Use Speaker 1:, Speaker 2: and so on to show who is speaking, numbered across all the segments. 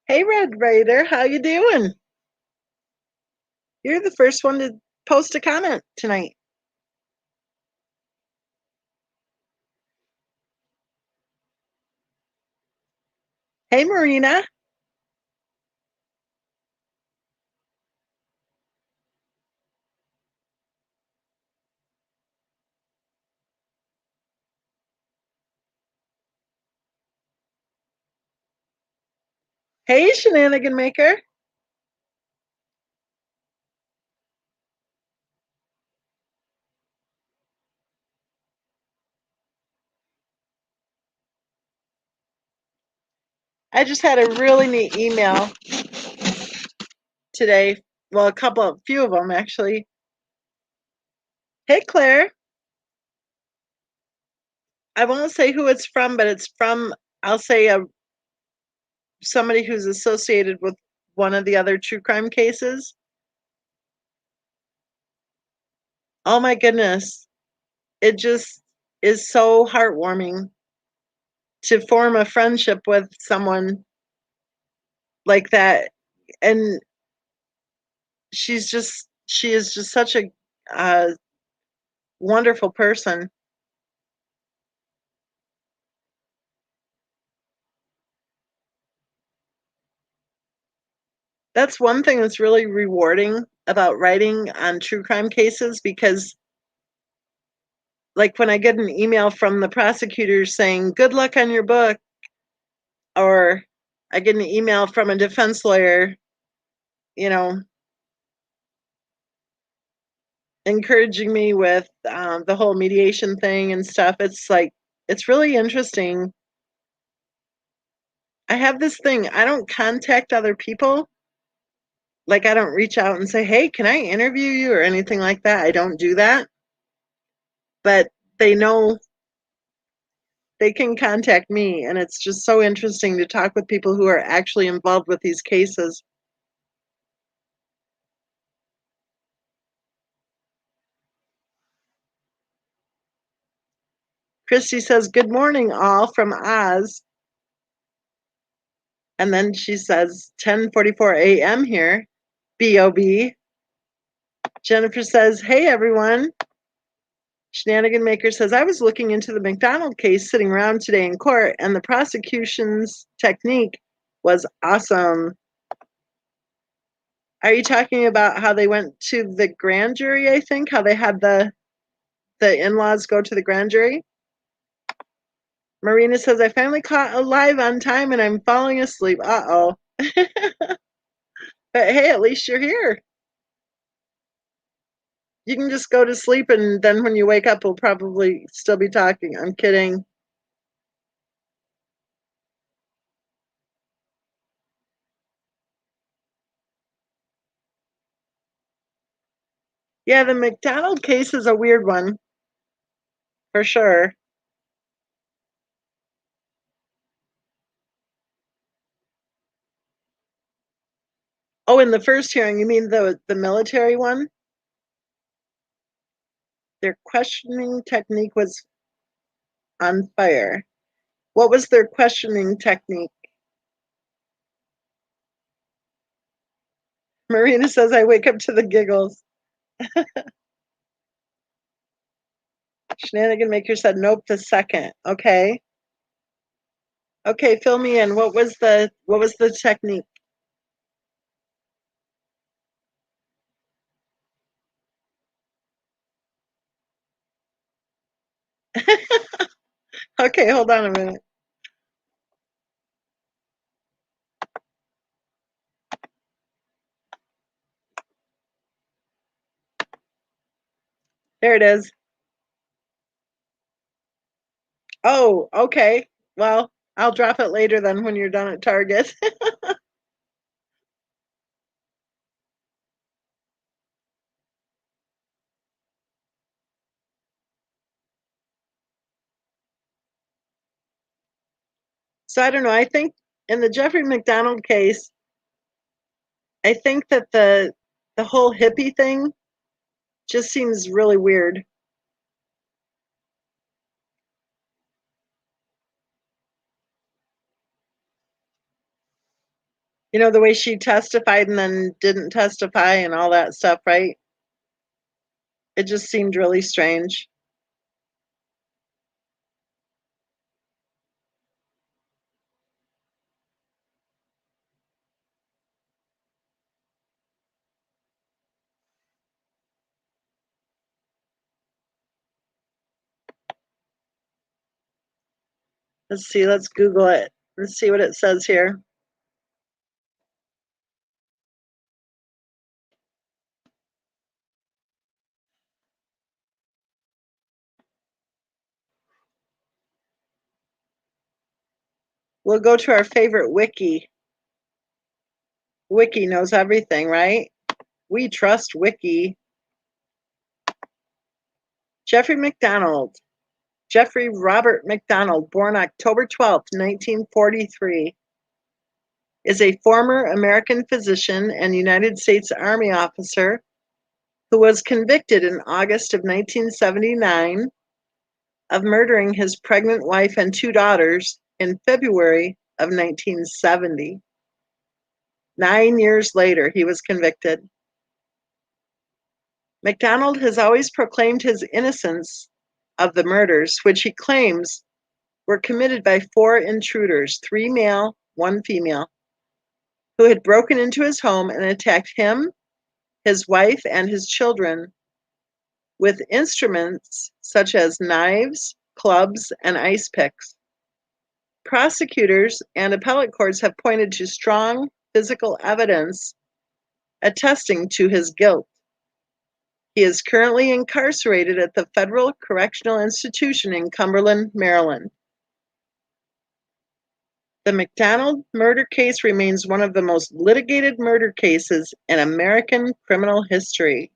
Speaker 1: Hey, Red Raider, how you doing? You're the first one to post a comment tonight. Hey, Marina. Hey, Shenanigan Maker. I just had a really neat email today. Well, a few of them actually. Hey, Claire. I won't say who it's from, but it's from, I'll say, somebody who's associated with one of the other true crime cases. Oh my goodness. It just is so heartwarming to form a friendship with someone like that. And she is just such a wonderful person. That's one thing that's really rewarding about writing on true crime cases because like when I get an email from the prosecutor saying good luck on your book, or I get an email from a defense lawyer, you know, encouraging me with the whole mediation thing and stuff. It's like it's really interesting. I have this thing, I don't contact other people. Like, I don't reach out and say, "Hey, can I interview you?" or anything like that. I don't do that. But they know they can contact me, and it's just so interesting to talk with people who are actually involved with these cases. Christy says, "Good morning, all from Oz." And then she says, 10:44 a.m. here, B.O.B. Jennifer says, "Hey, everyone." Shenanigan Maker says, "I was looking into the McDonald case sitting around today in court, and the prosecution's technique was awesome." Are you talking about how they went to the grand jury, I think? How they had the in-laws go to the grand jury? Marina says, "I finally caught a live on time and I'm falling asleep." Uh-oh. But hey, at least you're here. You can just go to sleep and then when you wake up, we'll probably still be talking. I'm kidding. Yeah, the McDonald case is a weird one, for sure. Oh, in the first hearing, you mean the military one? Their questioning technique was on fire. What was their questioning technique? Marina says, "I wake up to the giggles." Shenanigan Maker said, "Nope, the second." Okay. Okay, fill me in. What was the technique? Okay, hold on a minute. There it is. Oh, okay. Well, I'll drop it later then when you're done at Target. So I don't know. I think in the Jeffrey McDonald case, I think that the whole hippie thing just seems really weird. You know, the way she testified and then didn't testify and all that stuff, right? It just seemed really strange. Let's see, let's Google it. Let's see what it says here. We'll go to our favorite wiki. Wiki knows everything, right? We trust Wiki. Jeffrey McDonald. Jeffrey Robert McDonald, born October 12th, 1943, is a former American physician and United States Army officer who was convicted in August of 1979 of murdering his pregnant wife and two daughters in February of 1970. 9 years later, he was convicted. McDonald has always proclaimed his innocence of the murders, which he claims were committed by four intruders, three male, one female, who had broken into his home and attacked him, his wife, and his children with instruments such as knives, clubs, and ice picks. Prosecutors and appellate courts have pointed to strong physical evidence attesting to his guilt. He is currently incarcerated at the Federal Correctional Institution in Cumberland, Maryland. The McDonald murder case remains one of the most litigated murder cases in American criminal history.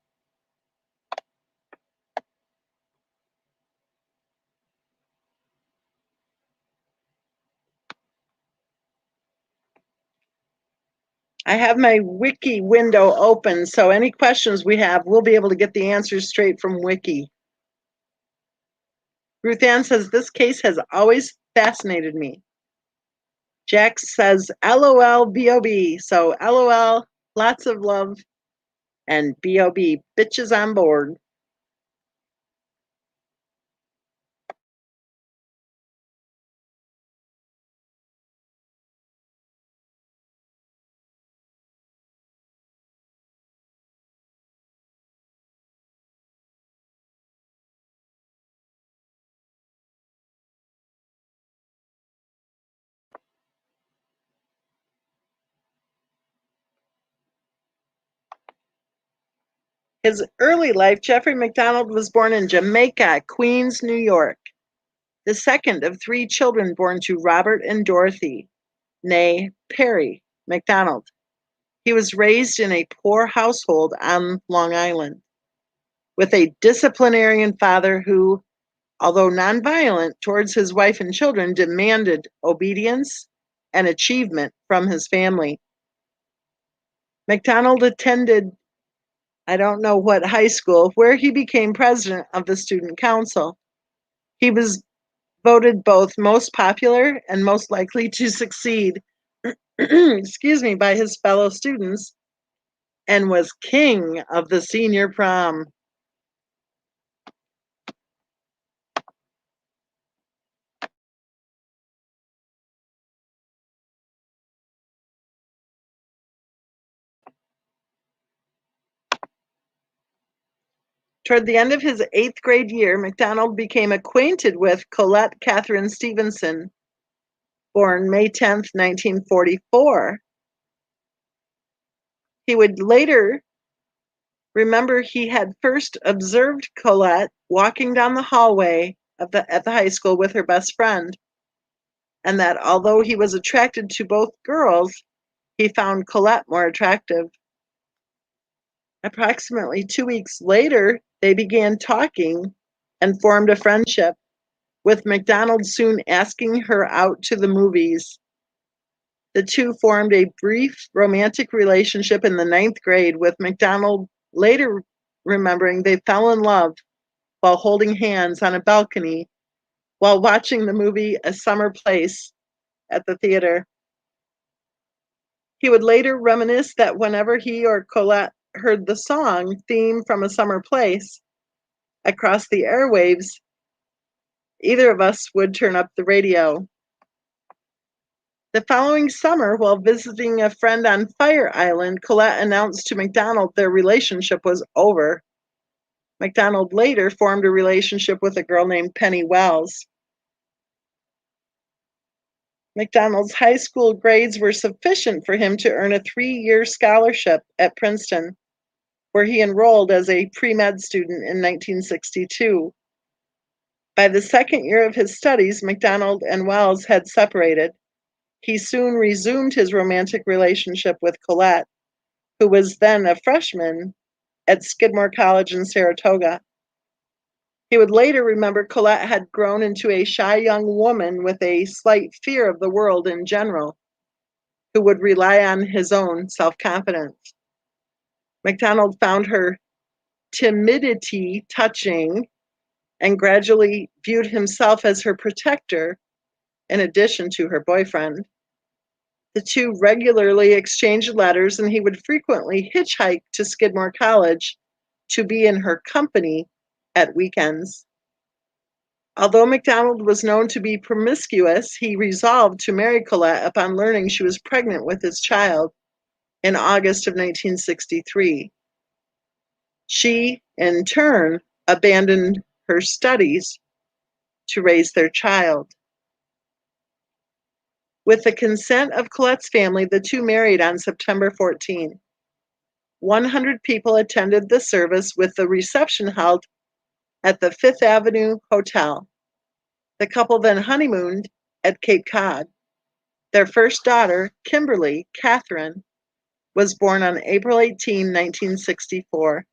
Speaker 1: I have my wiki window open, so any questions we have, we'll be able to get the answers straight from wiki. Ruth Ann says, this case has always fascinated me. Jack says, LOL, B.O.B. So LOL, lots of love, and B.O.B. bitches on board. His early life, Jeffrey McDonald was born in Jamaica, Queens, New York, the second of three children born to Robert and Dorothy, née Perry McDonald. He was raised in a poor household on Long Island with a disciplinarian father who, although nonviolent towards his wife and children, demanded obedience and achievement from his family. McDonald attended, I don't know what high school, where he became president of the student council. He was voted both most popular and most likely to succeed, excuse me, by his fellow students, and was king of the senior prom. Toward the end of his eighth grade year, McDonald became acquainted with Colette Catherine Stevenson, born May 10th, 1944. He would later remember he had first observed Colette walking down the hallway at the high school with her best friend, and that although he was attracted to both girls, he found Colette more attractive. Approximately 2 weeks later, they began talking and formed a friendship, with McDonald soon asking her out to the movies. The two formed a brief romantic relationship in the ninth grade, with McDonald later remembering they fell in love while holding hands on a balcony while watching the movie A Summer Place at the theater. He would later reminisce that whenever he or Colette heard the song theme from A Summer Place across the airwaves, either of us would turn up the radio. The following summer, while visiting a friend on Fire Island, Colette announced to MacDonald their relationship was over. MacDonald later formed a relationship with a girl named Penny Wells. MacDonald's high school grades were sufficient for him to earn a 3-year scholarship at Princeton, where he enrolled as a pre-med student in 1962. By the second year of his studies, MacDonald and Wells had separated. He soon resumed his romantic relationship with Colette, who was then a freshman at Skidmore College in Saratoga. He would later remember Colette had grown into a shy young woman with a slight fear of the world in general, who would rely on his own self-confidence. MacDonald found her timidity touching and gradually viewed himself as her protector in addition to her boyfriend. The two regularly exchanged letters, and he would frequently hitchhike to Skidmore College to be in her company at weekends. Although MacDonald was known to be promiscuous, he resolved to marry Colette upon learning she was pregnant with his child in August of 1963. She, in turn, abandoned her studies to raise their child. With the consent of Colette's family, the two married on September 14. 100 people attended the service, with the reception held at the Fifth Avenue Hotel. The couple then honeymooned at Cape Cod. Their first daughter, Kimberly Catherine, was born on April 18, 1964.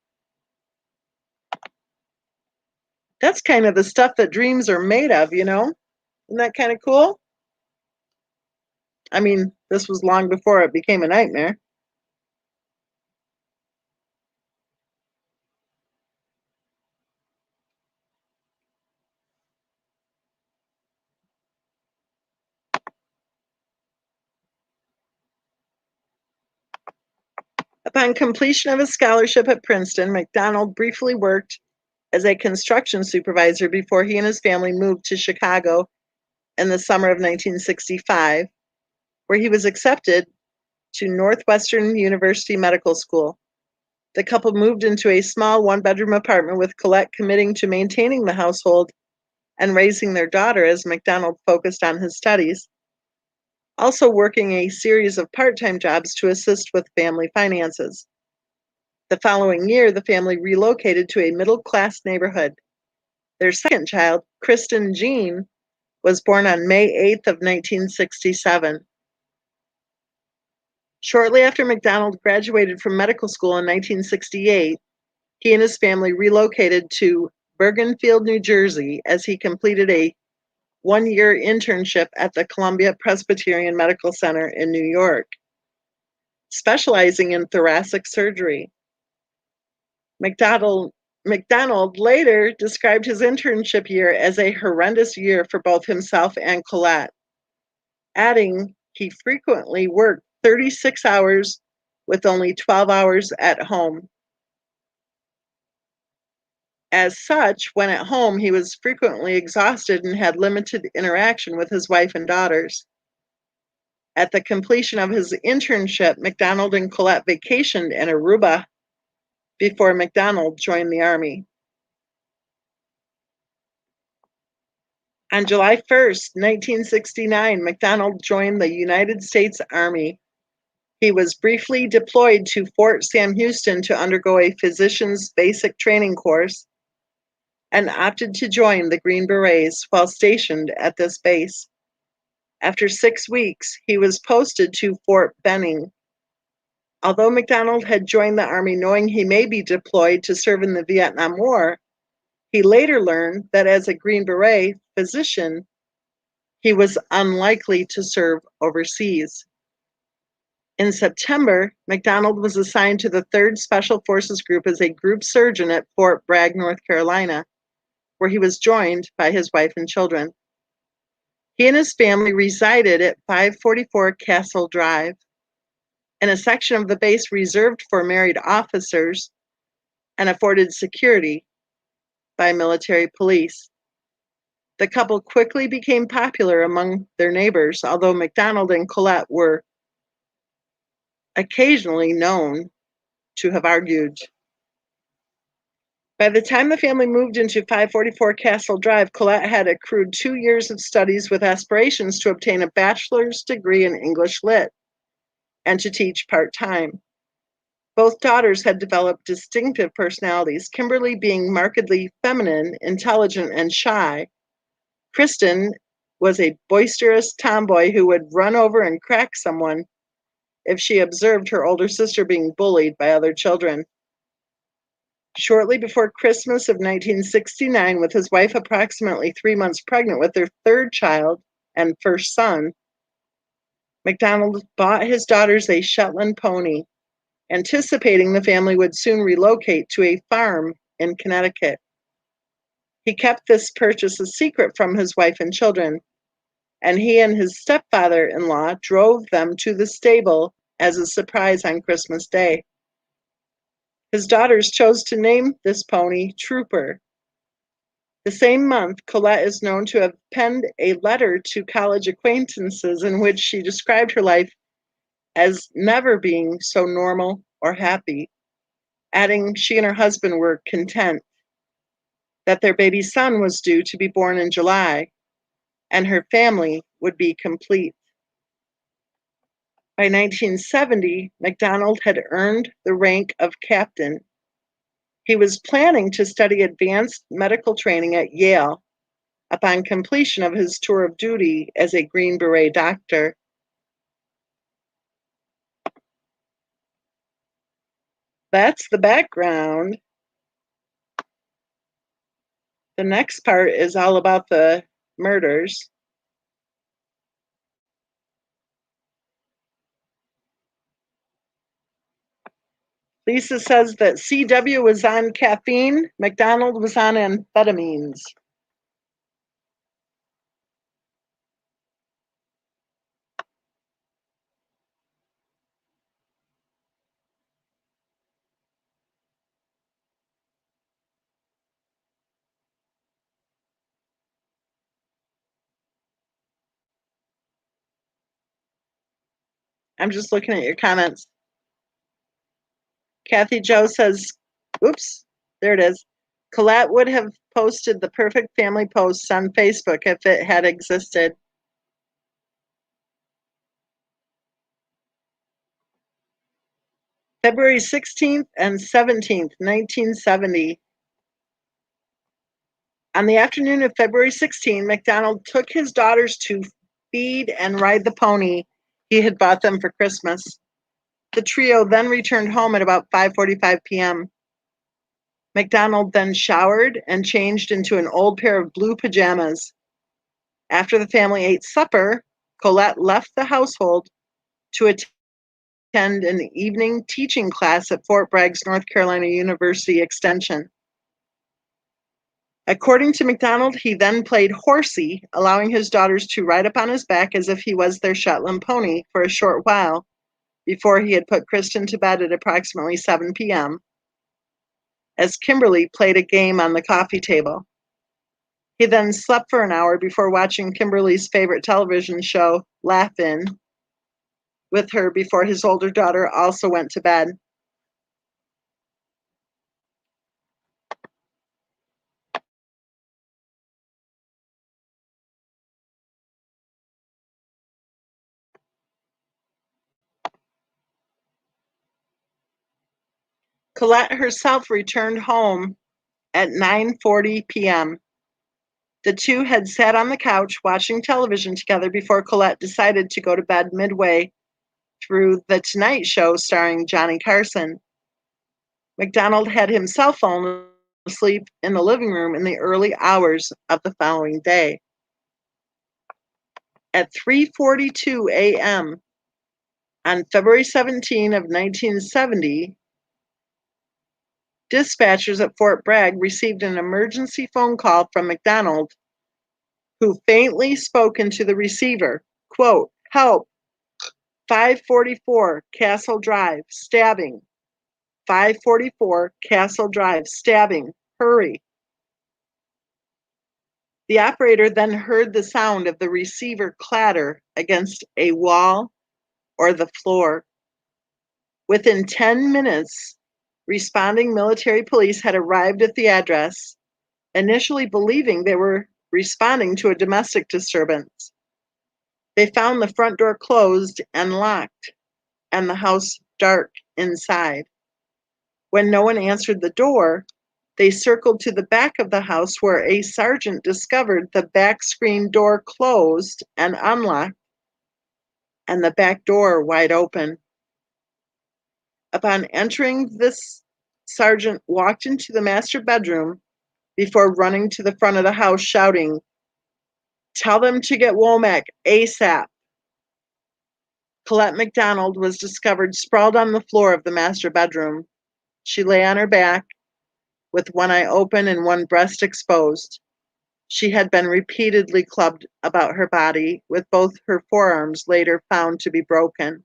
Speaker 1: That's kind of the stuff that dreams are made of, you know? Isn't that kind of cool? I mean, this was long before it became a nightmare. Upon completion of his scholarship at Princeton, MacDonald briefly worked as a construction supervisor before he and his family moved to Chicago in the summer of 1965, where he was accepted to Northwestern University Medical School. The couple moved into a small one-bedroom apartment, with Colette committing to maintaining the household and raising their daughter as MacDonald focused on his studies, also working a series of part-time jobs to assist with family finances. The following year, the family relocated to a middle-class neighborhood. Their second child, Kristen Jean, was born on May 8th of 1967. Shortly after MacDonald graduated from medical school in 1968, he and his family relocated to Bergenfield, New Jersey, as he completed a 1-year internship at the Columbia Presbyterian Medical Center in New York, specializing in thoracic surgery. MacDonald later described his internship year as a horrendous year for both himself and Colette, adding he frequently worked 36 hours with only 12 hours at home. As such, when at home, he was frequently exhausted and had limited interaction with his wife and daughters. At the completion of his internship, MacDonald and Colette vacationed in Aruba before MacDonald joined the Army. On July 1st, 1969, MacDonald joined the United States Army. He was briefly deployed to Fort Sam Houston to undergo a physician's basic training course and opted to join the Green Berets while stationed at this base. After 6 weeks, he was posted to Fort Benning. Although MacDonald had joined the Army knowing he may be deployed to serve in the Vietnam War, he later learned that as a Green Beret physician, he was unlikely to serve overseas. In September, MacDonald was assigned to the 3rd Special Forces Group as a group surgeon at Fort Bragg, North Carolina, where he was joined by his wife and children. He and his family resided at 544 Castle Drive. in a section of the base reserved for married officers and afforded security by military police. The couple quickly became popular among their neighbors, although MacDonald and Colette were occasionally known to have argued. By the time the family moved into 544 Castle Drive, Colette had accrued 2 years of studies with aspirations to obtain a bachelor's degree in English Lit and to teach part-time. Both daughters had developed distinctive personalities, Kimberly being markedly feminine, intelligent, and shy. Kristen was a boisterous tomboy who would run over and crack someone if she observed her older sister being bullied by other children. Shortly before Christmas of 1969, with his wife approximately 3 months pregnant with their third child and first son, MacDonald bought his daughters a Shetland pony, anticipating the family would soon relocate to a farm in Connecticut. He kept this purchase a secret from his wife and children, and he and his stepfather-in-law drove them to the stable as a surprise on Christmas Day. His daughters chose to name this pony Trooper. The same month, Colette is known to have penned a letter to college acquaintances in which she described her life as never being so normal or happy, adding she and her husband were content that their baby son was due to be born in July, and her family would be complete. By 1970, MacDonald had earned the rank of captain. He was planning to study advanced medical training at Yale upon completion of his tour of duty as a Green Beret doctor. That's the background. The next part is all about the murders. Lisa says that CW was on caffeine, MacDonald was on amphetamines. I'm just looking at your comments. Kathy Joe says, oops, there it is. Colette would have posted the perfect family posts on Facebook if it had existed. February 16th and 17th, 1970. On the afternoon of February 16, MacDonald took his daughters to feed and ride the pony he had bought them for Christmas. The trio then returned home at about 5:45 p.m. MacDonald then showered and changed into an old pair of blue pajamas. After the family ate supper, Colette left the household to attend an evening teaching class at Fort Bragg's North Carolina University Extension. According to MacDonald, he then played horsey, allowing his daughters to ride up on his back as if he was their Shetland pony for a short while before he had put Kristen to bed at approximately 7 p.m., as Kimberly played a game on the coffee table. He then slept for an hour before watching Kimberly's favorite television show, Laugh-In, with her before his older daughter also went to bed. Colette herself returned home at 9:40 p.m. The two had sat on the couch watching television together before Colette decided to go to bed midway through The Tonight Show starring Johnny Carson. MacDonald had himself fallen asleep in the living room in the early hours of the following day. At 3:42 a.m. on February 17 of 1970, dispatchers at Fort Bragg received an emergency phone call from MacDonald, who faintly spoke into the receiver, quote, "Help, 544 Castle Drive, stabbing. 544 Castle Drive, stabbing. Hurry. The operator then heard the sound of the receiver clatter against a wall or the floor. Within 10 minutes, responding military police had arrived at the address, initially believing they were responding to a domestic disturbance. They found the front door closed and locked, and the house dark inside. When no one answered the door, they circled to the back of the house where a sergeant discovered the back screen door closed and unlocked, and the back door wide open. Upon entering, this sergeant walked into the master bedroom before running to the front of the house shouting, "Tell them to get Womack ASAP." Colette McDonald was discovered sprawled on the floor of the master bedroom. She lay on her back, with one eye open and one breast exposed. She had been repeatedly clubbed about her body, with both her forearms later found to be broken.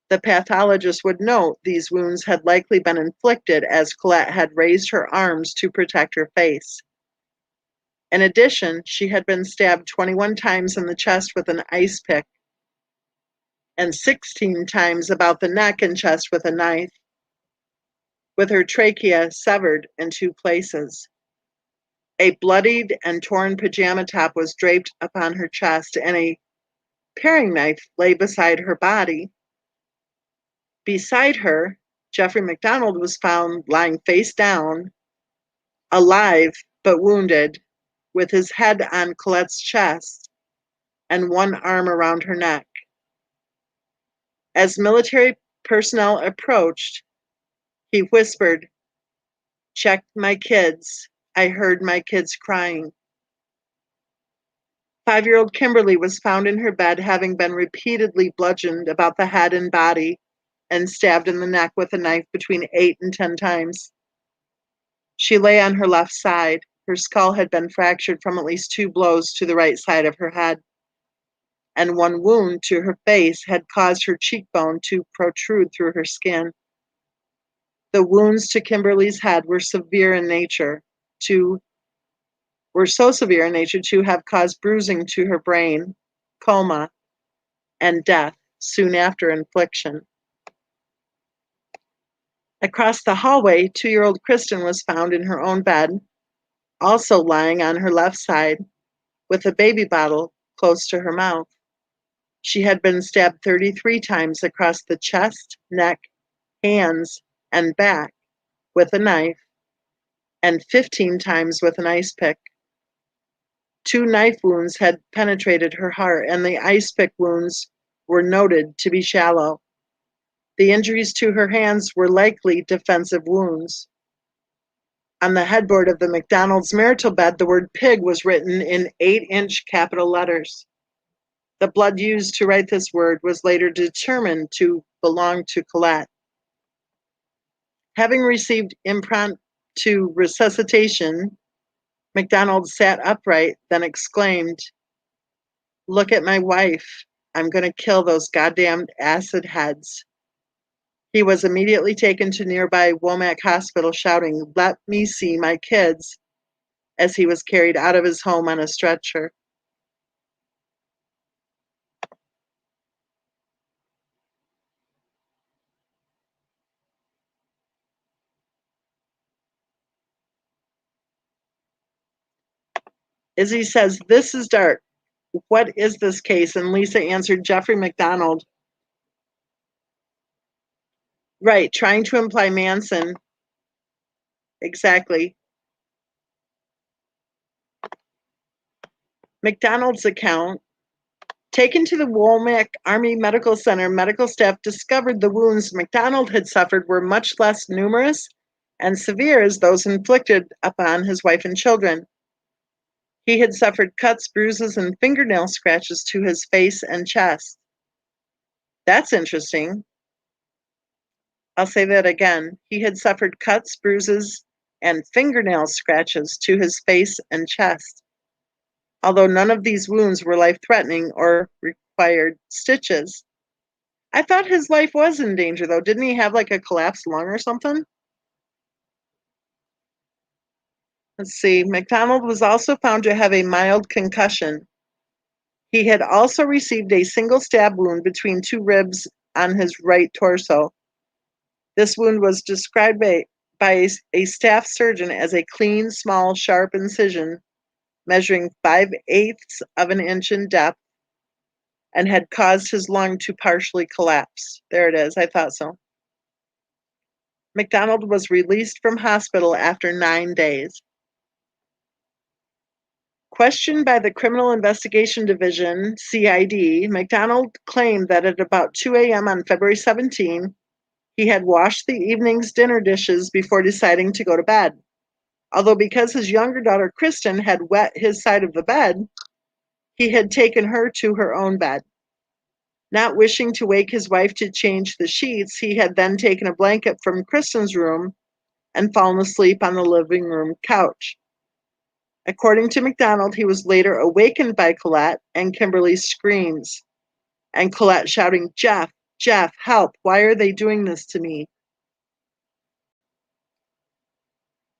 Speaker 1: The pathologist would note these wounds had likely been inflicted as Colette had raised her arms to protect her face. In addition, she had been stabbed 21 times in the chest with an ice pick and 16 times about the neck and chest with a knife, with her trachea severed in 2 places. A bloodied and torn pajama top was draped upon her chest, and a paring knife lay beside her body. Beside her, Jeffrey McDonald was found lying face down, alive but wounded, with his head on Colette's chest and one arm around her neck. As military personnel approached, he whispered, "Check my kids. I heard my kids crying." 5-year-old Kimberly was found in her bed, having been repeatedly bludgeoned about the head and body and stabbed in the neck with a knife between 8 and 10 times. She lay on her left side. Her skull had been fractured from at least 2 blows to the right side of her head, and one wound to her face had caused her cheekbone to protrude through her skin. The wounds to Kimberly's head were so severe in nature to have caused bruising to her brain, coma, and death soon after infliction. Across the hallway, 2-year-old Kristen was found in her own bed, also lying on her left side, with a baby bottle close to her mouth. She had been stabbed 33 times across the chest, neck, hands, and back with a knife, and 15 times with an ice pick. 2 knife wounds had penetrated her heart, and the ice pick wounds were noted to be shallow. The injuries to her hands were likely defensive wounds. On the headboard of the McDonald's marital bed, the word pig was written in 8-inch capital letters. The blood used to write this word was later determined to belong to Colette. Having received impromptu resuscitation, McDonald sat upright, then exclaimed, "Look at my wife. I'm going to kill those goddamned acid heads." He was immediately taken to nearby Womack Hospital shouting, "Let me see my kids," as he was carried out of his home on a stretcher. Izzy says, "This is dark. What is this case?" And Lisa answered, "Jeffrey McDonald." Right, trying to imply Manson. Exactly. McDonald's account. Taken to the Womack Army Medical Center, medical staff discovered the wounds McDonald had suffered were much less numerous and severe as those inflicted upon his wife and children. He had suffered cuts, bruises, and fingernail scratches to his face and chest. That's interesting. I'll say that again. He had suffered cuts, bruises, and fingernail scratches to his face and chest. Although none of these wounds were life-threatening or required stitches, I thought his life was in danger, though. Didn't he have like a collapsed lung or something? Let's see. McDonald was also found to have a mild concussion. He had also received a single stab wound between two ribs on his right torso. This wound was described by a staff surgeon as a clean, small, sharp incision measuring 5/8 of an inch in depth and had caused his lung to partially collapse. There it is. I thought so. McDonald was released from hospital after 9 days. Questioned by the Criminal Investigation Division, CID, McDonald claimed that at about 2 a.m. on February 17, he had washed the evening's dinner dishes before deciding to go to bed. Although because his younger daughter, Kristen, had wet his side of the bed, he had taken her to her own bed. Not wishing to wake his wife to change the sheets, he had then taken a blanket from Kristen's room and fallen asleep on the living room couch. According to McDonald, he was later awakened by Colette and Kimberly's screams, and Colette shouting, "Jeff, Jeff, help, why are they doing this to me?"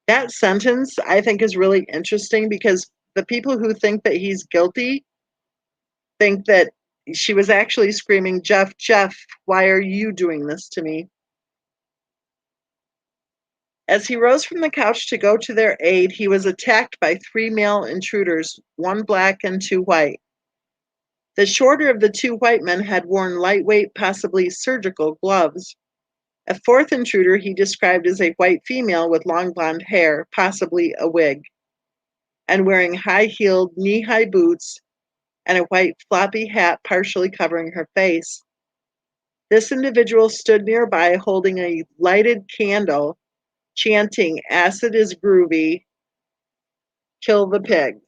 Speaker 1: That sentence, I think, is really interesting because the people who think that he's guilty think that she was actually screaming, "Jeff, Jeff, why are you doing this to me?" As he rose from the couch to go to their aid, he was attacked by 3 male intruders, 1 black and 2 white. The shorter of the 2 white men had worn lightweight, possibly surgical gloves. A 4th intruder he described as a white female with long blonde hair, possibly a wig, and wearing high-heeled, knee-high boots and a white floppy hat partially covering her face. This individual stood nearby holding a lighted candle, chanting, "Acid is groovy, kill the pigs."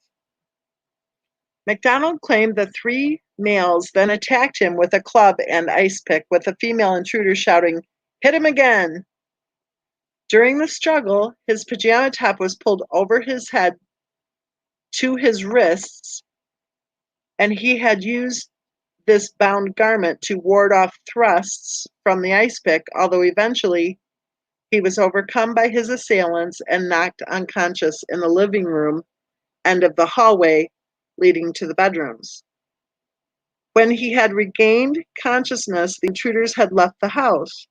Speaker 1: McDonald claimed the 3 males then attacked him with a club and ice pick, with the female intruder shouting, "Hit him again!" During the struggle, his pajama top was pulled over his head to his wrists, and he had used this bound garment to ward off thrusts from the ice pick, although eventually he was overcome by his assailants and knocked unconscious in the living room end of the hallway leading to the bedrooms. When he had regained consciousness, the intruders had left the house.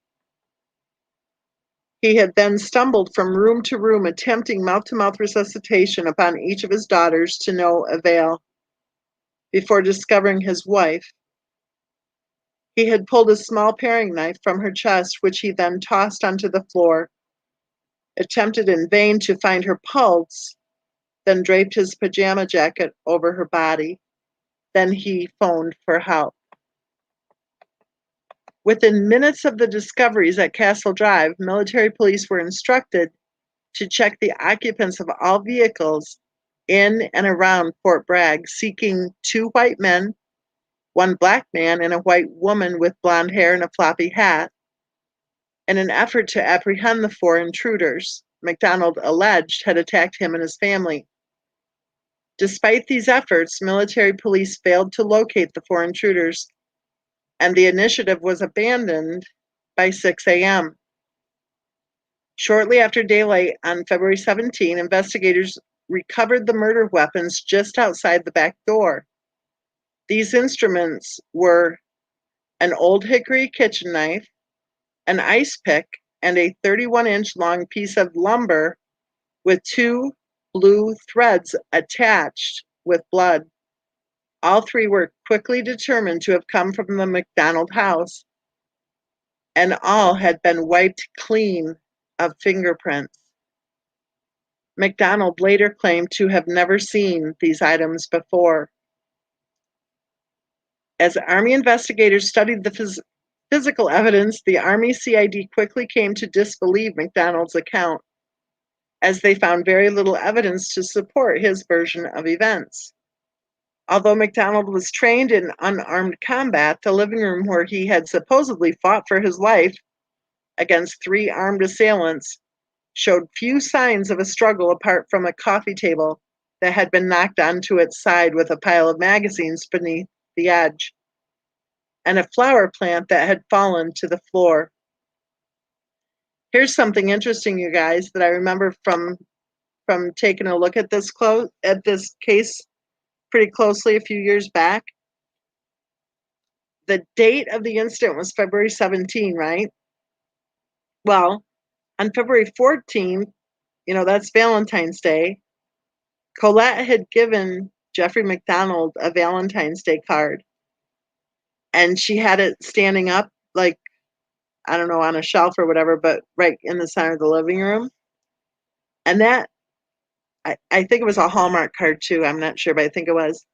Speaker 1: He had then stumbled from room to room, attempting mouth-to-mouth resuscitation upon each of his daughters to no avail. Before discovering his wife, he had pulled a small paring knife from her chest, which he then tossed onto the floor, attempted in vain to find her pulse, then draped his pajama jacket over her body. Then he phoned for help. Within minutes of the discoveries at Castle Drive, military police were instructed to check the occupants of all vehicles in and around Fort Bragg, seeking 2 white men, 1 black man, and a white woman with blonde hair and a floppy hat, in an effort to apprehend the 4 intruders McDonald alleged had attacked him and his family. Despite these efforts, military police failed to locate the 4 intruders, and the initiative was abandoned by 6 a.m. Shortly after daylight on February 17, investigators recovered the murder weapons just outside the back door. These instruments were an old hickory kitchen knife, an ice pick, and a 31-inch long piece of lumber with 2 blue threads attached with blood. All 3 were quickly determined to have come from the McDonald house, and all had been wiped clean of fingerprints. McDonald later claimed to have never seen these items before. As Army investigators studied the physical evidence, the Army CID quickly came to disbelieve McDonald's account, as they found very little evidence to support his version of events. Although McDonald was trained in unarmed combat, the living room where he had supposedly fought for his life against 3 armed assailants showed few signs of a struggle apart from a coffee table that had been knocked onto its side with a pile of magazines beneath the edge. and a flower plant that had fallen to the floor. Here's something interesting, you guys, that I remember from taking a look at this case pretty closely a few years back. The date of the incident was February 17, right? Well, on February 14th, that's Valentine's Day, Colette had given Jeffrey McDonald a Valentine's Day card, and she had it standing up, like, I don't know, on a shelf or whatever, but right in the center of the living room. And that, I think it was a Hallmark card too. I'm not sure, but I think it was.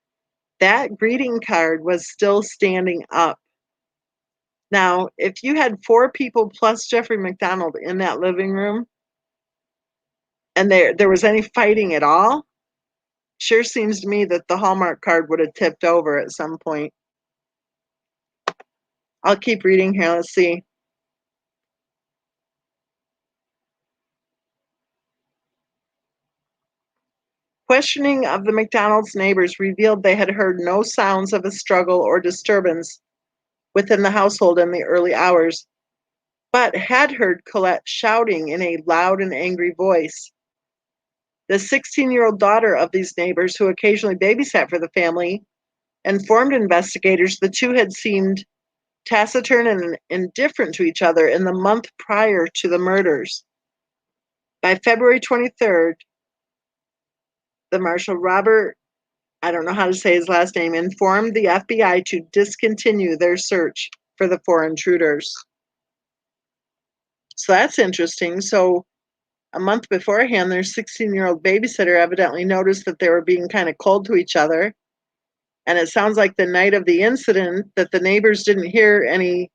Speaker 1: That greeting card was still standing up. Now, if you had 4 people plus Jeffrey McDonald in that living room, and there was any fighting at all, sure seems to me that the Hallmark card would have tipped over at some point. I'll keep reading here. Let's see. Questioning of the McDonald's neighbors revealed they had heard no sounds of a struggle or disturbance within the household in the early hours, but had heard Colette shouting in a loud and angry voice. The 16-year-old daughter of these neighbors, who occasionally babysat for the family, informed investigators the two had seemed taciturn and indifferent to each other in the month prior to the murders. By February 23rd, the Marshal Robert, I don't know how to say his last name, informed the FBI to discontinue their search for the 4 intruders. So that's interesting. So a month beforehand, their 16-year-old babysitter evidently noticed that they were being kind of cold to each other. And it sounds like the night of the incident that the neighbors didn't hear any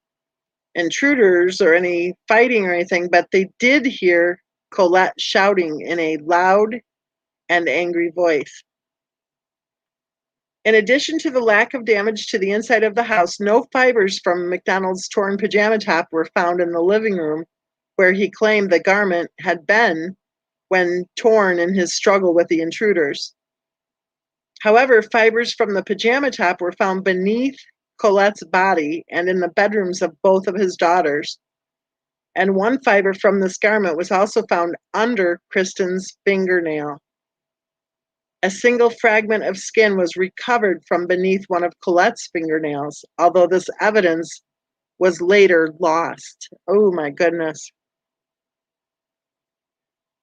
Speaker 1: intruders or any fighting or anything, but they did hear Colette shouting in a loud and angry voice. In addition to the lack of damage to the inside of the house, no fibers from McDonald's torn pajama top were found in the living room where he claimed the garment had been when torn in his struggle with the intruders. However, fibers from the pajama top were found beneath Colette's body and in the bedrooms of both of his daughters. And one fiber from this garment was also found under Kristen's fingernail. A single fragment of skin was recovered from beneath one of Colette's fingernails, although this evidence was later lost. Oh my goodness.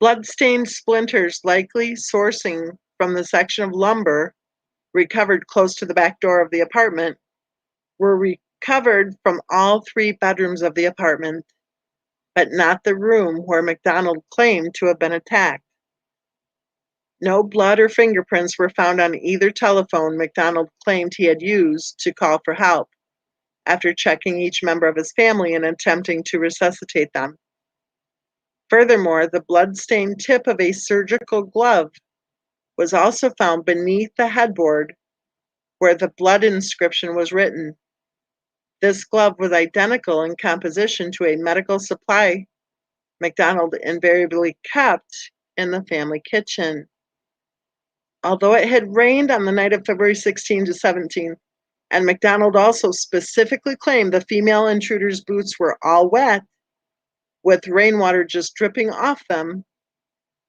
Speaker 1: Blood-stained splinters, likely sourcing from the section of lumber recovered close to the back door of the apartment, were recovered from all 3 bedrooms of the apartment, but not the room where McDonald claimed to have been attacked. No blood or fingerprints were found on either telephone McDonald claimed he had used to call for help after checking each member of his family and attempting to resuscitate them. Furthermore, the blood-stained tip of a surgical glove was also found beneath the headboard where the blood inscription was written. This glove was identical in composition to a medical supply McDonald invariably kept in the family kitchen. Although it had rained on the night of February 16 to 17, and McDonald also specifically claimed the female intruder's boots were all wet, with rainwater just dripping off them,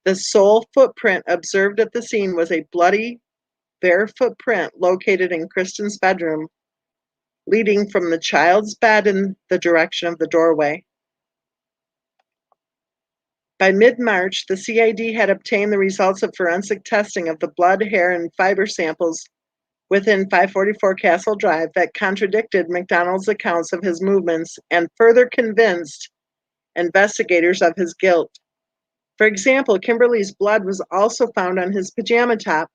Speaker 1: the sole footprint observed at the scene was a bloody, bare footprint located in Kristen's bedroom, leading from the child's bed in the direction of the doorway. By mid-March, the CID had obtained the results of forensic testing of the blood, hair, and fiber samples within 544 Castle Drive that contradicted McDonald's accounts of his movements and further convinced investigators of his guilt. For example, Kimberly's blood was also found on his pajama top,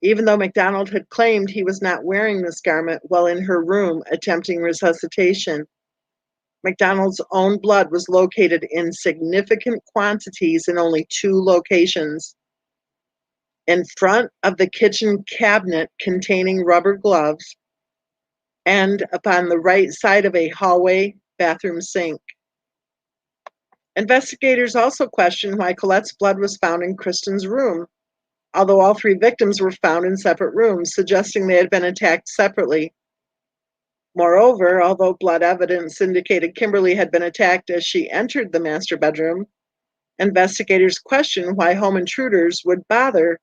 Speaker 1: even though McDonald had claimed he was not wearing this garment while in her room attempting resuscitation. McDonald's own blood was located in significant quantities in only 2 locations: in front of the kitchen cabinet containing rubber gloves and upon the right side of a hallway bathroom sink. Investigators also questioned why Colette's blood was found in Kristen's room, although all 3 victims were found in separate rooms, suggesting they had been attacked separately. Moreover, although blood evidence indicated Kimberly had been attacked as she entered the master bedroom, investigators questioned why home intruders would bother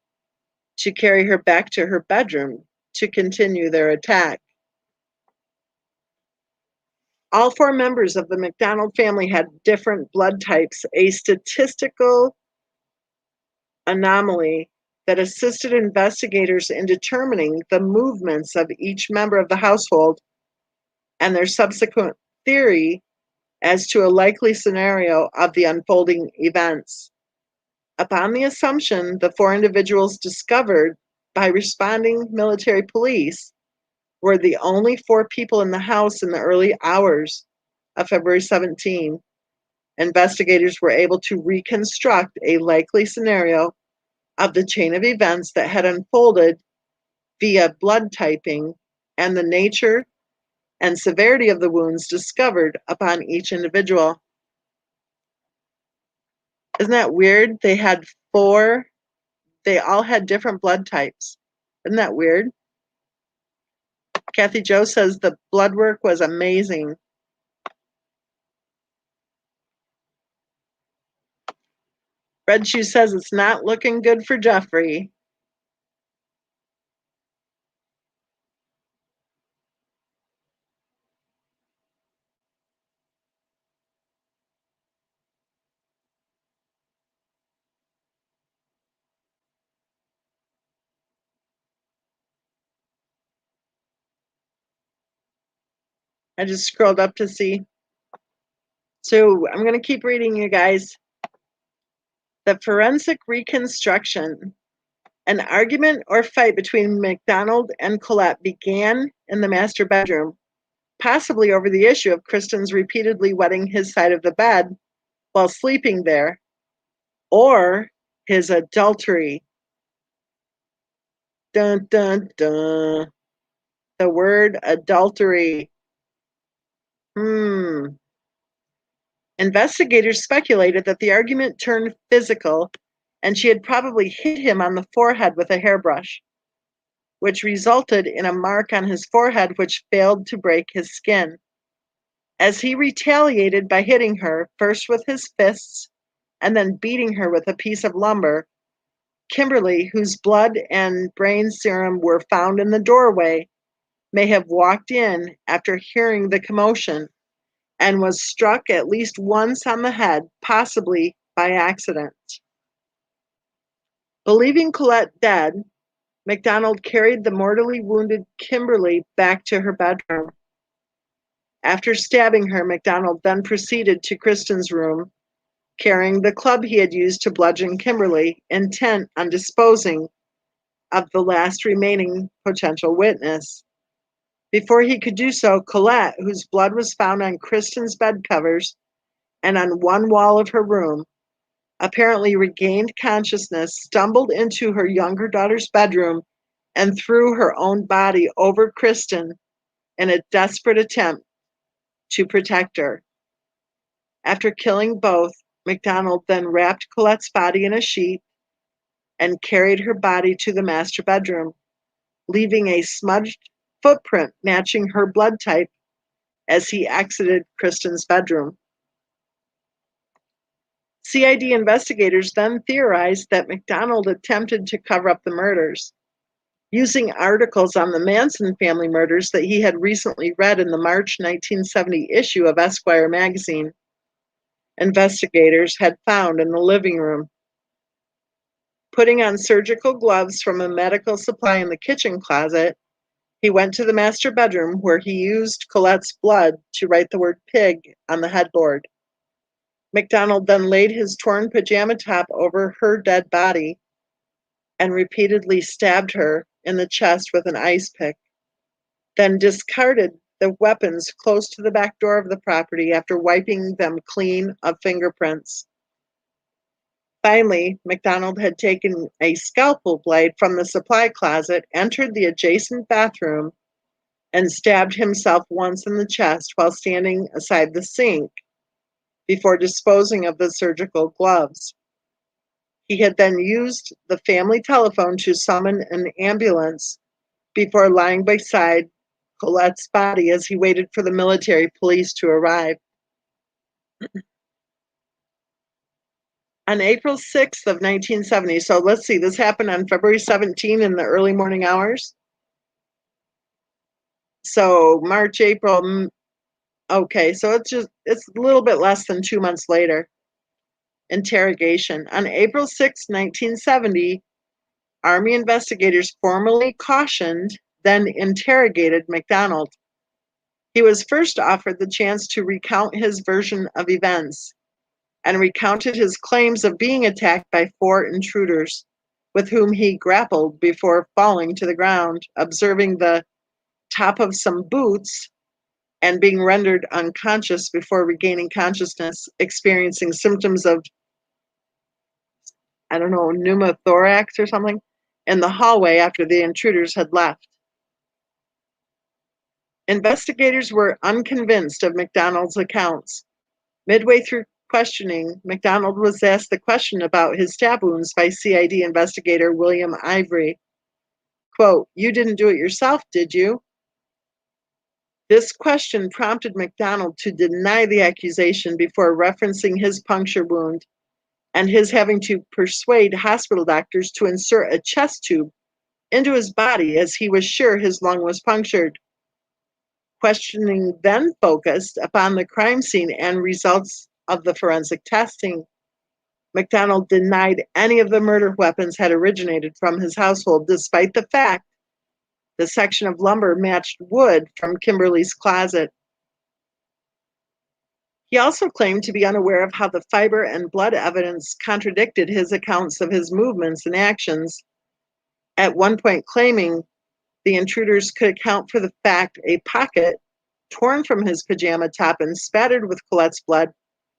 Speaker 1: to carry her back to her bedroom to continue their attack. All four members of the McDonald family had different blood types, a statistical anomaly that assisted investigators in determining the movements of each member of the household and their subsequent theory as to a likely scenario of the unfolding events. Upon the assumption the four individuals discovered by responding military police were the only four people in the house in the early hours of February 17, investigators were able to reconstruct a likely scenario of the chain of events that had unfolded via blood typing and the nature and severity of the wounds discovered upon each individual. Isn't that weird? They all had different blood types. Isn't that weird? Kathy Jo says the blood work was amazing. Red Shoe says it's not looking good for Jeffrey. I just scrolled up to see. So I'm going to keep reading, you guys. The forensic reconstruction. An argument or fight between McDonald and Colette began in the master bedroom, possibly over the issue of Kristen's repeatedly wetting his side of the bed while sleeping there, or his adultery. Dun, dun, dun. The word adultery. Investigators speculated that the argument turned physical and she had probably hit him on the forehead with a hairbrush, which resulted in a mark on his forehead which failed to break his skin. As he retaliated by hitting her, first with his fists and then beating her with a piece of lumber, Kimberly, whose blood and brain serum were found in the doorway, may have walked in after hearing the commotion and was struck at least once on the head, possibly by accident. Believing Colette dead, McDonald carried the mortally wounded Kimberly back to her bedroom. After stabbing her, McDonald then proceeded to Kristen's room, carrying the club he had used to bludgeon Kimberly, intent on disposing of the last remaining potential witness. Before he could do so, Colette, whose blood was found on Kristen's bed covers and on one wall of her room, apparently regained consciousness, stumbled into her younger daughter's bedroom, and threw her own body over Kristen in a desperate attempt to protect her. After killing both, McDonald then wrapped Colette's body in a sheet and carried her body to the master bedroom, leaving a smudged footprint matching her blood type as he exited Kristen's bedroom. CID investigators then theorized that McDonald attempted to cover up the murders, using articles on the Manson family murders that he had recently read in the March 1970 issue of Esquire magazine. Investigators had found in the living room. Putting on surgical gloves from a medical supply in the kitchen closet, he went to the master bedroom where he used Colette's blood to write the word pig on the headboard. McDonald then laid his torn pajama top over her dead body and repeatedly stabbed her in the chest with an ice pick, then discarded the weapons close to the back door of the property after wiping them clean of fingerprints. Finally, McDonald had taken a scalpel blade from the supply closet, entered the adjacent bathroom, and stabbed himself once in the chest while standing aside the sink before disposing of the surgical gloves. He had then used the family telephone to summon an ambulance before lying beside Colette's body as he waited for the military police to arrive. On April 6th of 1970, so let's see, this happened on February 17 in the early morning hours. So March, April, okay, so it's a little bit less than 2 months later. Interrogation. On April 6, 1970, Army investigators formally cautioned, then interrogated McDonald. He was first offered the chance to recount his version of events and recounted his claims of being attacked by 4 intruders with whom he grappled before falling to the ground, observing the top of some boots and being rendered unconscious before regaining consciousness, experiencing symptoms of, I don't know, pneumothorax or something, in the hallway after the intruders had left. Investigators were unconvinced of McDonald's accounts. Midway through questioning, McDonald was asked the question about his stab wounds by CID investigator William Ivory. Quote, "You didn't do it yourself, did you?" This question prompted McDonald to deny the accusation before referencing his puncture wound and his having to persuade hospital doctors to insert a chest tube into his body as he was sure his lung was punctured. Questioning then focused upon the crime scene and results of the forensic testing. McDonald denied any of the murder weapons had originated from his household, despite the fact the section of lumber matched wood from Kimberly's closet. He also claimed to be unaware of how the fiber and blood evidence contradicted his accounts of his movements and actions, at one point claiming the intruders could account for the fact a pocket torn from his pajama top and spattered with Colette's blood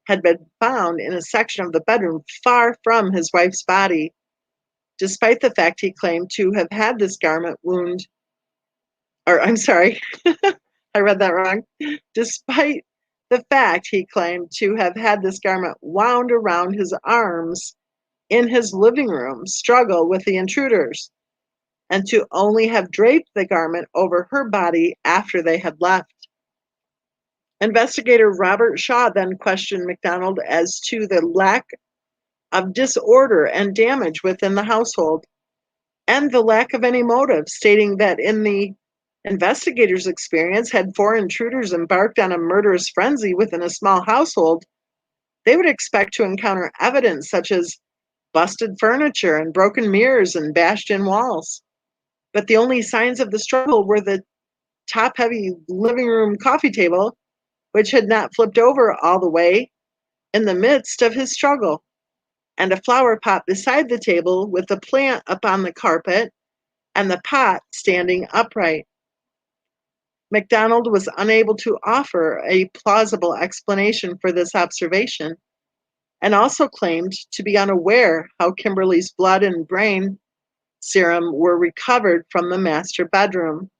Speaker 1: had been found in a section of the bedroom far from his wife's body, despite the fact he claimed to have had this garment wound, or I'm sorry, I read that wrong. Despite the fact he claimed to have had this garment wound around his arms in his living room struggle with the intruders, and to only have draped the garment over her body after they had left. Investigator Robert Shaw then questioned McDonald as to the lack of disorder and damage within the household and the lack of any motive, stating that in the investigators' experience, had 4 intruders embarked on a murderous frenzy within a small household, they would expect to encounter evidence such as busted furniture and broken mirrors and bashed in walls. But the only signs of the struggle were the top-heavy living room coffee table, which had not flipped over all the way in the midst of his struggle, and a flower pot beside the table with a plant upon the carpet and the pot standing upright. McDonald was unable to offer a plausible explanation for this observation, and also claimed to be unaware how Kimberly's blood and brain serum were recovered from the master bedroom.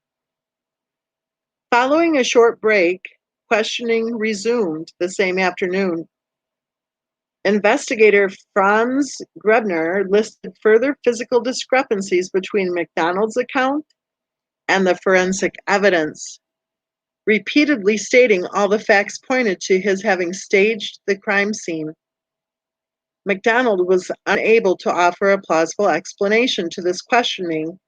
Speaker 1: Following a short break, questioning resumed the same afternoon. Investigator Franz Grebner listed further physical discrepancies between McDonald's account and the forensic evidence, repeatedly stating all the facts pointed to his having staged the crime scene. McDonald was unable to offer a plausible explanation to this questioning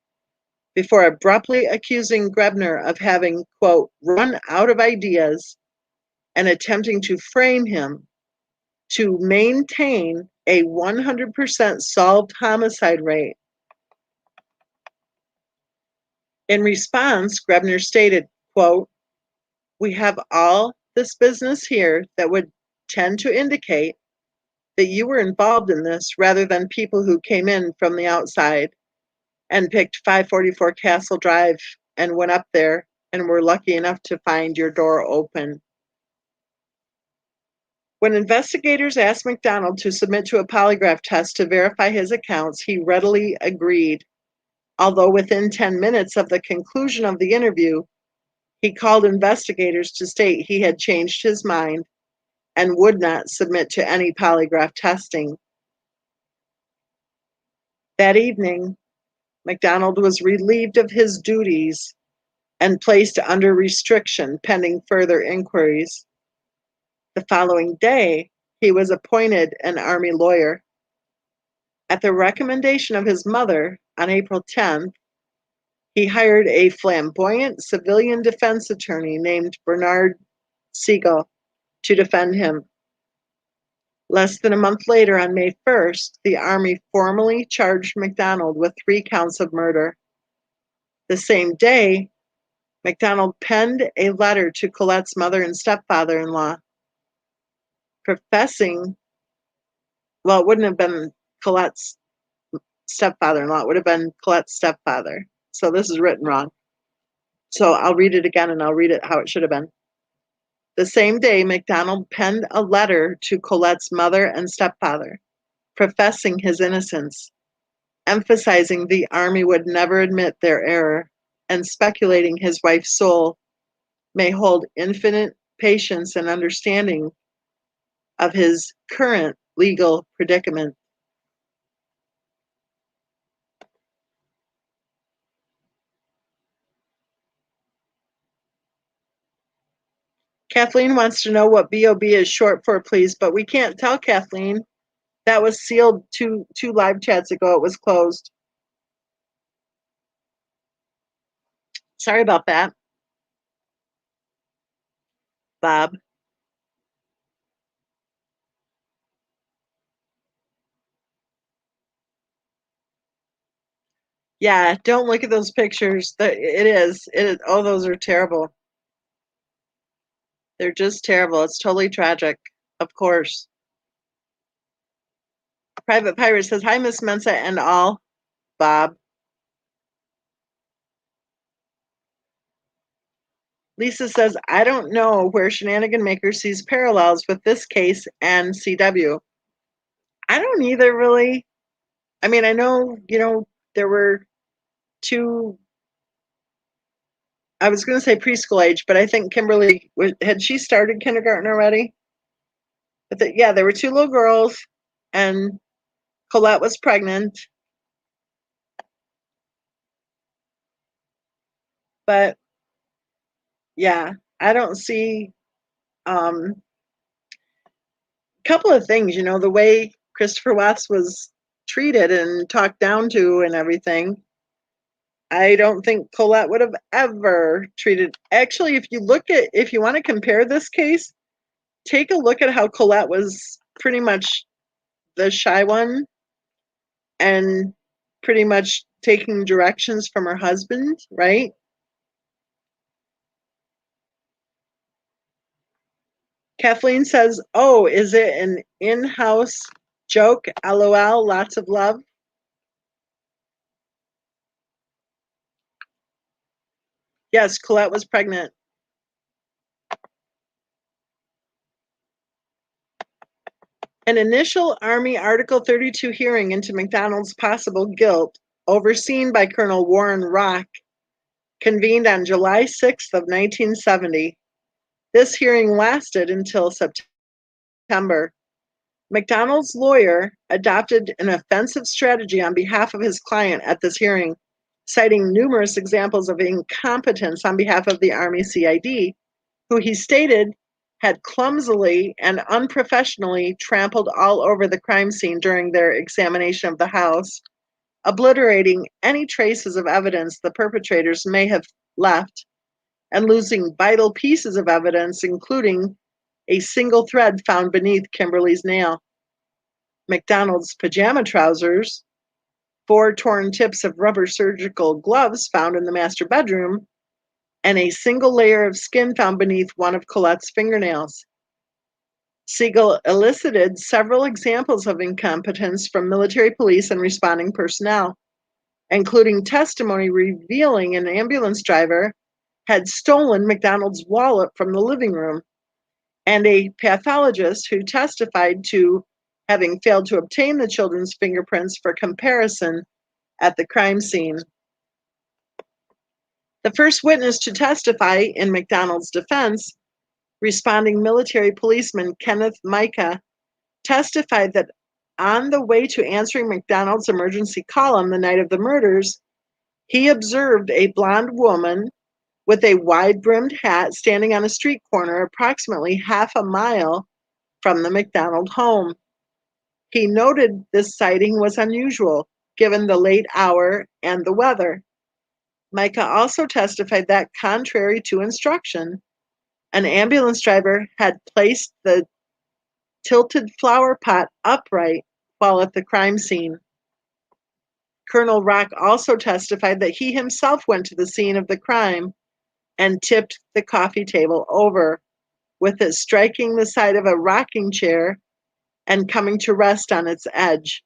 Speaker 1: before abruptly accusing Grebner of having, quote, run out of ideas and attempting to frame him to maintain a 100% solved homicide rate. In response, Grebner stated, quote, "We have all this business here that would tend to indicate that you were involved in this rather than people who came in from the outside and picked 544 Castle Drive and went up there and were lucky enough to find your door open." When investigators asked McDonald to submit to a polygraph test to verify his accounts, he readily agreed. Although within 10 minutes of the conclusion of the interview, he called investigators to state he had changed his mind and would not submit to any polygraph testing. That evening, McDonald was relieved of his duties and placed under restriction pending further inquiries. The following day, he was appointed an Army lawyer. At the recommendation of his mother, on April 10th, he hired a flamboyant civilian defense attorney named Bernard Siegel to defend him. Less than a month later, on May 1st, the Army formally charged MacDonald with 3 counts of murder. The same day, MacDonald penned a letter to Colette's mother and stepfather-in-law, professing, well, it wouldn't have been Colette's stepfather-in-law, it would have been Colette's stepfather. So this is written wrong. So I'll read it again, and I'll read it how it should have been. The same day, MacDonald penned a letter to Colette's mother and stepfather, professing his innocence, emphasizing the Army would never admit their error, and speculating his wife's soul may hold infinite patience and understanding of his current legal predicament. Kathleen wants to know what B.O.B is short for, please, but we can't tell, Kathleen. That was sealed two live chats ago. It was closed. Sorry about that, Bob. Yeah, don't look at those pictures. It is. Oh, those are terrible. They're just terrible. It's totally tragic, of course. Private Pirate says, hi, Miss Mensa and all. Bob. Lisa says, I don't know where Shenanigan Maker sees parallels with this case and CW. I don't either, really. I mean, I know, there were 2, I was going to say preschool age, but I think Kimberly, had she started kindergarten already? But yeah, there were 2 little girls, and Colette was pregnant. But yeah, I don't see a couple of things, the way Christopher Watts was treated and talked down to and everything. I don't think Colette would have ever treated. Actually, if you want to compare this case, take a look at how Colette was pretty much the shy one and pretty much taking directions from her husband, right? Kathleen says, oh, is it an in-house joke? LOL, lots of love. Yes, Colette was pregnant. An initial Army Article 32 hearing into MacDonald's possible guilt, overseen by Colonel Warren Rock, convened on July 6th of 1970. This hearing lasted until September. MacDonald's lawyer adopted an offensive strategy on behalf of his client at this hearing, citing numerous examples of incompetence on behalf of the Army CID, who he stated had clumsily and unprofessionally trampled all over the crime scene during their examination of the house, obliterating any traces of evidence the perpetrators may have left, and losing vital pieces of evidence, including a single thread found beneath Kimberly's nail, MacDonald's pajama trousers, 4 torn tips of rubber surgical gloves found in the master bedroom, and a single layer of skin found beneath one of Colette's fingernails. Siegel elicited several examples of incompetence from military police and responding personnel, including testimony revealing an ambulance driver had stolen MacDonald's wallet from the living room, and a pathologist who testified to having failed to obtain the children's fingerprints for comparison at the crime scene. The first witness to testify in MacDonald's defense, responding military policeman Kenneth Micah, testified that on the way to answering MacDonald's emergency call on the night of the murders, he observed a blonde woman with a wide-brimmed hat standing on a street corner approximately half a mile from the McDonald home. He noted this sighting was unusual, given the late hour and the weather. Micah also testified that, contrary to instruction, an ambulance driver had placed the tilted flower pot upright while at the crime scene. Colonel Rock also testified that he himself went to the scene of the crime and tipped the coffee table over, with it striking the side of a rocking chair and coming to rest on its edge.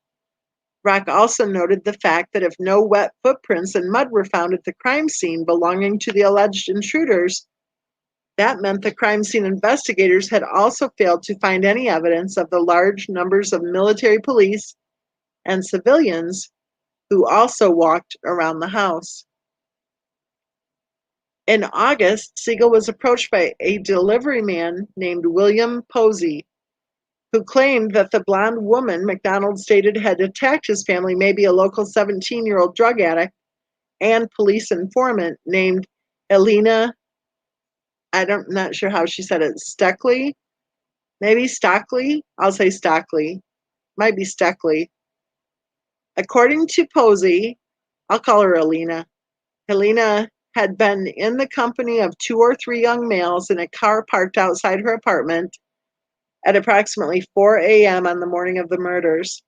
Speaker 1: Rock also noted the fact that if no wet footprints and mud were found at the crime scene belonging to the alleged intruders, that meant the crime scene investigators had also failed to find any evidence of the large numbers of military police and civilians who also walked around the house. In August, Siegel was approached by a delivery man named William Posey, who claimed that the blonde woman McDonald stated had attacked his family may be a local 17-year-old drug addict and police informant named Elena, I'm not sure how she said it, Steckley? Maybe Stockley? I'll say Stockley. Might be Steckley. According to Posey, I'll call her Elena. Helena had been in the company of 2 or 3 young males in a car parked outside her apartment at approximately 4 a.m. on the morning of the murders.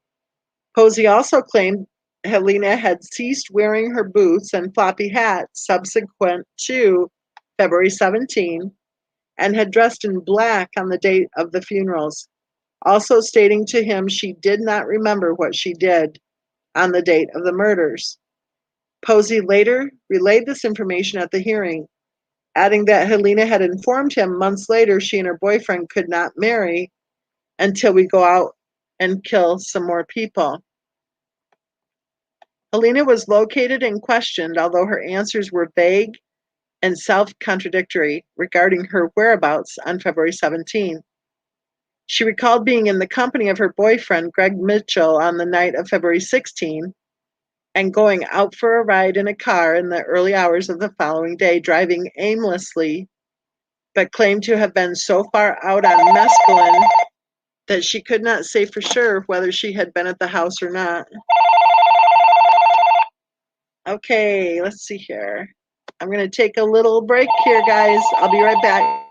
Speaker 1: Posey also claimed Helena had ceased wearing her boots and floppy hat subsequent to February 17 and had dressed in black on the date of the funerals, also stating to him she did not remember what she did on the date of the murders. Posey later relayed this information at the hearing, adding that Helena had informed him months later she and her boyfriend could not marry until we go out and kill some more people. Helena was located and questioned, although her answers were vague and self-contradictory regarding her whereabouts on February 17. She recalled being in the company of her boyfriend, Greg Mitchell, on the night of February 16 and going out for a ride in a car in the early hours of the following day, driving aimlessly, but claimed to have been so far out on mescaline that she could not say for sure whether she had been at the house or not. Okay, let's see here. I'm going to take a little break here, guys. I'll be right back.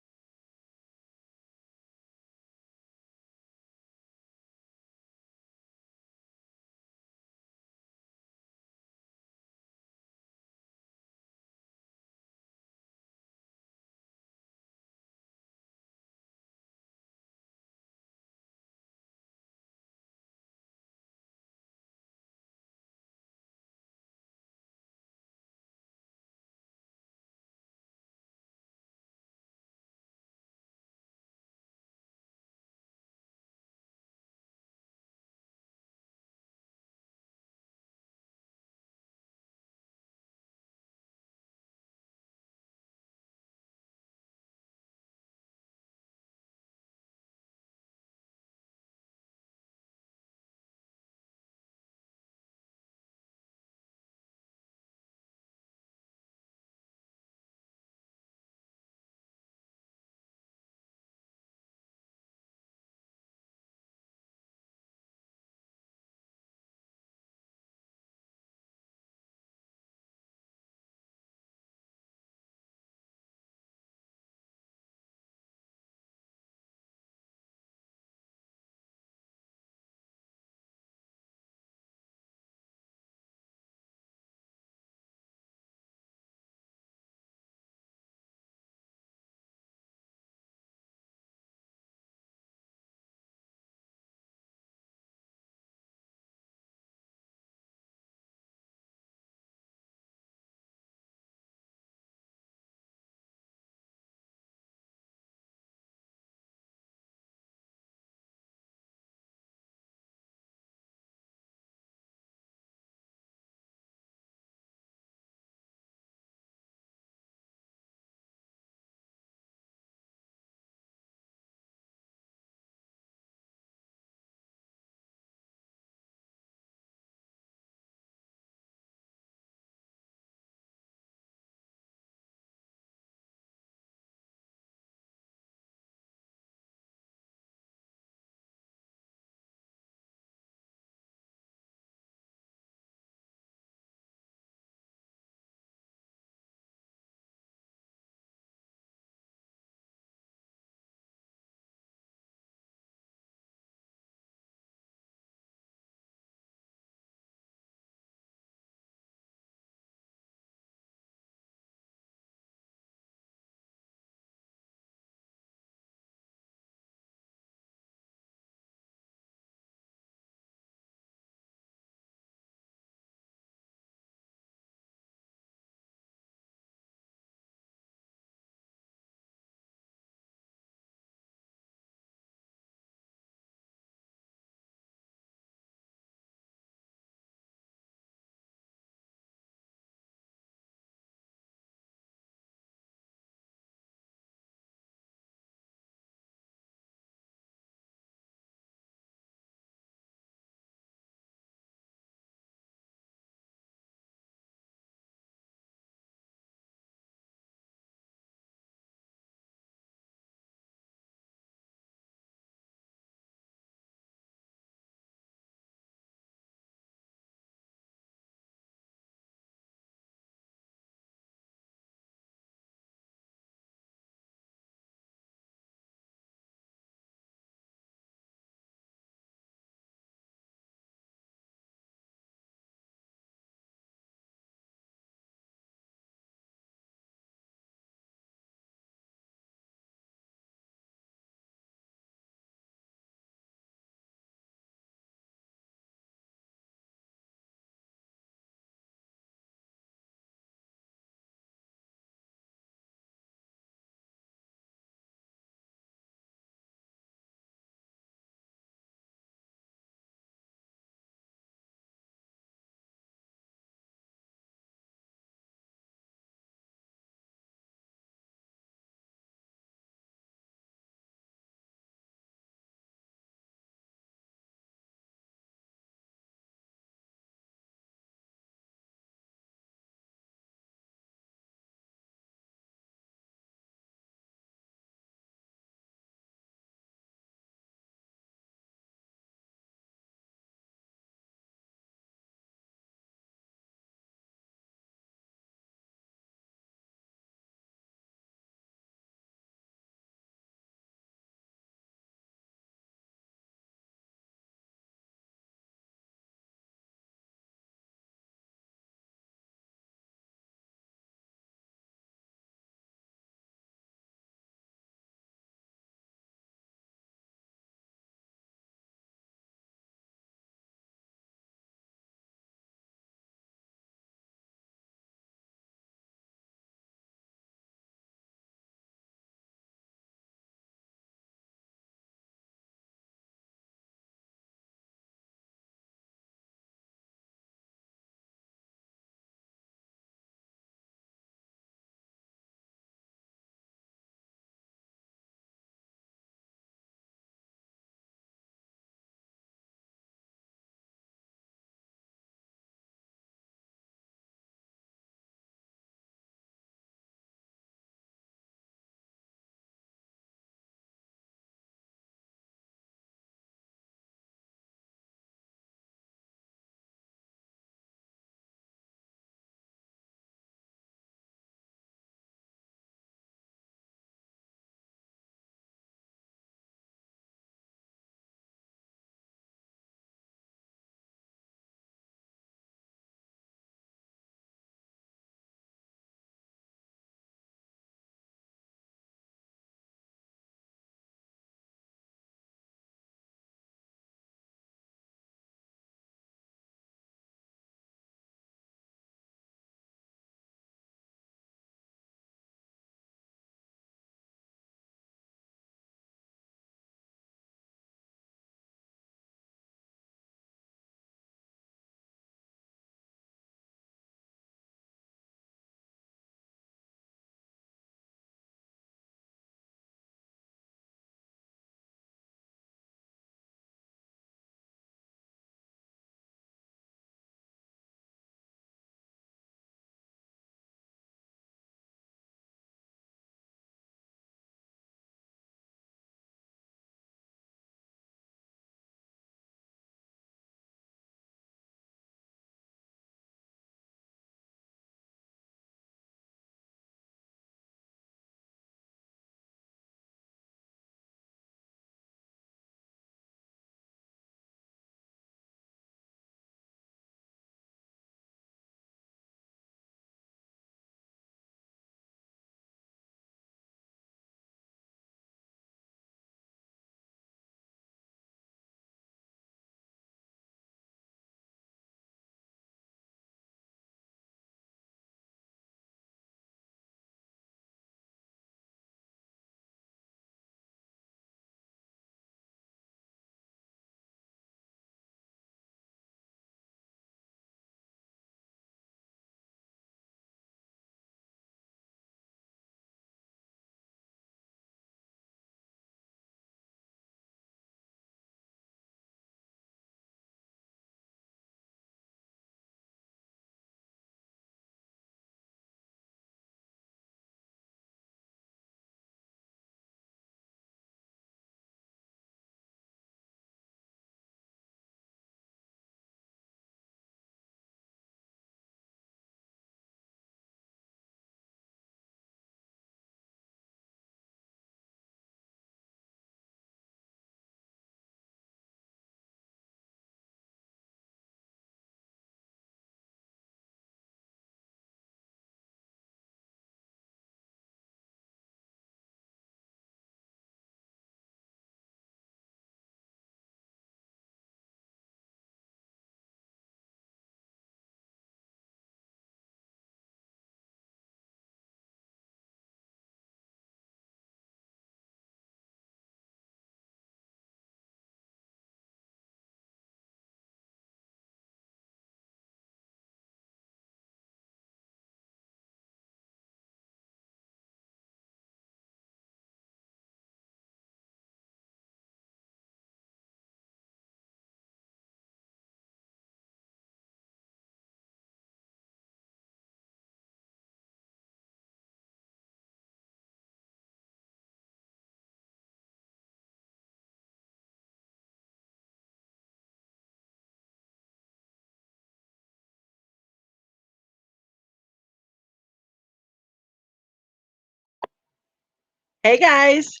Speaker 1: Hey guys,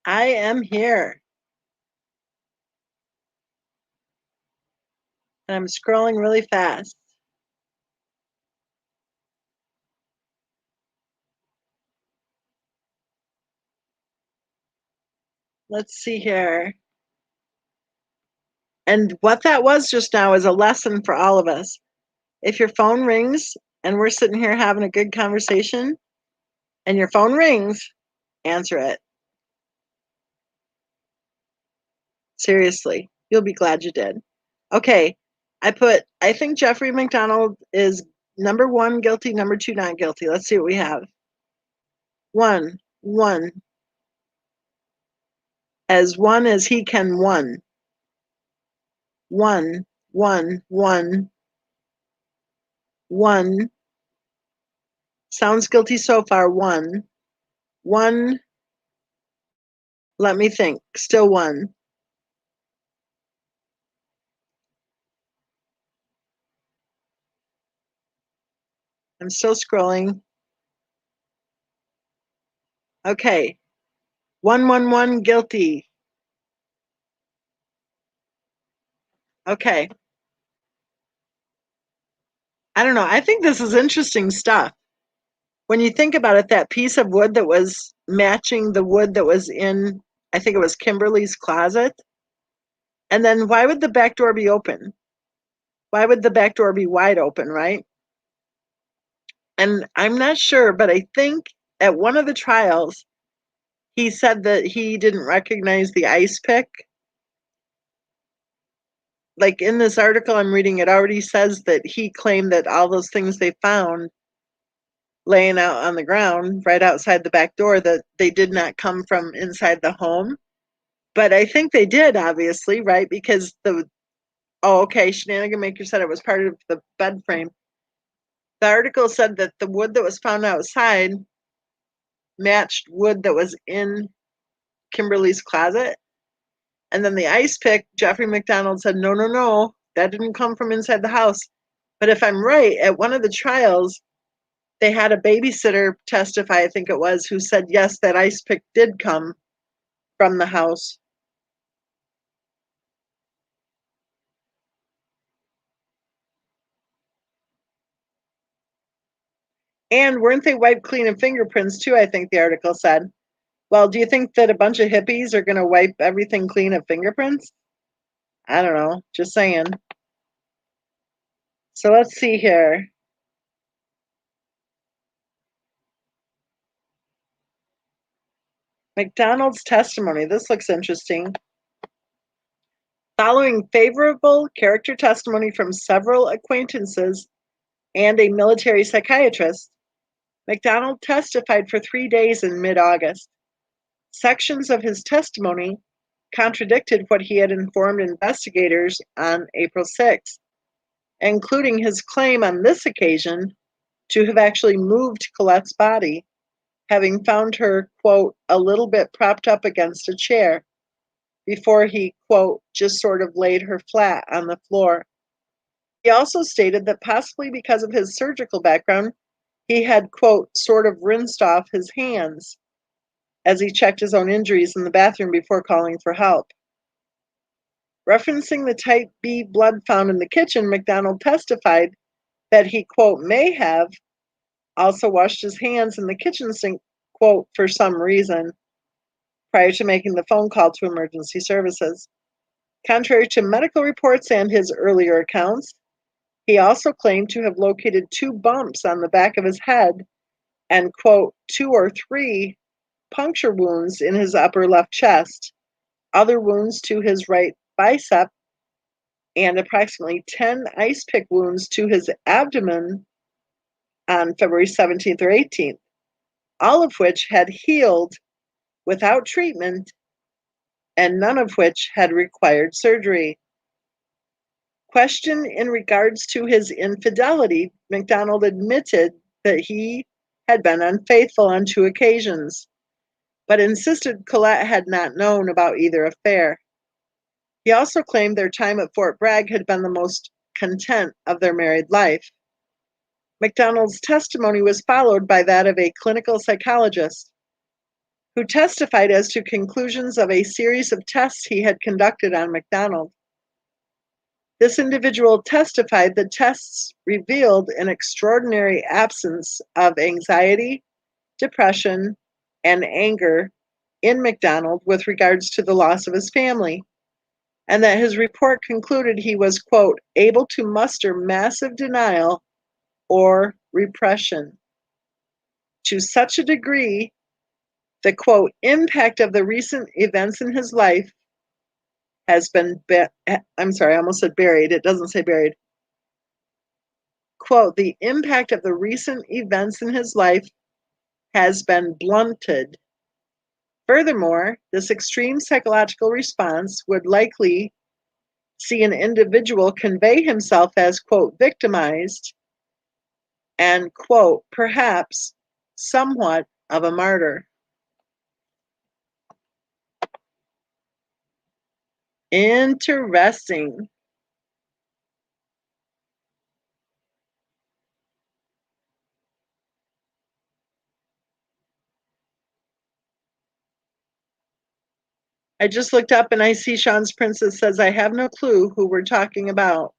Speaker 1: I am here. And I'm scrolling really fast. Let's see here. And what that was just now is a lesson for all of us. If your phone rings and we're sitting here having a good conversation and your phone rings, answer it. Seriously, you'll be glad you did. Okay, I think Jeffrey McDonald is number one guilty, number two not guilty. Let's see what we have. One, as one as he can one. One. One. Sounds guilty so far. One. Let me think. Still one. I'm still scrolling. Okay. 111 guilty. Okay. I don't know. I think this is interesting stuff. When you think about it, that piece of wood that was matching the wood that was in, I think it was Kimberly's closet. And then why would the back door be open? Why would the back door be wide open, right? And I'm not sure, but I think at one of the trials, he said that he didn't recognize the ice pick. Like in this article I'm reading, it already says that he claimed that all those things they found laying out on the ground right outside the back door, that they did not come from inside the home. But I think they did, obviously, right? Because okay, Shenanigan Maker said it was part of the bed frame. The article said that the wood that was found outside matched wood that was in Kimberly's closet. And then the ice pick, Jeffrey McDonald said, no, that didn't come from inside the house. But if I'm right, at one of the trials, they had a babysitter testify, I think it was, who said, yes, that ice pick did come from the house. And weren't they wiped clean of fingerprints too? I think the article said. Well, do you think that a bunch of hippies are going to wipe everything clean of fingerprints? I don't know. Just saying. So let's see here. McDonald's testimony. This looks interesting. Following favorable character testimony from several acquaintances and a military psychiatrist, McDonald testified for 3 days in mid-August. Sections of his testimony contradicted what he had informed investigators on April 6th, including his claim on this occasion to have actually moved Colette's body, having found her, quote, a little bit propped up against a chair, before he, quote, just sort of laid her flat on the floor. He also stated that possibly because of his surgical background, he had, quote, sort of rinsed off his hands as he checked his own injuries in the bathroom before calling for help. Referencing the type B blood found in the kitchen, McDonald testified that he, quote, may have also washed his hands in the kitchen sink, quote, for some reason, prior to making the phone call to emergency services. Contrary to medical reports and his earlier accounts, he also claimed to have located 2 bumps on the back of his head and, quote, 2 or 3 puncture wounds in his upper left chest, other wounds to his right bicep, and approximately 10 ice pick wounds to his abdomen on February 17th or 18th, all of which had healed without treatment and none of which had required surgery. Questioned in regards to his infidelity, McDonald admitted that he had been unfaithful on 2 occasions, but insisted Colette had not known about either affair. He also claimed their time at Fort Bragg had been the most content of their married life. McDonald's testimony was followed by that of a clinical psychologist who testified as to conclusions of a series of tests he had conducted on McDonald. This individual testified that tests revealed an extraordinary absence of anxiety, depression, and anger in McDonald with regards to the loss of his family, and that his report concluded he was, quote, able to muster massive denial or repression to such a degree the, quote, impact of the recent events in his life has been, I'm sorry, I almost said buried. It doesn't say buried. Quote, the impact of the recent events in his life has been blunted. Furthermore, this extreme psychological response would likely see an individual convey himself as, quote, victimized and, quote, perhaps somewhat of a martyr. Interesting. I just looked up and I see Sean's Princess says, I have no clue who we're talking about.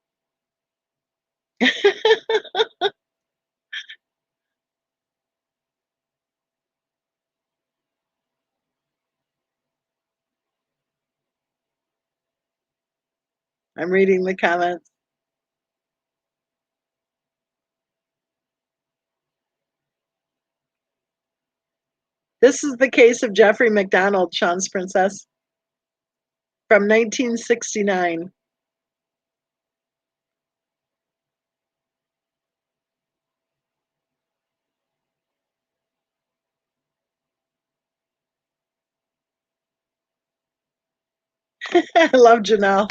Speaker 1: I'm reading the comments. This is the case of Jeffrey McDonald, Sean's Princess, from 1969. I love Janelle.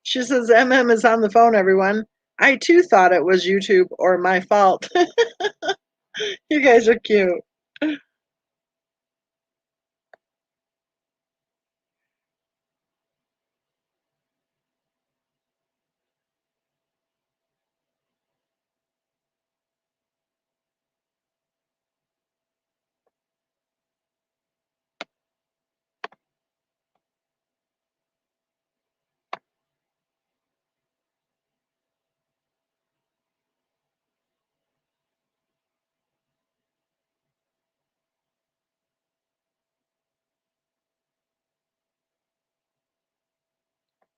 Speaker 1: She says, MM is on the phone, everyone. I too thought it was YouTube or my fault. You guys are cute.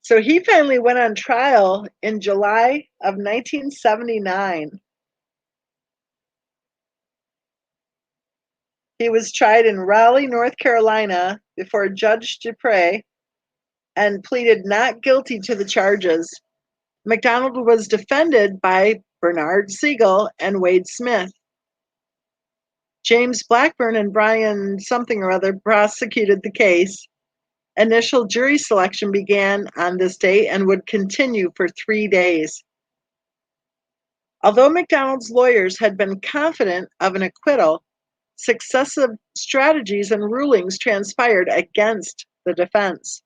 Speaker 1: So he finally went on trial in July of 1979. He was tried in Raleigh, North Carolina, before Judge Dupre and pleaded not guilty to the charges. McDonald was defended by Bernard Siegel and Wade Smith. James Blackburn and Brian something or other prosecuted the case. Initial jury selection began on this date and would continue for 3 days. Although McDonald's lawyers had been confident of an acquittal, successive strategies and rulings transpired against the defense.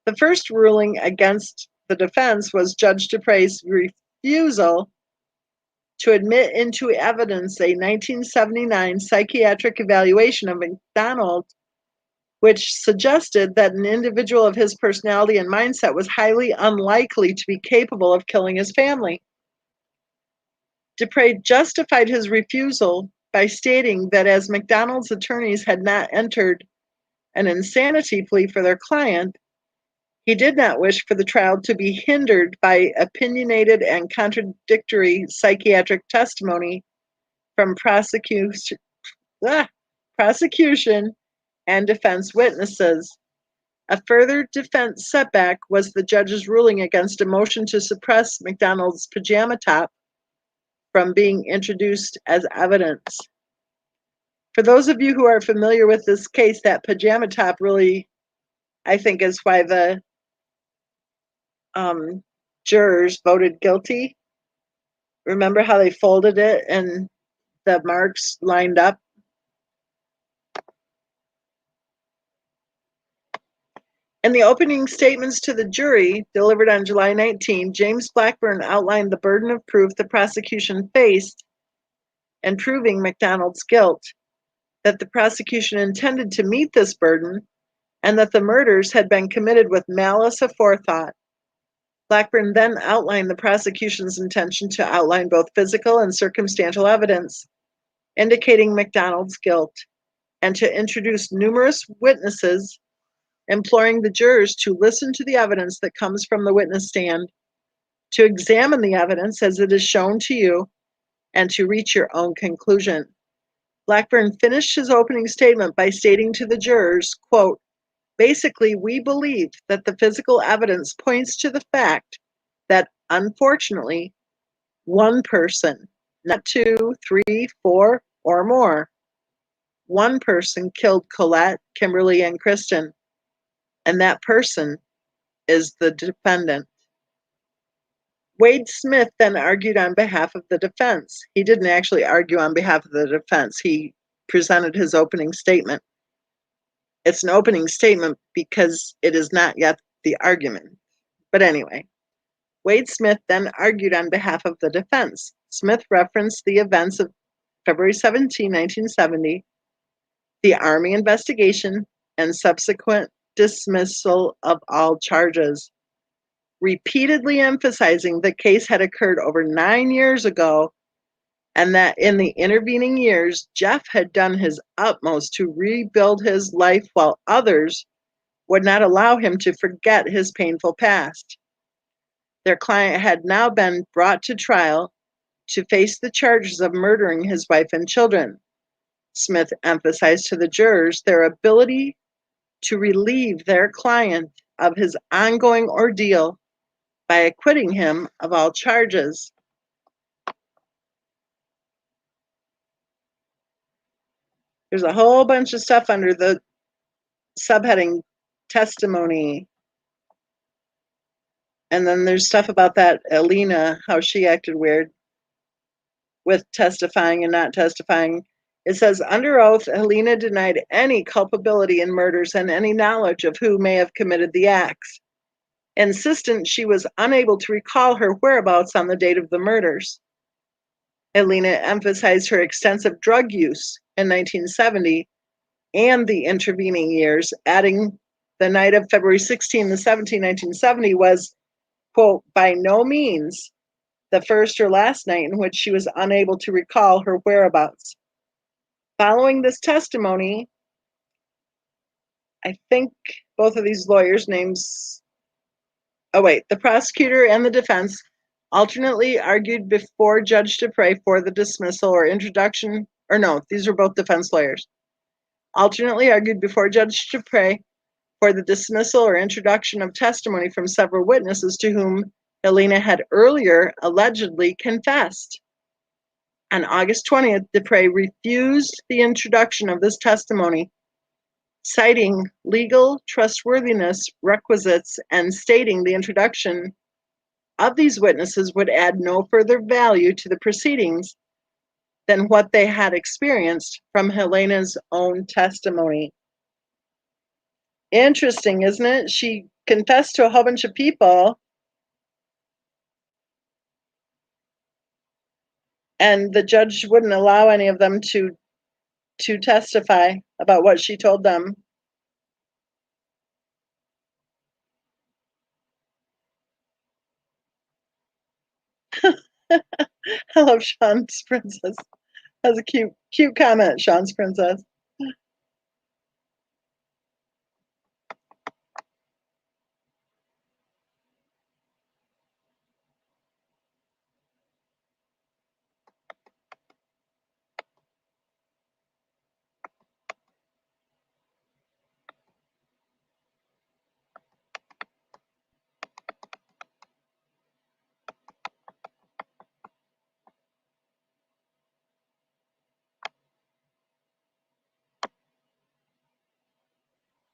Speaker 1: The first ruling against the defense was Judge Dupre's refusal to admit into evidence a 1979 psychiatric evaluation of McDonald, which suggested that an individual of his personality and mindset was highly unlikely to be capable of killing his family. Dupre justified his refusal by stating that as McDonald's attorneys had not entered an insanity plea for their client, he did not wish for the trial to be hindered by opinionated and contradictory psychiatric testimony from prosecution and defense witnesses. A further defense setback was the judge's ruling against a motion to suppress McDonald's pajama top from being introduced as evidence. For those of you who are familiar with this case, that pajama top really, I think, is why the jurors voted guilty. Remember how they folded it and the marks lined up? In the opening statements to the jury, delivered on July 19, James Blackburn outlined the burden of proof the prosecution faced in proving McDonald's guilt, that the prosecution intended to meet this burden, and that the murders had been committed with malice aforethought. Blackburn then outlined the prosecution's intention to outline both physical and circumstantial evidence indicating McDonald's guilt, and to introduce numerous witnesses, imploring the jurors to listen to the evidence that comes from the witness stand, to examine the evidence as it is shown to you, and to reach your own conclusion. Blackburn finished his opening statement by stating to the jurors, quote, "Basically, we believe that the physical evidence points to the fact that, unfortunately, one person, not 2, 3, 4, or more, one person killed Colette, Kimberly, and Kristen, and that person is the defendant." Wade Smith then argued on behalf of the defense. He didn't actually argue on behalf of the defense. He presented his opening statement. It's an opening statement because it is not yet the argument. But anyway, Wade Smith then argued on behalf of the defense. Smith referenced the events of February 17, 1970, the Army investigation, and subsequent dismissal of all charges, repeatedly emphasizing the case had occurred over 9 years ago and that in the intervening years, Jeff had done his utmost to rebuild his life while others would not allow him to forget his painful past. Their client had now been brought to trial to face the charges of murdering his wife and children. Smith emphasized to the jurors their ability to relieve their client of his ongoing ordeal by acquitting him of all charges. There's a whole bunch of stuff under the subheading testimony. And then there's stuff about that Alina, how she acted weird with testifying and not testifying. It says, under oath, Helena denied any culpability in murders and any knowledge of who may have committed the acts. Insistent she was unable to recall her whereabouts on the date of the murders. Helena emphasized her extensive drug use in 1970 and the intervening years, adding the night of February 16 to 17, 1970 was, quote, by no means the first or last night in which she was unable to recall her whereabouts. Following this testimony, I think both of these lawyers' names, the prosecutor and the defense alternately argued before Judge Dupre for the dismissal or introduction, or no, these are both defense lawyers, alternately argued before Judge Dupre for the dismissal or introduction of testimony from several witnesses to whom Helena had earlier allegedly confessed. On August 20th, Dupre refused the introduction of this testimony, citing legal trustworthiness requisites and stating the introduction of these witnesses would add no further value to the proceedings than what they had experienced from Helena's own testimony. Interesting, isn't it? She confessed to a whole bunch of people, and the judge wouldn't allow any of them to testify about what she told them. I love Sean's Princess. That's a cute comment, Sean's Princess.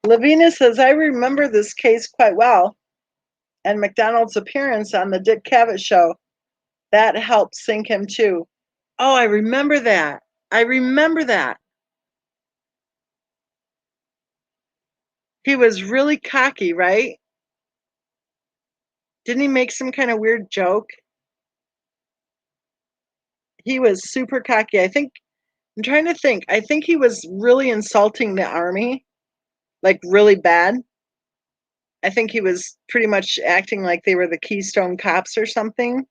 Speaker 1: Lavina says, I remember this case quite well, and McDonald's appearance on the Dick Cavett show. That helped sink him too. Oh, I remember that. I remember that. He was really cocky, right? Didn't he make some kind of weird joke? He was super cocky. I'm trying to think. I think he was really insulting the army, like really bad. I think he was pretty much acting like they were the Keystone Cops or something.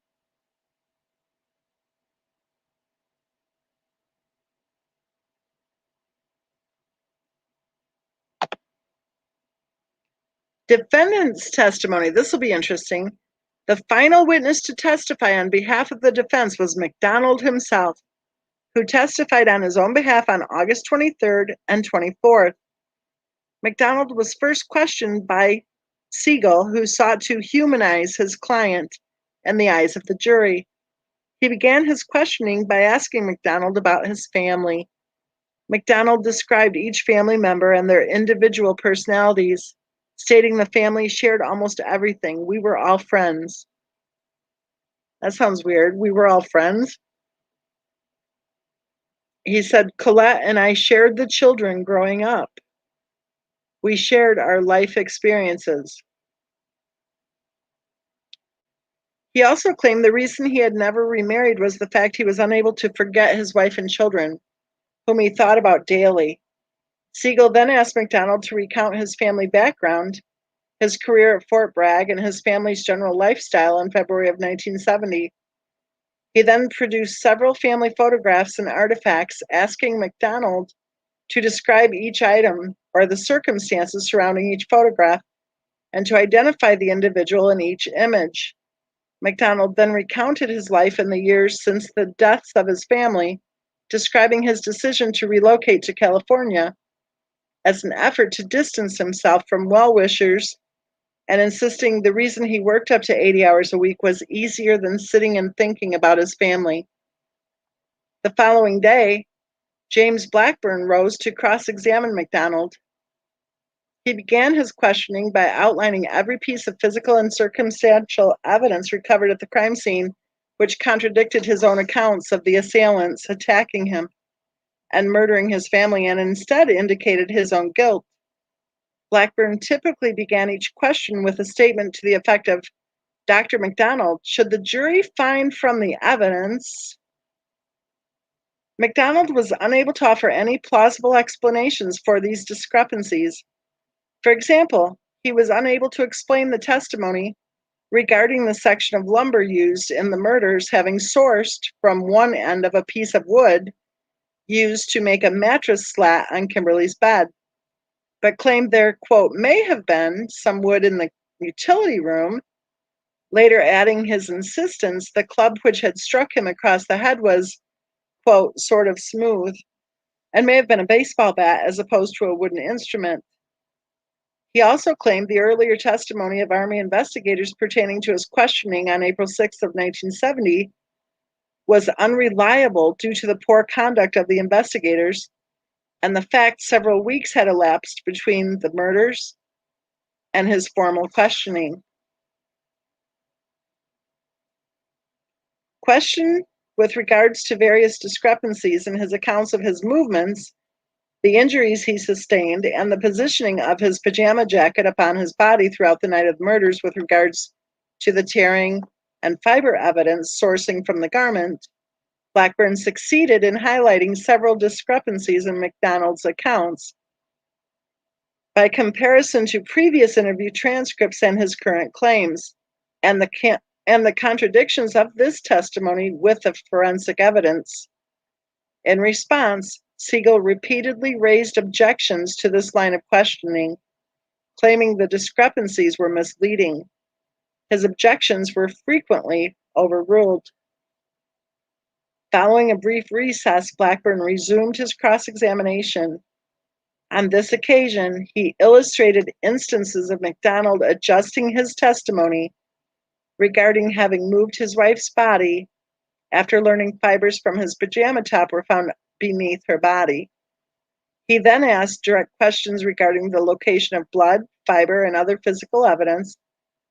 Speaker 1: Defendant's testimony. This will be interesting. The final witness to testify on behalf of the defense was McDonald himself, who testified on his own behalf on August 23rd and 24th. McDonald was first questioned by Siegel, who sought to humanize his client in the eyes of the jury. He began his questioning by asking McDonald about his family. McDonald described each family member and their individual personalities, stating the family shared almost everything. We were all friends. That sounds weird. We were all friends. He said, Colette and I shared the children growing up. We shared our life experiences. He also claimed the reason he had never remarried was the fact he was unable to forget his wife and children, whom he thought about daily. Siegel then asked McDonald to recount his family background, his career at Fort Bragg, and his family's general lifestyle in February of 1970. He then produced several family photographs and artifacts, asking McDonald to describe each item or the circumstances surrounding each photograph and to identify the individual in each image. McDonald then recounted his life in the years since the deaths of his family, describing his decision to relocate to California as an effort to distance himself from well-wishers and insisting the reason he worked up to 80 hours a week was easier than sitting and thinking about his family. The following day, James Blackburn rose to cross-examine McDonald. He began his questioning by outlining every piece of physical and circumstantial evidence recovered at the crime scene, which contradicted his own accounts of the assailants attacking him and murdering his family and instead indicated his own guilt. Blackburn typically began each question with a statement to the effect of, Dr. McDonald, should the jury find from the evidence? McDonald was unable to offer any plausible explanations for these discrepancies. For example, he was unable to explain the testimony regarding the section of lumber used in the murders having sourced from one end of a piece of wood used to make a mattress slat on Kimberly's bed, but claimed there, quote, may have been some wood in the utility room, later adding his insistence the club which had struck him across the head was, quote, sort of smooth, and may have been a baseball bat as opposed to a wooden instrument. He also claimed the earlier testimony of Army investigators pertaining to his questioning on April 6th of 1970 was unreliable due to the poor conduct of the investigators and the fact several weeks had elapsed between the murders and his formal questioning. Questioned with regards to various discrepancies in his accounts of his movements, the injuries he sustained, and the positioning of his pajama jacket upon his body throughout the night of the murders with regards to the tearing and fiber evidence sourcing from the garment, Blackburn succeeded in highlighting several discrepancies in McDonald's accounts. By comparison to previous interview transcripts and his current claims, and the contradictions of this testimony with the forensic evidence. In response, Siegel repeatedly raised objections to this line of questioning, claiming the discrepancies were misleading. His objections were frequently overruled. Following a brief recess, Blackburn resumed his cross-examination. On this occasion, he illustrated instances of McDonald adjusting his testimony regarding having moved his wife's body after learning fibers from his pajama top were found beneath her body. He then asked direct questions regarding the location of blood, fiber, and other physical evidence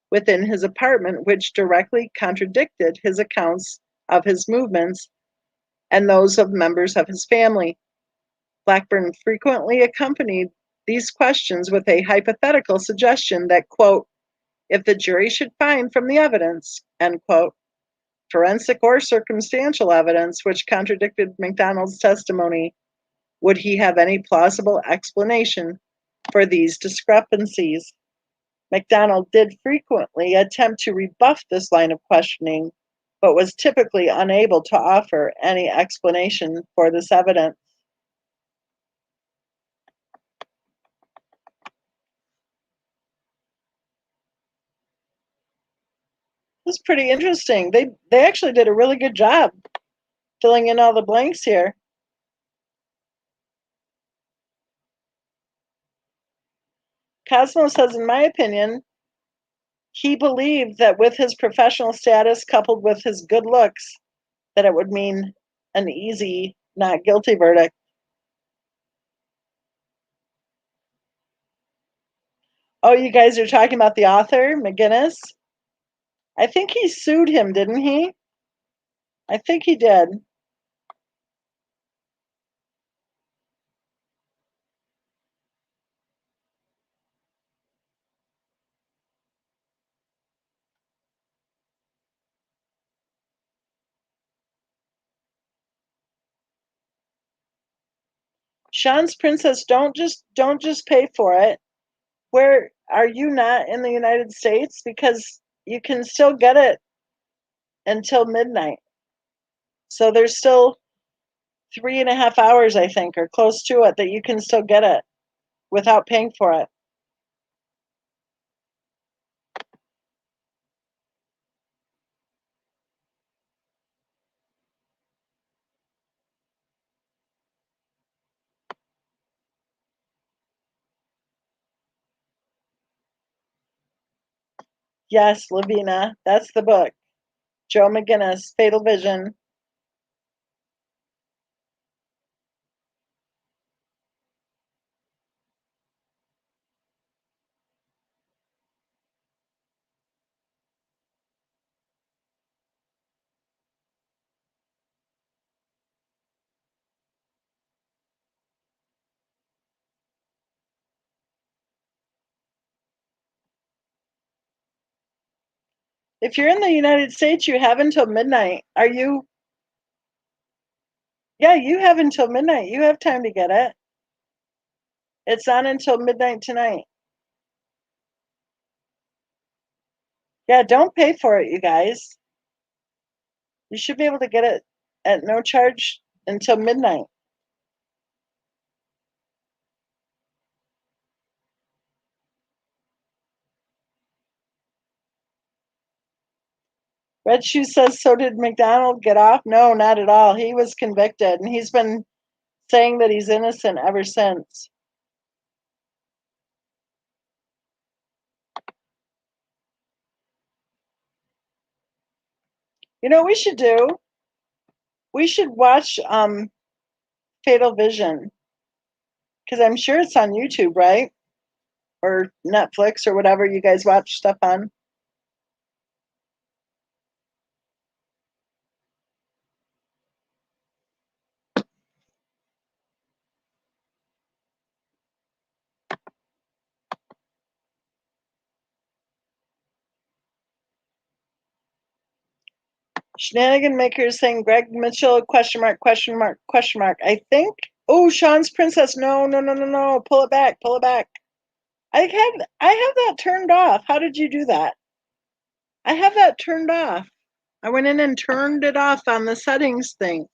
Speaker 1: within his apartment, which directly contradicted his accounts of his movements and those of members of his family. Blackburn frequently accompanied these questions with a hypothetical suggestion that, quote, if the jury should find from the evidence, end quote, forensic or circumstantial evidence which contradicted McDonald's testimony, would he have any plausible explanation for these discrepancies? McDonald did frequently attempt to rebuff this line of questioning, but was typically unable to offer any explanation for this evidence. This is pretty interesting. They actually did a really good job filling in all the blanks here. Cosmo says, in my opinion, he believed that with his professional status coupled with his good looks, that it would mean an easy not guilty verdict. Oh, you guys are talking about the author, McGinnis? I think he sued him, didn't he? I think he did. Sean's Princess, don't just pay for it. Where are you not in the United States? Because you can still get it until midnight. So there's still 3.5 hours, I think, or close to it, that you can still get it without paying for it. Yes, Lavina, that's the book. Joe McGinnis, Fatal Vision. If you're in the United States, you have until midnight. Are you? Yeah, you have until midnight. You have time to get it. It's on until midnight tonight. Yeah, don't pay for it, you guys. You should be able to get it at no charge until midnight. Red Shoe says, so did McDonald get off? No, not at all. He was convicted, and he's been saying that he's innocent ever since. You know what we should do? We should watch Fatal Vision, because I'm sure it's on YouTube, right? Or Netflix or whatever you guys watch stuff on. Shenanigan Maker is saying Greg Mitchell, question mark, question mark, question mark. I think. Oh, Sean's Princess. No, no, no, no, no. Pull it back. Pull it back. I have that turned off. How did you do that? I have that turned off. I went in and turned it off on the settings thing.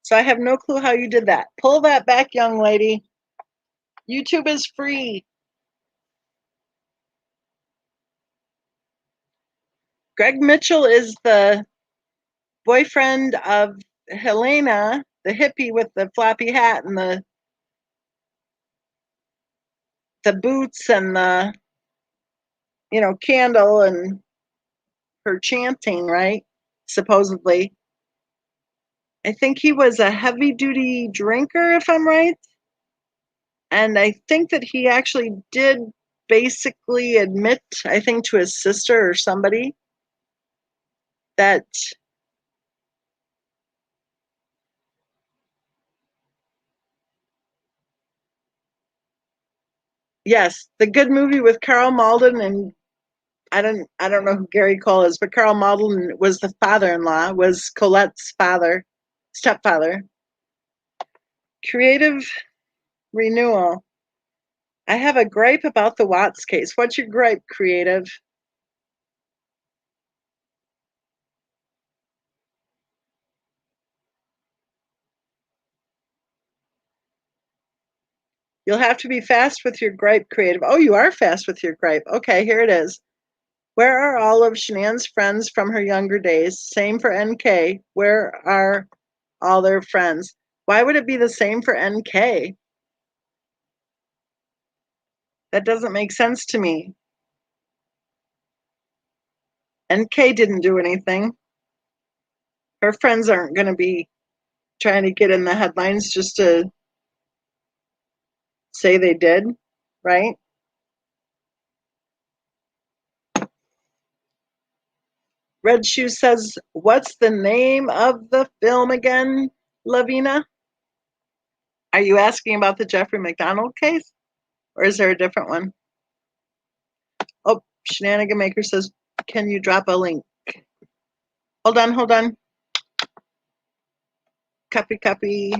Speaker 1: So I have no clue how you did that. Pull that back, young lady. YouTube is free. Greg Mitchell is the boyfriend of Helena, the hippie with the floppy hat and the boots and the candle and her chanting, right? Supposedly. I think he was a heavy duty drinker, if I'm right. And I think that he actually did basically admit, I think, to his sister or somebody that Yes, the good movie with Carl Malden and I don't know who Gary Cole is, but Carl Malden was the father-in-law, was Colette's stepfather. Creative renewal. I have a gripe about the Watts case. What's your gripe, creative? You'll have to be fast with your gripe, creative. Oh, you are fast with your gripe. Okay, here it is. Where are all of Shanann's friends from her younger days? Same for NK. Where are all their friends? Why would it be the same for NK? That doesn't make sense to me. NK didn't do anything. Her friends aren't going to be trying to get in the headlines just to say they did, right? Red Shoe says, what's the name of the film again, Lavina? Are you asking about the Jeffrey McDonald case? Or is there a different one? Oh, Shenanigan Maker says, can you drop a link? Hold on, hold on. Copy, copy,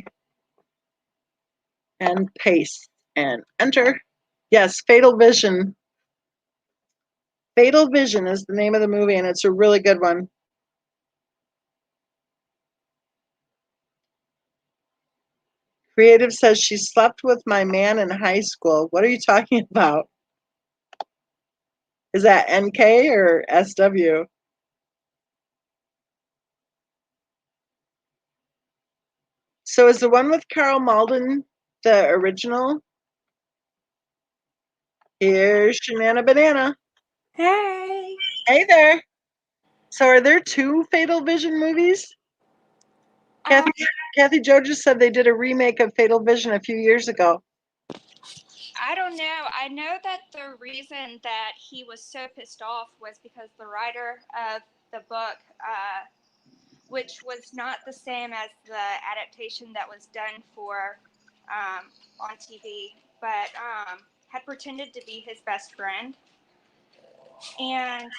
Speaker 1: and paste, and enter. Yes, Fatal Vision. Fatal Vision is the name of the movie, and it's a really good one. Creative says she slept with my man in high school. What are you talking about? Is that NK or SW? So is the one with Carl Malden the original? Here's Shanana Banana.
Speaker 2: Hey.
Speaker 1: Hey there. So are there two Fatal Vision movies?
Speaker 2: Um,
Speaker 1: Kathy Joe just said they did a remake of Fatal Vision a few years ago.
Speaker 2: I don't know. I know that the reason that he was so pissed off was because the writer of the book, which was not the same as the adaptation that was done for on TV, but had pretended to be his best friend. And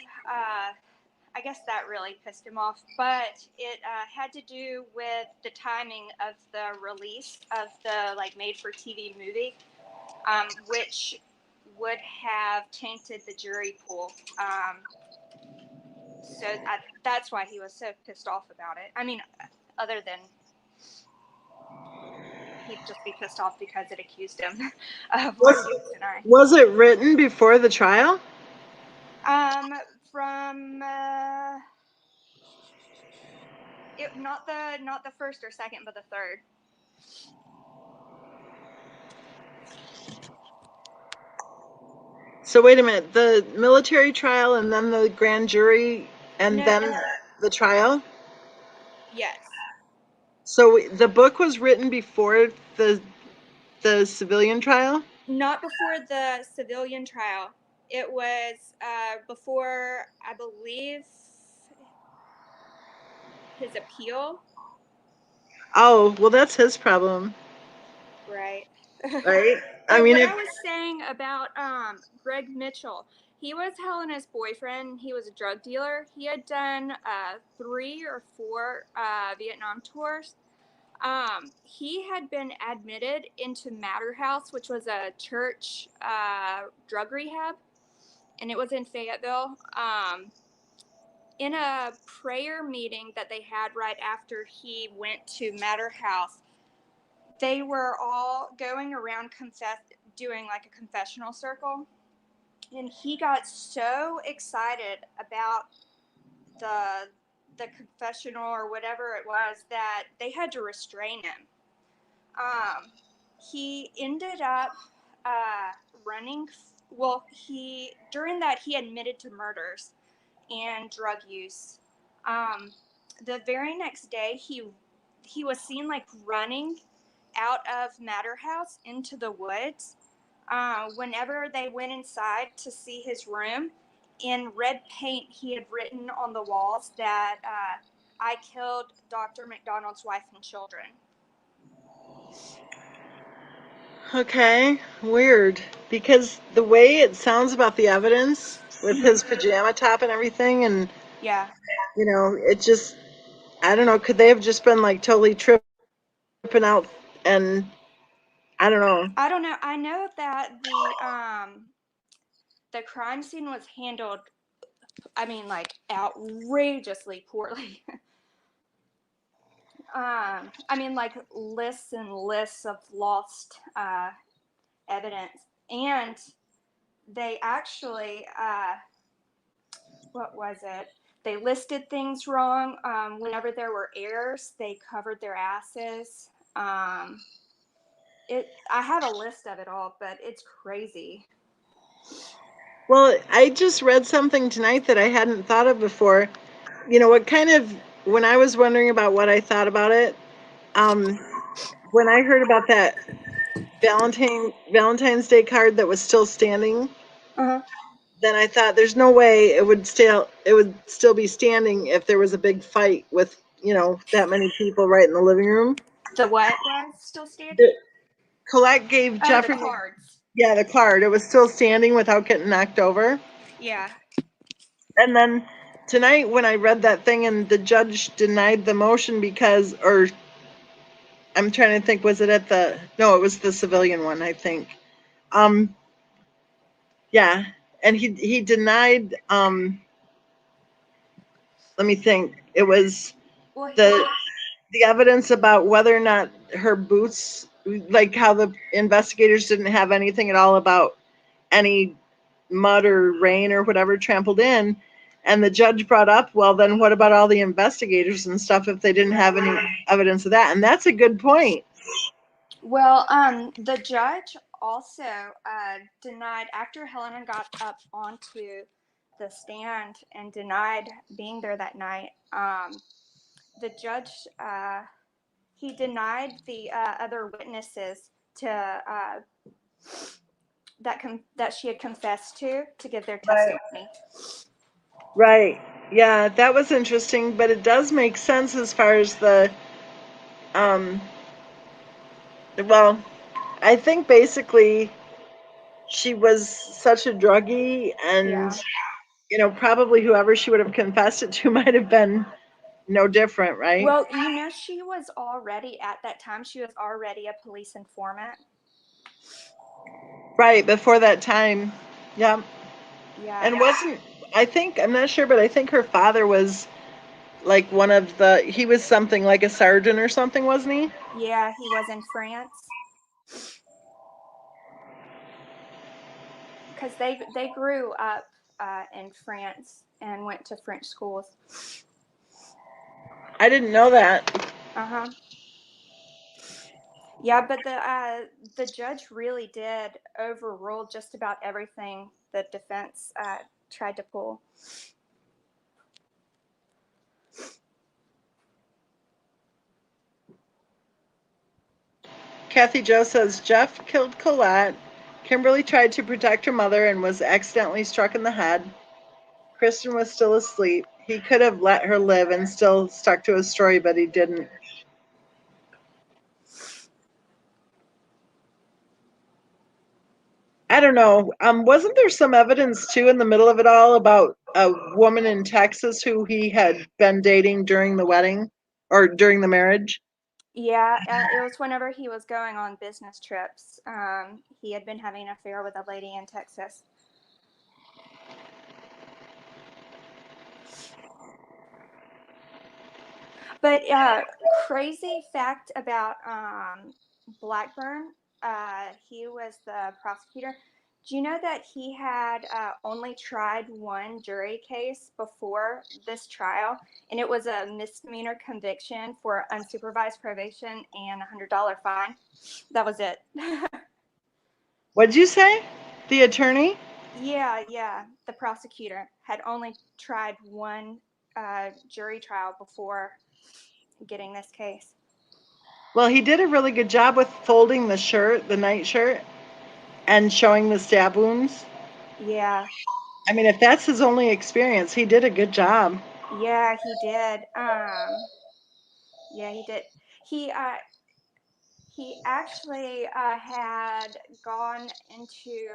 Speaker 2: I guess that really pissed him off. But it had to do with the timing of the release of the made-for-TV movie. Which would have tainted the jury pool. That's why he was so pissed off about it. I mean, other than he'd just be pissed off because it accused him of what he was denying.
Speaker 1: Was it written before the trial?
Speaker 2: From not the first or second, but the third.
Speaker 1: So wait a minute, the military trial and then the grand jury and
Speaker 2: No.
Speaker 1: then the trial?
Speaker 2: Yes.
Speaker 1: So the book was written before the civilian trial?
Speaker 2: Not before the civilian trial. It was before, I believe, his appeal.
Speaker 1: Oh, well that's his problem,
Speaker 2: Right.
Speaker 1: right? I
Speaker 2: But
Speaker 1: mean
Speaker 2: what
Speaker 1: it,
Speaker 2: I was saying about Greg Mitchell, he was Helena's boyfriend. He was a drug dealer. He had done 3 or 4 Vietnam tours. He had been admitted into Matter House, which was a church drug rehab, and it was in Fayetteville. In a prayer meeting that they had right after he went to Matter House, they were all going around doing like a confessional circle, and he got so excited about the the confessional or whatever it was that they had to restrain him. He ended up uh, running. Well, he during that he admitted to murders and drug use. Um, the very next day, he was seen like running out of Matter House into the woods. Whenever they went inside to see his room, in red paint, he had written on the walls that I killed Dr. McDonald's wife and children.
Speaker 1: Okay, weird. Because the way it sounds about the evidence with
Speaker 2: Hmm.
Speaker 1: his pajama top and everything, and
Speaker 2: Yeah.
Speaker 1: it just, I don't know, could they have just been like totally tripping out and I don't know.
Speaker 2: I don't know. I know that the crime scene was handled, I mean, like outrageously poorly. I mean, like lists and lists of lost evidence, and they actually, what was it? They listed things wrong. Whenever there were errors, they covered their asses. I have a list of it all, but it's crazy.
Speaker 1: Well, I just read something tonight that I hadn't thought of before. What kind of, when I was wondering about what I thought about it, um, when I heard about that Valentine's Day card that was still standing,
Speaker 2: Uh-huh.
Speaker 1: then I thought there's no way it would still be standing if there was a big fight with, that many people right in the living room.
Speaker 2: The what was still
Speaker 1: The,
Speaker 2: standing?
Speaker 1: Colette gave
Speaker 2: Oh, the
Speaker 1: Jeffrey,
Speaker 2: cards.
Speaker 1: yeah, the card. It was still standing without getting knocked over.
Speaker 2: Yeah.
Speaker 1: And then tonight when I read that thing and the judge denied the motion because, or I'm trying to think, was it at the, no, it was the civilian one, I think. Um, yeah. And he denied, let me think. It was
Speaker 2: Well,
Speaker 1: the the evidence about whether or not her boots, like how the investigators didn't have anything at all about any mud or rain or whatever trampled in. And the judge brought up, well, then what about all the investigators and stuff if they didn't have
Speaker 2: right.
Speaker 1: any evidence of that? And that's a good point.
Speaker 2: Well, the judge also denied after Helena got up onto the stand and denied being there that night. The judge he denied the other witnesses to that she had confessed to give their
Speaker 1: Right.
Speaker 2: testimony.
Speaker 1: Right. Yeah, that was interesting, but it does make sense as far as um, well, I think basically she was such a druggie and,
Speaker 2: Yeah.
Speaker 1: probably whoever she would have confessed it to might have been no different, right?
Speaker 2: Well, she was already at that time. She was already a police informant.
Speaker 1: Right, before that time. Yeah.
Speaker 2: Yeah.
Speaker 1: And wasn't, I think, I'm not sure, but I think her father was like he was something like a sergeant or something, wasn't he?
Speaker 2: Yeah, he was in France because they grew up in France and went to French schools.
Speaker 1: I didn't know that.
Speaker 2: Uh huh. Yeah, but the judge really did overrule just about everything the defense tried to pull.
Speaker 1: Kathy Joe says Jeff killed Colette. Kimberly tried to protect her mother and was accidentally struck in the head. Kristen was still asleep. He could have let her live and still stuck to his story, but he didn't. I don't know. Wasn't there some evidence too in the middle of it all about a woman in Texas who he had been dating during the wedding or during the marriage?
Speaker 2: Yeah, it was whenever he was going on business trips. He had been having an affair with a lady in Texas. But crazy fact about Blackburn, he was the prosecutor. Do you know that he had only tried one jury case before this trial, and it was a misdemeanor conviction for unsupervised probation and $100 fine? That was it.
Speaker 1: What'd you say? The attorney?
Speaker 2: Yeah, yeah. The prosecutor had only tried one jury trial before getting this case.
Speaker 1: Well, he did a really good job with folding the shirt, the night shirt, and showing the stab wounds.
Speaker 2: Yeah,
Speaker 1: I mean, if that's his only experience, he did a good job.
Speaker 2: yeah, he did. Yeah, he did. He He actually had gone into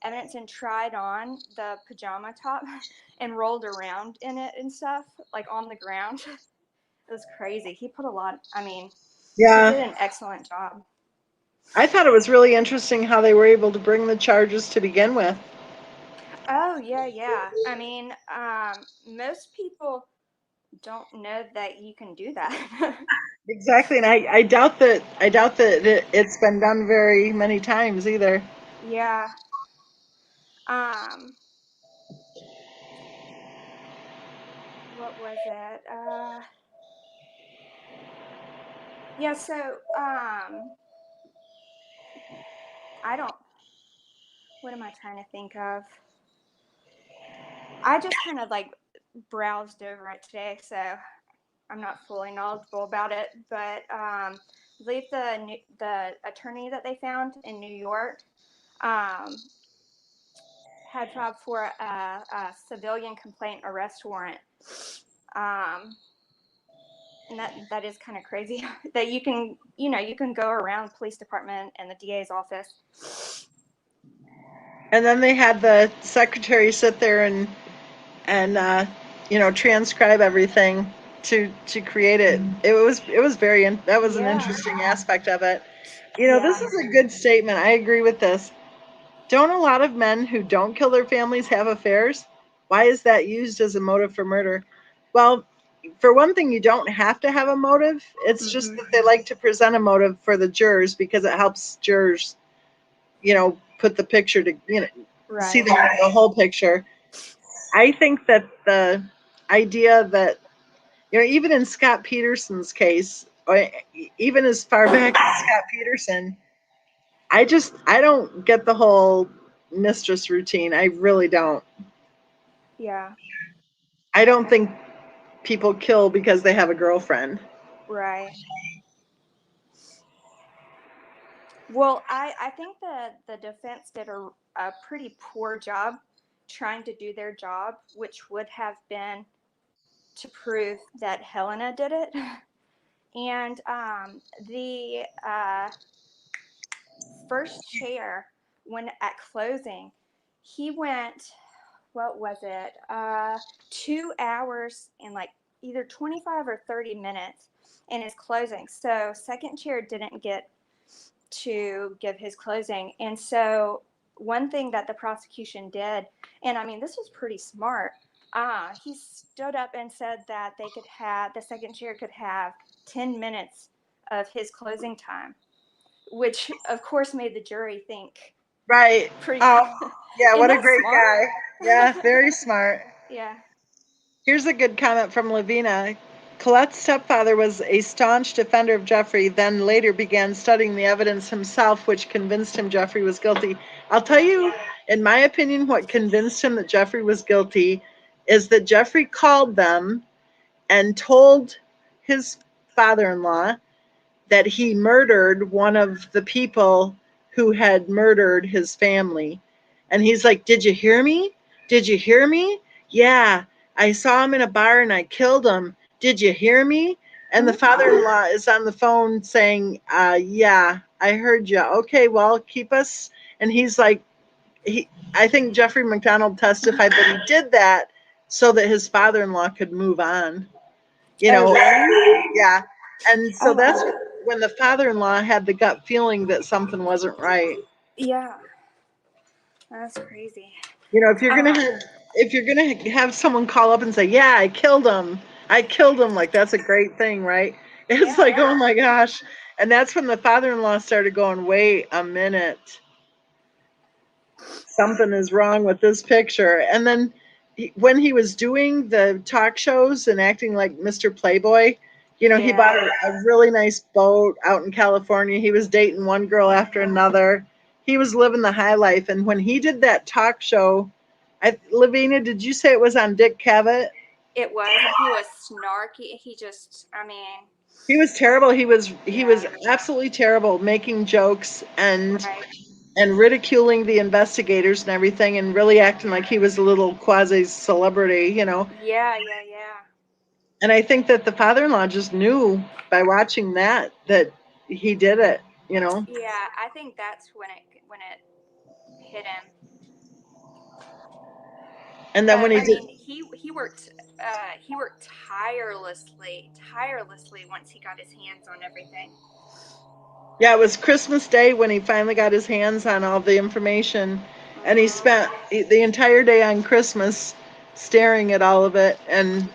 Speaker 2: evidence and tried on the pajama top and rolled around in it and stuff, like on the ground. It was crazy. He put a lot, I mean, he
Speaker 1: Yeah.
Speaker 2: did an excellent job.
Speaker 1: I thought it was really interesting how they were able to bring the charges to begin with.
Speaker 2: Oh, yeah, yeah. I mean, most people don't know that you can do that.
Speaker 1: Exactly, and I doubt that it's been done very many times either.
Speaker 2: Yeah. Um, what was it? Yeah, so I don't, what am I trying to think of? I just kind of like browsed over it today, so I'm not fully knowledgeable about it. But I believe the attorney that they found in New York um, had filed for a civilian complaint arrest warrant. Um, and that is kind of crazy that you can go around police department and the DA's office.
Speaker 1: And then they had the secretary sit there and transcribe everything to create it. It was that was an
Speaker 2: Yeah,
Speaker 1: interesting aspect of it. This
Speaker 2: yeah,
Speaker 1: is a good statement. I agree with this. Don't a lot of men who don't kill their families have affairs? Why is that used as a motive for murder? Well, for one thing, you don't have to have a motive. It's just
Speaker 2: mm-hmm.
Speaker 1: that they like to present a motive for the jurors because it helps jurors, put the picture to, see
Speaker 2: Right.
Speaker 1: the whole picture. I think that the idea that, even in Scott Peterson's case, or even as far back as Scott Peterson, I don't get the whole mistress routine. I really don't.
Speaker 2: Yeah,
Speaker 1: I don't think people kill because they have a girlfriend.
Speaker 2: right. Well, I think that the defense did a pretty poor job trying to do their job, which would have been to prove that Helena did it. And the first chair, when at closing, he went, what was it? 2 hours and like either 25 or 30 minutes in his closing. So second chair didn't get to give his closing. And so one thing that the prosecution did, and I mean, this was pretty smart. He stood up and said that the second chair could have 10 minutes of his closing time, which of course made the jury think
Speaker 1: Right.
Speaker 2: pretty,
Speaker 1: Oh, yeah,
Speaker 2: and
Speaker 1: what a
Speaker 2: that's
Speaker 1: great
Speaker 2: smart.
Speaker 1: guy. Yeah, very smart.
Speaker 2: Yeah.
Speaker 1: Here's a good comment from Lavina. Colette's stepfather was a staunch defender of Jeffrey, then later began studying the evidence himself, which convinced him Jeffrey was guilty. I'll tell
Speaker 2: Yeah.
Speaker 1: you, in my opinion, what convinced him that Jeffrey was guilty is that Jeffrey called them and told his father in law that he murdered one of the people who had murdered his family. And he's like, "Did you hear me? Did you hear me? Yeah, I saw him in a bar and I killed him. Did you hear me?" And the father in law is on the phone saying, "Yeah, I heard you. Okay, well, keep us." And he's like, I think Jeffrey McDonald testified that he did that so that his father in law could move on. You
Speaker 2: Oh,
Speaker 1: know,
Speaker 2: really?
Speaker 1: yeah. And so
Speaker 2: Oh,
Speaker 1: that's
Speaker 2: wow.
Speaker 1: when the father-in-law had the gut feeling that something wasn't right.
Speaker 2: Yeah, that's crazy.
Speaker 1: If you're gonna
Speaker 2: Um,
Speaker 1: have someone call up and say, "Yeah, I killed him," like that's a great thing, right? It's
Speaker 2: yeah,
Speaker 1: like, oh my gosh. And that's when the father-in-law started going, "Wait a minute, something is wrong with this picture." And then when he was doing the talk shows and acting like Mr. Playboy, he bought
Speaker 2: yeah.
Speaker 1: a really nice boat out in California. He was dating one girl after another. He was living the high life. And when he did that talk show, Lavina, did you say it was on Dick Cavett?
Speaker 2: It was, and he was snarky. He just, I mean,
Speaker 1: He was terrible. He was
Speaker 2: yeah,
Speaker 1: absolutely terrible, making jokes
Speaker 2: right.
Speaker 1: and ridiculing the investigators and everything, and really acting like he was a little quasi celebrity.
Speaker 2: Yeah, yeah, yeah.
Speaker 1: And I think that the father-in-law just knew by watching that he did it, you know.
Speaker 2: Yeah, I think that's when it hit him.
Speaker 1: And then
Speaker 2: But
Speaker 1: when he
Speaker 2: I
Speaker 1: did,
Speaker 2: mean, he worked tirelessly once he got his hands on everything.
Speaker 1: yeah, it was Christmas Day when he finally got his hands on all the information, and he
Speaker 2: Hmm.
Speaker 1: spent the entire day on Christmas staring at all of it, and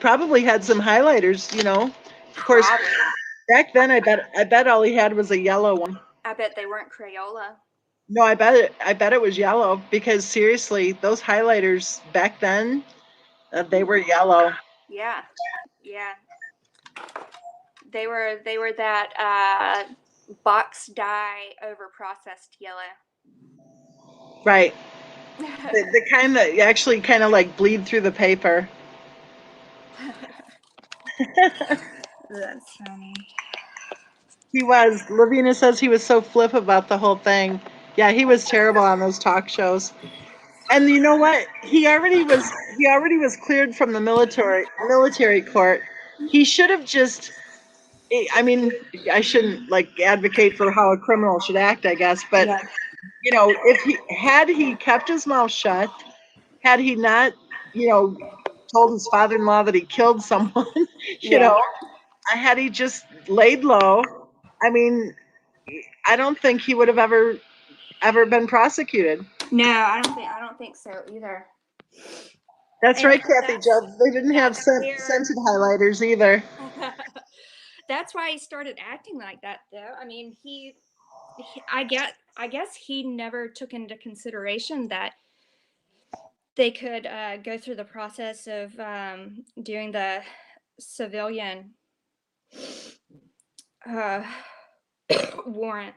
Speaker 1: probably had some highlighters, you know. Of course,
Speaker 2: Probably.
Speaker 1: back then I bet all he had was a yellow one.
Speaker 2: I bet they weren't Crayola.
Speaker 1: No, I bet it was yellow because seriously, those highlighters back then, they were yellow.
Speaker 2: Yeah, yeah. They were that box dye over processed yellow.
Speaker 1: Right. The kind that actually kind of like bleed through the paper.
Speaker 2: That's funny.
Speaker 1: He was. Lavina says he was so flip about the whole thing. Yeah, he was terrible on those talk shows. And you know what? He already was cleared from the military court. He should have just I mean, I shouldn't like advocate for how a criminal should act, I guess, but
Speaker 2: Yeah.
Speaker 1: you know, if he kept his mouth shut, had he not, you know, told his father-in-law that he killed someone, you
Speaker 2: Yeah.
Speaker 1: know, had he just laid low, I mean, I don't think he would have ever been prosecuted.
Speaker 2: No, I don't think so either.
Speaker 1: That's
Speaker 2: And
Speaker 1: right, Kathy Jobs. They didn't have
Speaker 2: that's where
Speaker 1: scented highlighters either.
Speaker 2: that's why he started acting like that though. I mean, I guess he never took into consideration that they could go through the process of doing the civilian uh, warrant.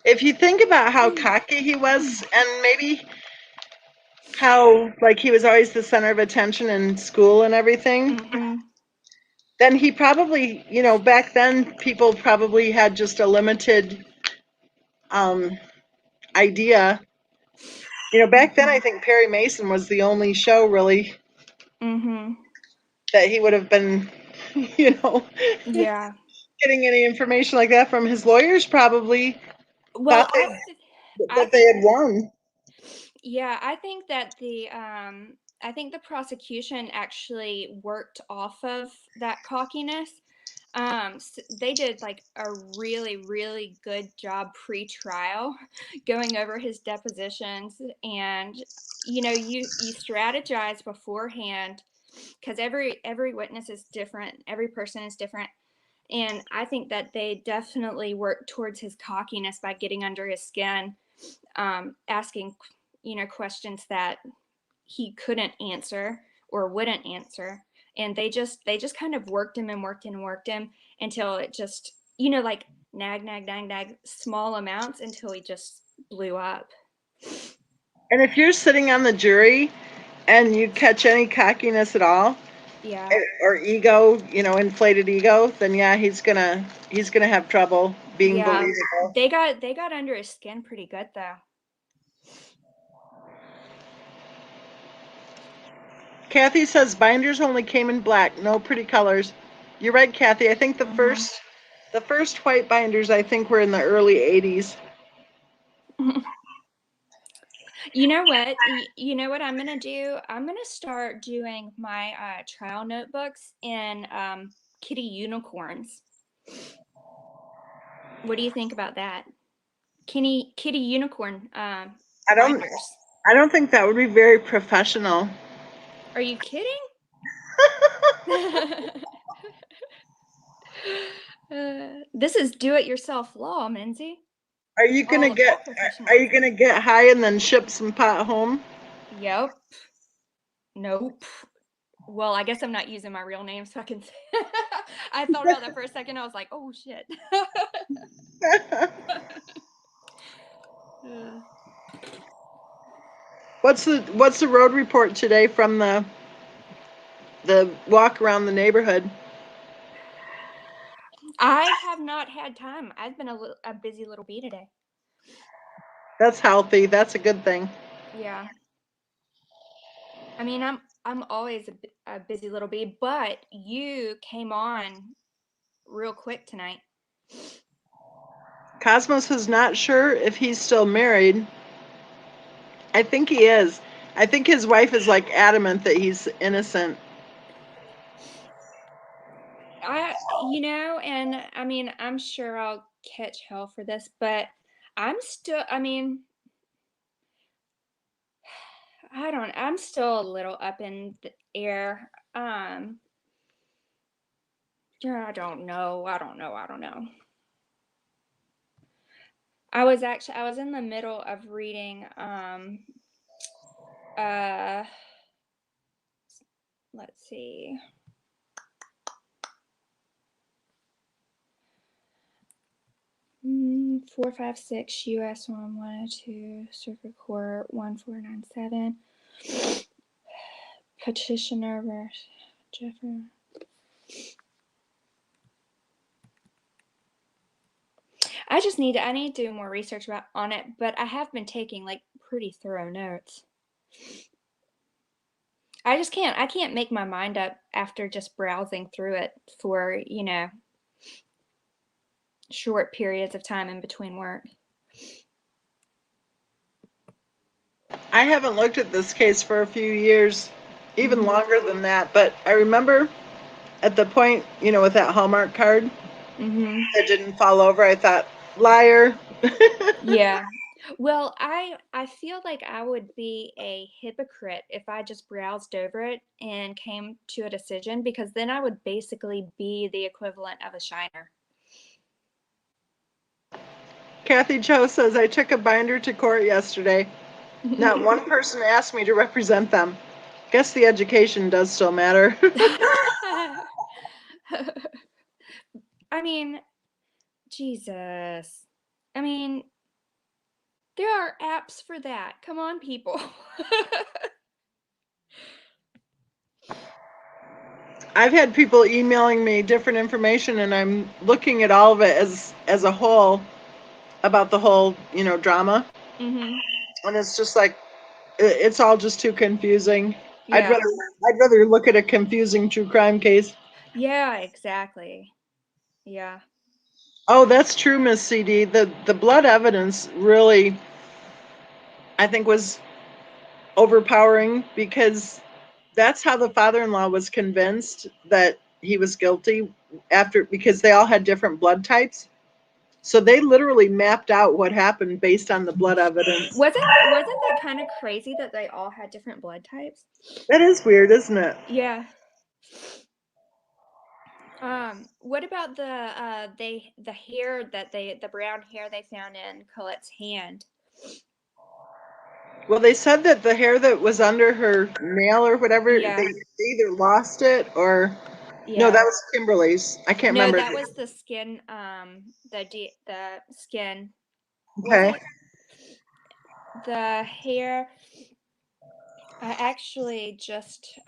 Speaker 1: If you think about how cocky he was, and maybe how like he was always the center of attention in school and everything,
Speaker 2: Mm-hmm.
Speaker 1: then he probably, you know, back then people probably had just a limited um, idea. You know, back then I think Perry Mason was the only show really
Speaker 2: Mm-hmm.
Speaker 1: that he would have been, you know,
Speaker 2: Yeah.
Speaker 1: getting any information like that from. His lawyers probably
Speaker 2: Well,
Speaker 1: thought
Speaker 2: I
Speaker 1: that they
Speaker 2: think
Speaker 1: had won.
Speaker 2: yeah, I think that I think the prosecution actually worked off of that cockiness. They did like a really good job pre-trial going over his depositions, and you strategize beforehand because every witness is different, every person is different, and I think that they definitely worked towards his cockiness by getting under his skin, asking questions that he couldn't answer or wouldn't answer, and they just kind of worked him and worked him and worked him until it just like nag small amounts until he just blew up.
Speaker 1: And if you're sitting on the jury and you catch any cockiness at all,
Speaker 2: Yeah.
Speaker 1: or ego, you know, inflated ego, then yeah, he's gonna have trouble being
Speaker 2: Yeah,
Speaker 1: believable.
Speaker 2: they got under his skin pretty good though.
Speaker 1: Kathy says binders only came in black, no pretty colors. You're right, Kathy. I think the
Speaker 2: Hmm.
Speaker 1: first white binders I think were in the early '80s.
Speaker 2: You know what I'm gonna do? I'm gonna start doing my trial notebooks in kitty unicorns. What do you think about that? Kitty unicorn
Speaker 1: I don't
Speaker 2: binders.
Speaker 1: I don't think that would be very professional.
Speaker 2: Are you kidding? This is do-it-yourself law, Minzy.
Speaker 1: Are you gonna
Speaker 2: All
Speaker 1: get
Speaker 2: all
Speaker 1: are you
Speaker 2: professionalism.
Speaker 1: gonna get high and then ship some pot home?
Speaker 2: Yep. Nope. Well, I guess I'm not using my real name, so I can say I thought about that for a second. I was like, oh shit. Uh,
Speaker 1: What's the road report today from the the walk around the neighborhood.
Speaker 2: I have not had time. I've been a busy little bee today.
Speaker 1: That's healthy. That's a good thing.
Speaker 2: Yeah. I mean, I'm always a busy little bee, but you came on real quick tonight.
Speaker 1: Cosmos is not sure if he's still married. I think he is. I think his wife is like adamant that he's innocent.
Speaker 2: And I mean, I'm sure I'll catch hell for this, but I mean, I'm still a little up in the air. Yeah, I don't know. I was in the middle of reading, uh, let's see. 456 US 1102 Circuit Court 1497 Petitioner versus Jeffrey. I need to do more research on it, but I have been taking like pretty thorough notes. I can't make my mind up after just browsing through it for, short periods of time in between work.
Speaker 1: I haven't looked at this case for a few years, even
Speaker 2: Mm-hmm.
Speaker 1: longer than that. But I remember at the point, with that Hallmark card
Speaker 2: Mm-hmm.
Speaker 1: that didn't fall over, I thought, liar.
Speaker 2: Yeah. Well, I feel like I would be a hypocrite if I just browsed over it and came to a decision, because then I would basically be the equivalent of a shiner.
Speaker 1: Kathy Cho says, I took a binder to court yesterday. Not one person asked me to represent them. Guess the education does still matter.
Speaker 2: I mean, Jesus. I mean, there are apps for that. Come on, people.
Speaker 1: I've had people emailing me different information, and I'm looking at all of it as a whole about the whole drama,
Speaker 2: Mm-hmm.
Speaker 1: and it's just like it's all just too confusing. I'd
Speaker 2: Yeah.
Speaker 1: rather I'd rather look at a confusing true crime case.
Speaker 2: Yeah, exactly. Yeah.
Speaker 1: Oh, that's true, Miss CD. The blood evidence really, I think, was overpowering because that's how the father-in-law was convinced that he was guilty after because they all had different blood types. So they literally mapped out what happened based on the blood evidence.
Speaker 2: Wasn't that kind of crazy that they all had different blood types?
Speaker 1: That is weird, isn't it?
Speaker 2: Yeah. What about the hair the brown hair they found in Colette's hand?
Speaker 1: Well, they said that the hair that was under her nail or whatever,
Speaker 2: Yeah.
Speaker 1: they either lost it or no, that
Speaker 2: Yeah.
Speaker 1: was Kimberly's. I can't
Speaker 2: No,
Speaker 1: remember.
Speaker 2: that was the skin the skin. Was
Speaker 1: Okay.
Speaker 2: it the hair? I actually just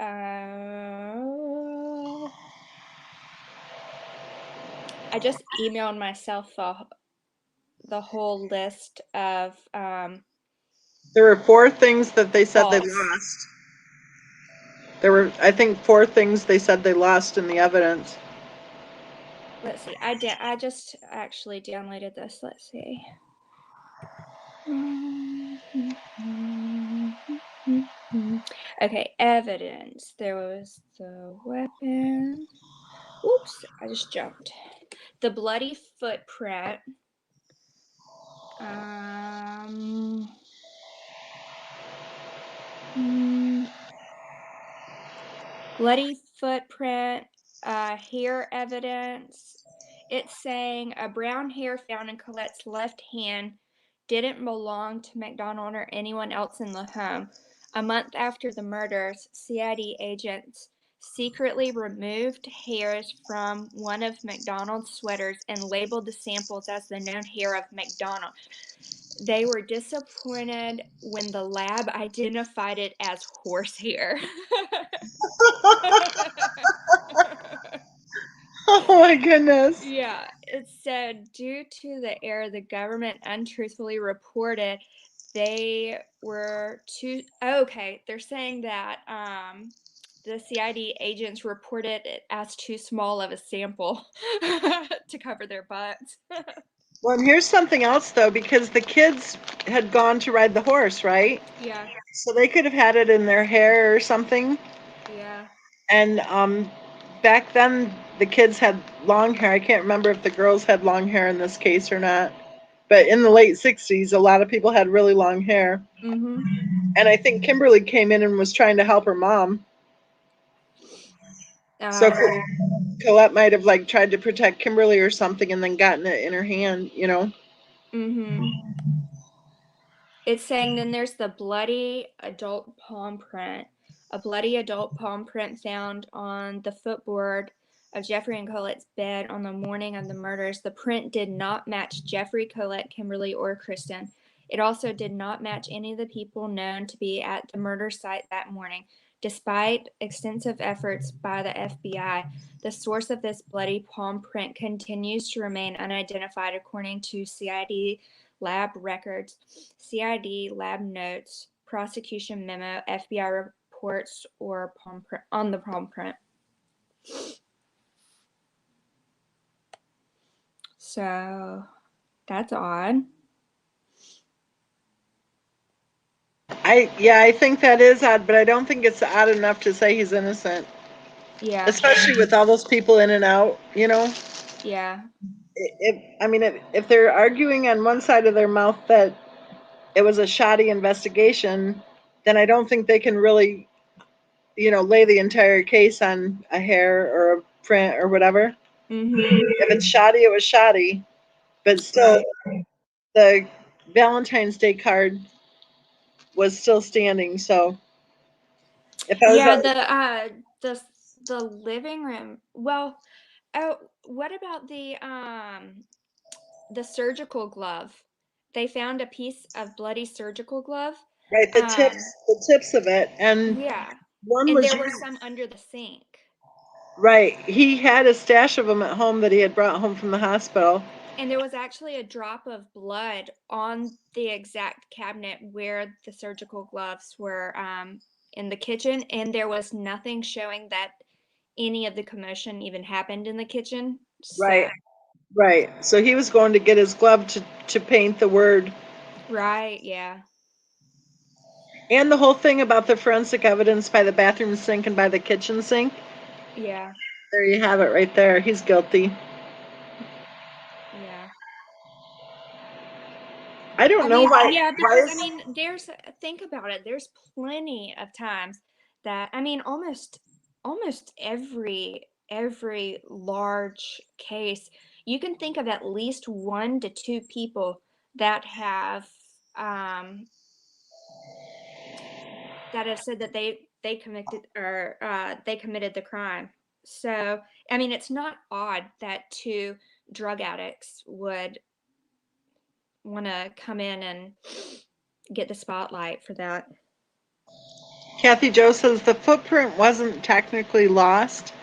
Speaker 2: I just emailed myself the whole list of
Speaker 1: There were four things that they said they
Speaker 2: faults.
Speaker 1: lost. There were, I think, four things they said they lost in the evidence.
Speaker 2: Let's see. I just actually downloaded this. Let's see. Okay, evidence. There was the weapon. Oops, I just jumped. The bloody footprint. Um, mm, Bloody footprint, hair evidence. It's saying a brown hair found in Colette's left hand didn't belong to McDonald or anyone else in the home. A month after the murders, CID agents secretly removed hairs from one of McDonald's sweaters and labeled the samples as the known hair of McDonald. They were disappointed when the lab identified it as horsehair.
Speaker 1: Oh my goodness.
Speaker 2: Yeah, it said due to the error, the government untruthfully reported they were too. Okay, they're saying that the CID agents reported it as too small of a sample to cover their butts.
Speaker 1: Well, and here's something else though, because the kids had gone to ride the horse, right?
Speaker 2: Yeah,
Speaker 1: So they could have had it in their hair or something.
Speaker 2: yeah.
Speaker 1: And back then, the kids had long hair. I can't remember if the girls had long hair in this case or not. But in the late 60s, a lot of people had really long hair.
Speaker 2: Mm-hmm.
Speaker 1: And I think Kimberly came in and was trying to help her mom. So
Speaker 2: Yeah.
Speaker 1: Colette might have like tried to protect Kimberly or something and then gotten it in her hand, you know?
Speaker 2: Mm-hmm. It's saying then there's the bloody adult palm print. A bloody adult palm print found on the footboard of Jeffrey and Colette's bed on the morning of the murders. The print did not match Jeffrey, Colette, Kimberly, or Kristen. It also did not match any of the people known to be at the murder site that morning. Despite extensive efforts by the FBI, the source of this bloody palm print continues to remain unidentified according to CID lab records, CID lab notes, prosecution memo, FBI reports, or palm print on the palm print. So that's odd.
Speaker 1: I think that is odd, but I don't think it's odd enough to say he's innocent.
Speaker 2: Yeah,
Speaker 1: Especially with all those people in and out, you know?
Speaker 2: yeah.
Speaker 1: If they're arguing on one side of their mouth that it was a shoddy investigation, then I don't think they can really, lay the entire case on a hair or a print or whatever.
Speaker 2: Mm-hmm.
Speaker 1: If it's shoddy, it was shoddy. But still,
Speaker 2: Right.
Speaker 1: the Valentine's Day card was still standing. So if I was,
Speaker 2: Yeah, the the living room. Well, oh, what about the surgical glove? They found a piece of bloody surgical glove.
Speaker 1: right,
Speaker 2: Um,
Speaker 1: the tips of it, and
Speaker 2: yeah.
Speaker 1: one
Speaker 2: And
Speaker 1: was
Speaker 2: there were some under the sink.
Speaker 1: right. He had a stash of them at home that he had brought home from the hospital.
Speaker 2: And there was actually a drop of blood on the exact cabinet where the surgical gloves were in the kitchen, and there was nothing showing that any of the commotion even happened in the kitchen.
Speaker 1: Right,
Speaker 2: So,
Speaker 1: right. So he was going to get his glove to paint the word.
Speaker 2: right, yeah,
Speaker 1: And the whole thing about the forensic evidence by the bathroom sink and by the kitchen sink.
Speaker 2: yeah,
Speaker 1: There you have it right there. He's guilty.
Speaker 2: yeah.
Speaker 1: I don't
Speaker 2: I
Speaker 1: know
Speaker 2: mean,
Speaker 1: why.
Speaker 2: yeah,
Speaker 1: Why
Speaker 2: because I
Speaker 1: is
Speaker 2: mean, think about it. There's plenty of times that I mean, almost every large case, you can think of at least one to two people that have um that have said that they committed or they committed the crime. So, I mean, it's not odd that two drug addicts would want to come in and get the spotlight for that.
Speaker 1: Kathy Joe says the footprint wasn't technically lost.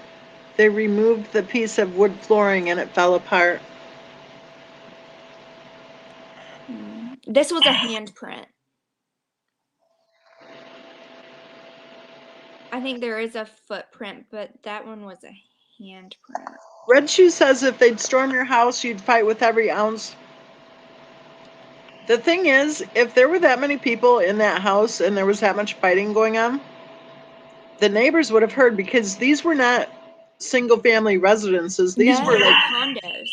Speaker 1: They removed the piece of wood flooring and it fell apart.
Speaker 2: This was a handprint. I think there is a footprint, but that one was a handprint.
Speaker 1: Red Shoe says if they'd storm your house, you'd fight with every ounce. The thing is, if there were that many people in that house and there was that much fighting going on, the neighbors would have heard because these were not single family residences. These
Speaker 2: No,
Speaker 1: were
Speaker 2: they were
Speaker 1: like
Speaker 2: condos.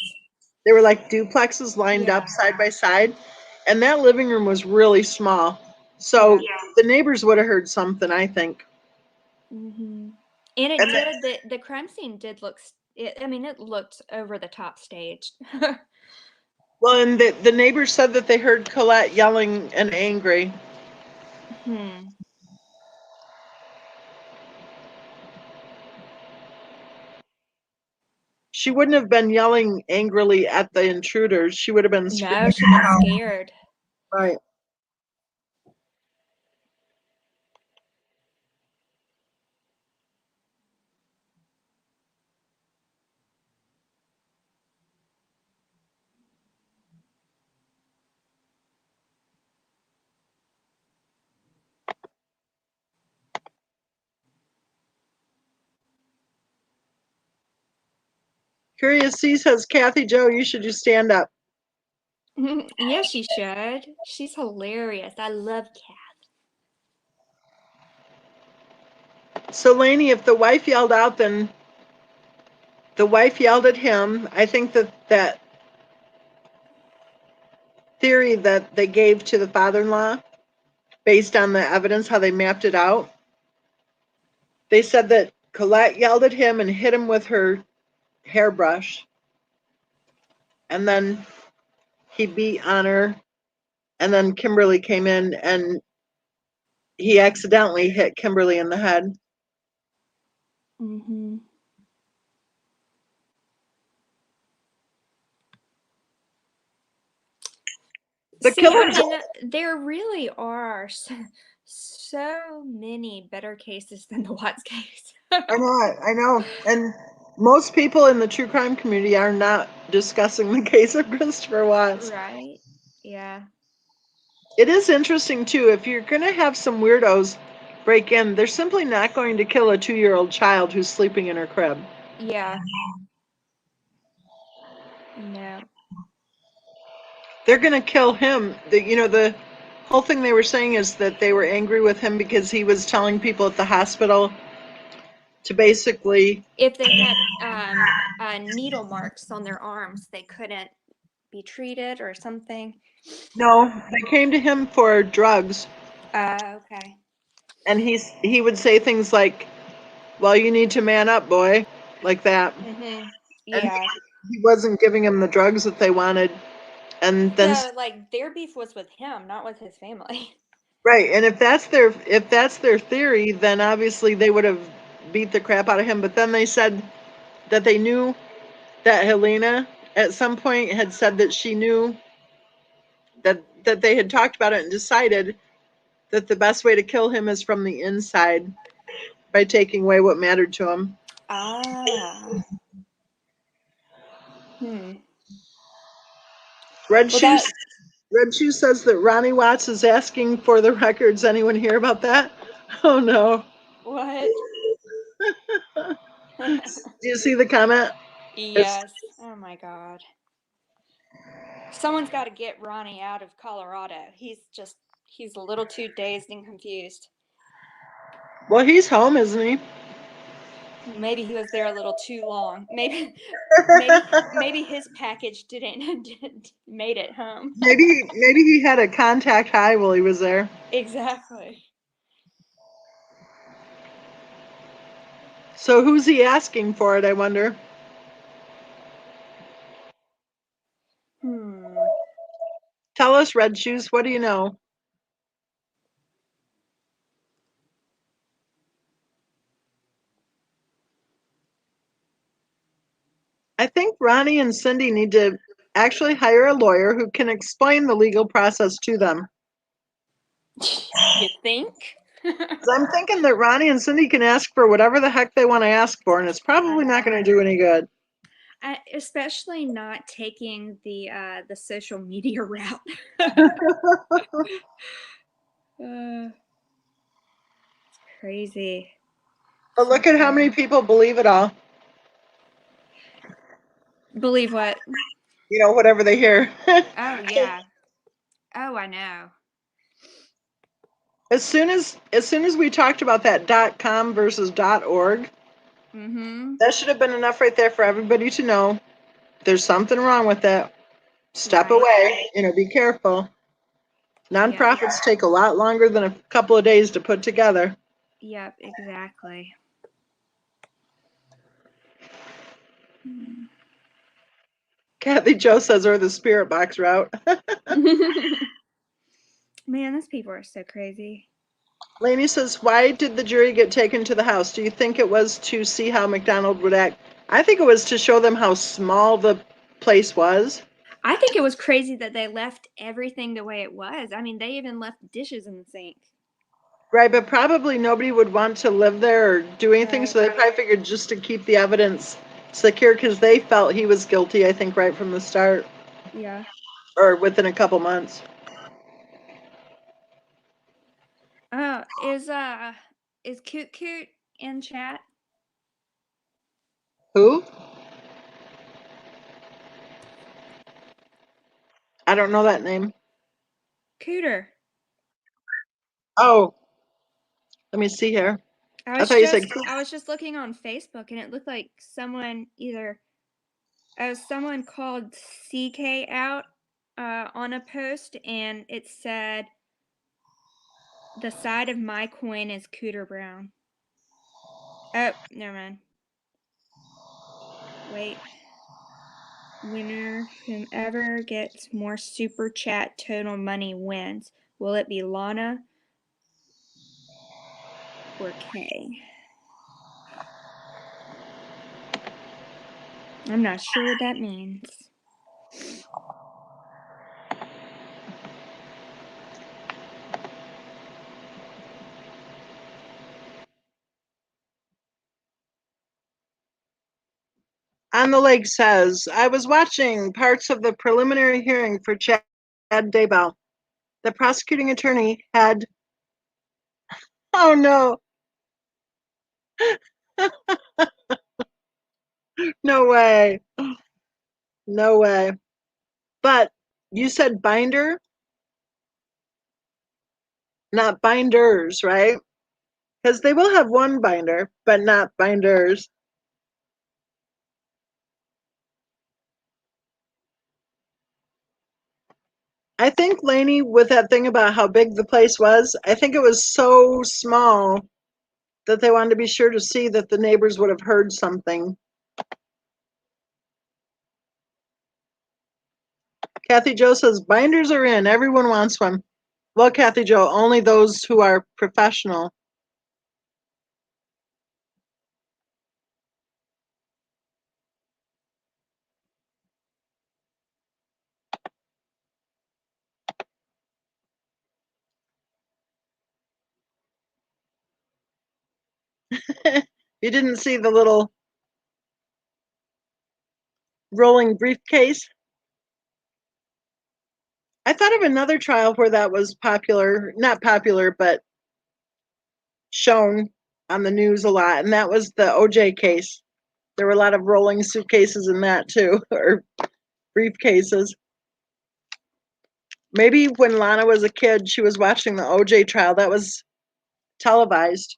Speaker 1: they were like duplexes lined up
Speaker 2: Yeah,
Speaker 1: side by side, and that living room was really small. So
Speaker 2: yeah.
Speaker 1: the neighbors would have heard something, I think.
Speaker 2: Hmm. And it
Speaker 1: And the,
Speaker 2: did the crime scene did look. I mean, it looked over the top staged.
Speaker 1: well, and the neighbors said that they heard Colette yelling and angry.
Speaker 2: Hmm.
Speaker 1: She wouldn't have been yelling angrily at the intruders. She would have been
Speaker 2: No,
Speaker 1: screaming.
Speaker 2: she'd been scared.
Speaker 1: Right. Curious C says, Kathy Joe, you should just stand up.
Speaker 2: Yeah, she should. She's hilarious. I love Kat.
Speaker 1: So, Lainey, if the wife yelled out, then the wife yelled at him. I think that theory that they gave to the father-in-law, based on the evidence, how they mapped it out, they said that Colette yelled at him and hit him with her hairbrush, and then he beat on her, and then Kimberly came in and he accidentally hit Kimberly in the head.
Speaker 2: Mm-hmm.
Speaker 1: The
Speaker 2: See, I
Speaker 1: killers.
Speaker 2: mean, there really are so many better cases than the Watts case.
Speaker 1: I know it. I know. And most people in the true crime community are not discussing the case of Christopher Watts.
Speaker 2: Right? Yeah.
Speaker 1: It is interesting, too. If you're going to have some weirdos break in, they're simply not going to kill a 2-year-old child who's sleeping in her crib.
Speaker 2: Yeah. No.
Speaker 1: They're going to kill him. The whole thing they were saying is that they were angry with him because he was telling people at the hospital to basically.
Speaker 2: If they had needle marks on their arms, they couldn't be treated or something.
Speaker 1: No, they came to him for drugs,
Speaker 2: Okay.
Speaker 1: and he would say things like, "Well, you need to man up, boy," like that.
Speaker 2: Mm-hmm.
Speaker 1: And
Speaker 2: Yeah.
Speaker 1: he wasn't giving them the drugs that they wanted. And then,
Speaker 2: So, like, their beef was with him, not with his family.
Speaker 1: right, and if that's their theory, then obviously they would have beat the crap out of him. But then they said that they knew that Helena at some point had said that she knew that they had talked about it and decided that the best way to kill him is from the inside by taking away what mattered to him.
Speaker 2: Ah. Hmm.
Speaker 1: Red
Speaker 2: Well,
Speaker 1: Shoes
Speaker 2: that.
Speaker 1: Red Shoe says that Ronnie Watts is asking for the records. Anyone hear about that? Oh no.
Speaker 2: What?
Speaker 1: Do you see the comment? It's,
Speaker 2: Yes. Oh my God. Someone's got to get Ronnie out of Colorado. He's a little too dazed and confused.
Speaker 1: well, he's home, isn't he?
Speaker 2: Maybe he was there a little too long. Maybe his package didn't made it home.
Speaker 1: Maybe he had a contact high while he was there.
Speaker 2: Exactly.
Speaker 1: So who's he asking for it, I wonder?
Speaker 2: Hmm.
Speaker 1: Tell us, Red Shoes, what do you know? I think Ronnie and Cindy need to actually hire a lawyer who can explain the legal process to them.
Speaker 2: You think?
Speaker 1: 'Cause I'm thinking that Ronnie and Cindy can ask for whatever the heck they want to ask for, and it's
Speaker 2: I
Speaker 1: probably not going to
Speaker 2: know.
Speaker 1: do any good.
Speaker 2: Especially not taking the social media route. uh, Crazy.
Speaker 1: But
Speaker 2: So
Speaker 1: look at how many
Speaker 2: crazy.
Speaker 1: people believe it all.
Speaker 2: Believe what?
Speaker 1: Whatever they hear.
Speaker 2: Oh yeah. Oh, I know.
Speaker 1: As soon as we talked about that .com versus .org,
Speaker 2: Mm-hmm.
Speaker 1: that should have been enough right there for everybody to know there's something wrong with that. Step
Speaker 2: Right.
Speaker 1: away, be careful.
Speaker 2: Yep.
Speaker 1: Nonprofits take a lot longer than a couple of days to put together.
Speaker 2: Yep. Exactly.
Speaker 1: Kathy Joe says, or the spirit box route.
Speaker 2: Man, those people are so crazy.
Speaker 1: Lainey says, why did the jury get taken to the house? Do you think it was to see how McDonald would act? I think it was to show them how small the place was.
Speaker 2: I think it was crazy that they left everything the way it was. I mean, they even left dishes in the sink.
Speaker 1: Right, but probably nobody would want to live there or do anything,
Speaker 2: Right.
Speaker 1: so they probably figured just to keep the evidence secure because they felt he was guilty, I think, right from the start
Speaker 2: Yeah.
Speaker 1: or within a couple months.
Speaker 2: Oh, is Coot Coot in chat?
Speaker 1: Who? I don't know that name.
Speaker 2: Cooter.
Speaker 1: Oh, let me see here.
Speaker 2: I
Speaker 1: I
Speaker 2: was
Speaker 1: thought you said
Speaker 2: just I was just looking on Facebook and it looked like someone called CK out on a post and it said the side of my coin is Cooter Brown. Oh, never mind. Wait. Winner, whomever gets more super chat total money wins. Will it be Lana or Kay? I'm not sure what that means.
Speaker 1: On the Lake says, I was watching parts of the preliminary hearing for Chad Daybell. The prosecuting attorney had, oh no, no way, no way. But you said binder, not binders, right? Because they will have one binder, but not binders. I think Lainey, with that thing about how big the place was, I think it was so small that they wanted to be sure to see that the neighbors would have heard something. Kathy Jo says, binders are in. Everyone wants one. Well, Kathy Jo, only those who are professional. You didn't see the little rolling briefcase? I thought of another trial where that was popular, not popular, but shown on the news a lot, and that was the OJ case. There were a lot of rolling suitcases in that too, or briefcases. Maybe when Lana was a kid, she was watching the OJ trial. That was televised.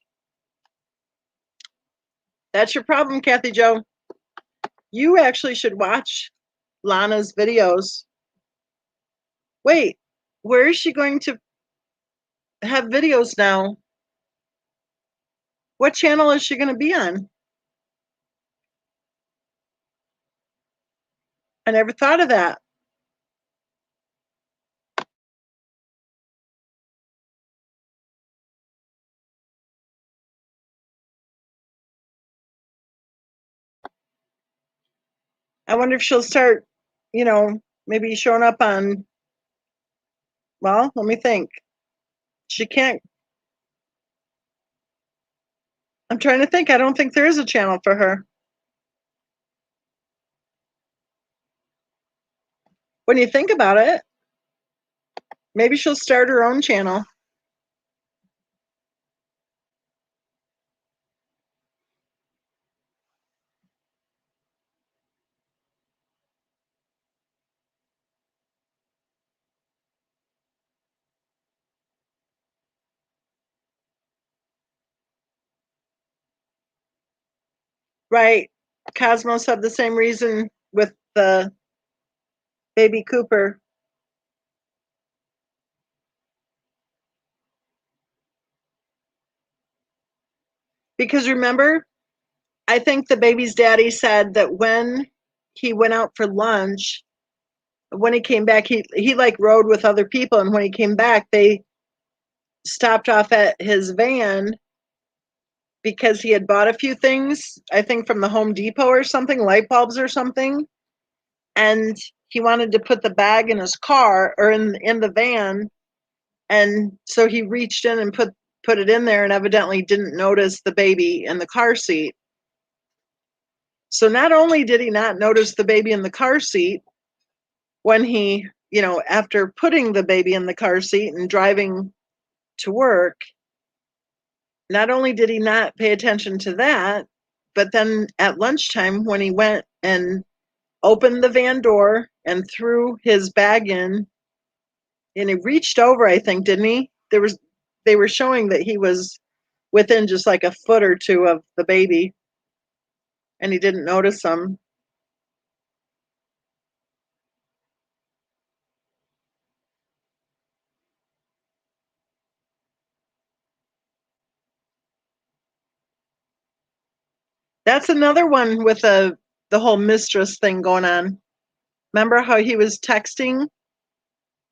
Speaker 1: That's your problem, Kathy Jo. You actually should watch Lana's videos. Wait, where is she going to have videos now? What channel is she going to be on? I never thought of that. I wonder if she'll start, maybe showing up on, well, let me think. She can't, I'm trying to think. I don't think there is a channel for her. When you think about it, maybe she'll start her own channel. Right. Cosmos had the same reason with the baby Cooper. Because remember, I think the baby's daddy said that when he went out for lunch, when he came back, he like rode with other people, and when he came back, they stopped off at his van because he had bought a few things, I think from the Home Depot or something, light bulbs or something, and he wanted to put the bag in his car or in the van, and so he reached in and put it in there and evidently didn't notice the baby in the car seat. So not only did he not notice the baby in the car seat when he, after putting the baby in the car seat and driving to work, not only did he not pay attention to that, but then at lunchtime when he went and opened the van door and threw his bag in, and he reached over, I think, didn't he? They were showing that he was within just like a foot or two of the baby, and he didn't notice them. That's another one with the whole mistress thing going on. Remember how he was texting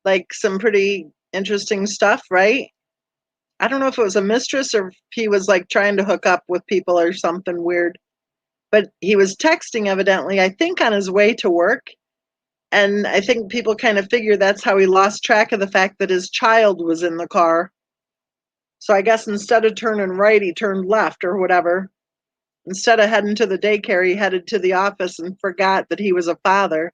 Speaker 1: like some pretty interesting stuff, right? I don't know if it was a mistress or if he was like trying to hook up with people or something weird. But he was texting evidently, I think on his way to work. And I think people kind of figure that's how he lost track of the fact that his child was in the car. So I guess instead of turning right, he turned left or whatever. Instead of heading to the daycare, he headed to the office and forgot that he was a father.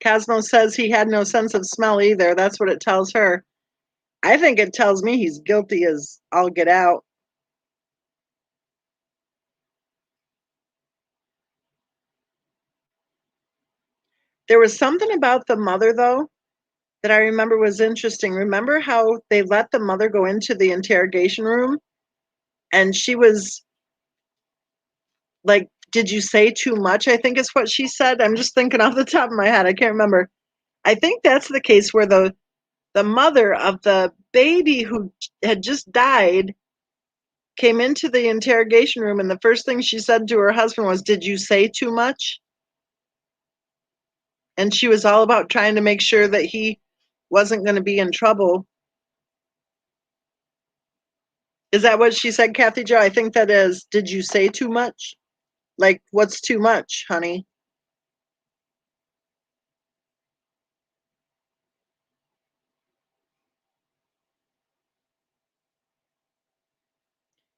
Speaker 1: Cosmo says he had no sense of smell either. That's what it tells her. I think it tells me he's guilty as all get out. There was something about the mother, though, that I remember was interesting. Remember how they let the mother go into the interrogation room and she was like, "Did you say too much?" I think is what she said. I'm just thinking off the top of my head. I can't remember. I think that's the case where the mother of the baby who had just died came into the interrogation room, and the first thing she said to her husband was, "Did you say too much?" And she was all about trying to make sure that he wasn't going to be in trouble. Is that what she said, Kathy Jo? I think that is. Did you say too much? Like, what's too much, honey?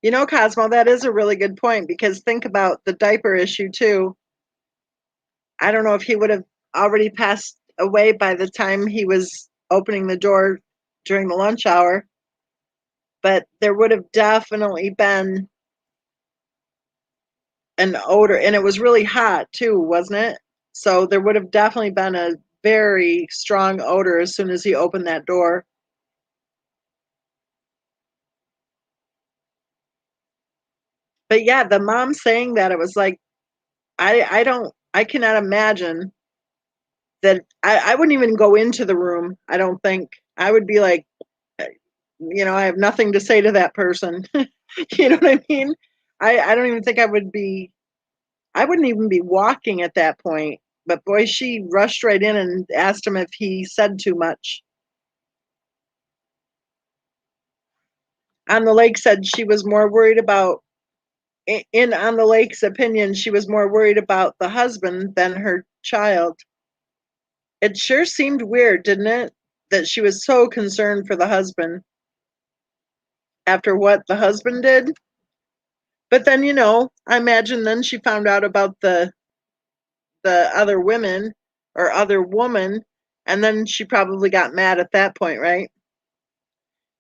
Speaker 1: Cosmo, that is a really good point because think about the diaper issue too. I don't know if he would have already passed away by the time he was opening the door during the lunch hour, but there would have definitely been an odor, and it was really hot too, wasn't it? So there would have definitely been a very strong odor as soon as he opened that door. But yeah, the mom saying that, it was like, I cannot imagine that. I wouldn't even go into the room. I don't think I would be like, I have nothing to say to that person. You know what I mean? I don't even think I would be. I wouldn't even be walking at that point. But boy, she rushed right in and asked him if he said too much. On the Lake said she was more worried about, in On the Lake's opinion, she was more worried about the husband than her child. It sure seemed weird, didn't it? That she was so concerned for the husband after what the husband did. But then, I imagine then she found out about the other women or other woman, and then she probably got mad at that point, right?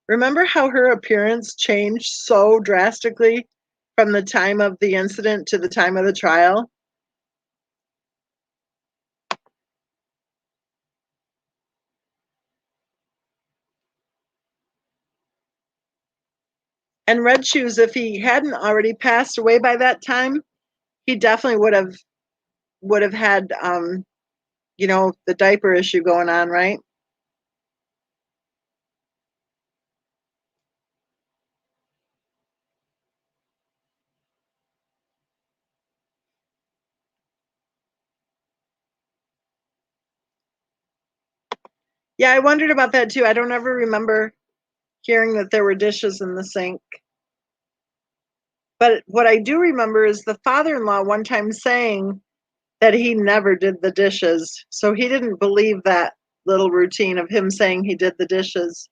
Speaker 1: Remember how her appearance changed so drastically from the time of the incident to the time of the trial? And Red Shoes, if he hadn't already passed away by that time, he definitely would have had the diaper issue going on, right? Yeah, I wondered about that too. I don't ever remember hearing that there were dishes in the sink. But what I do remember is the father-in-law one time saying that he never did the dishes. So he didn't believe that little routine of him saying he did the dishes.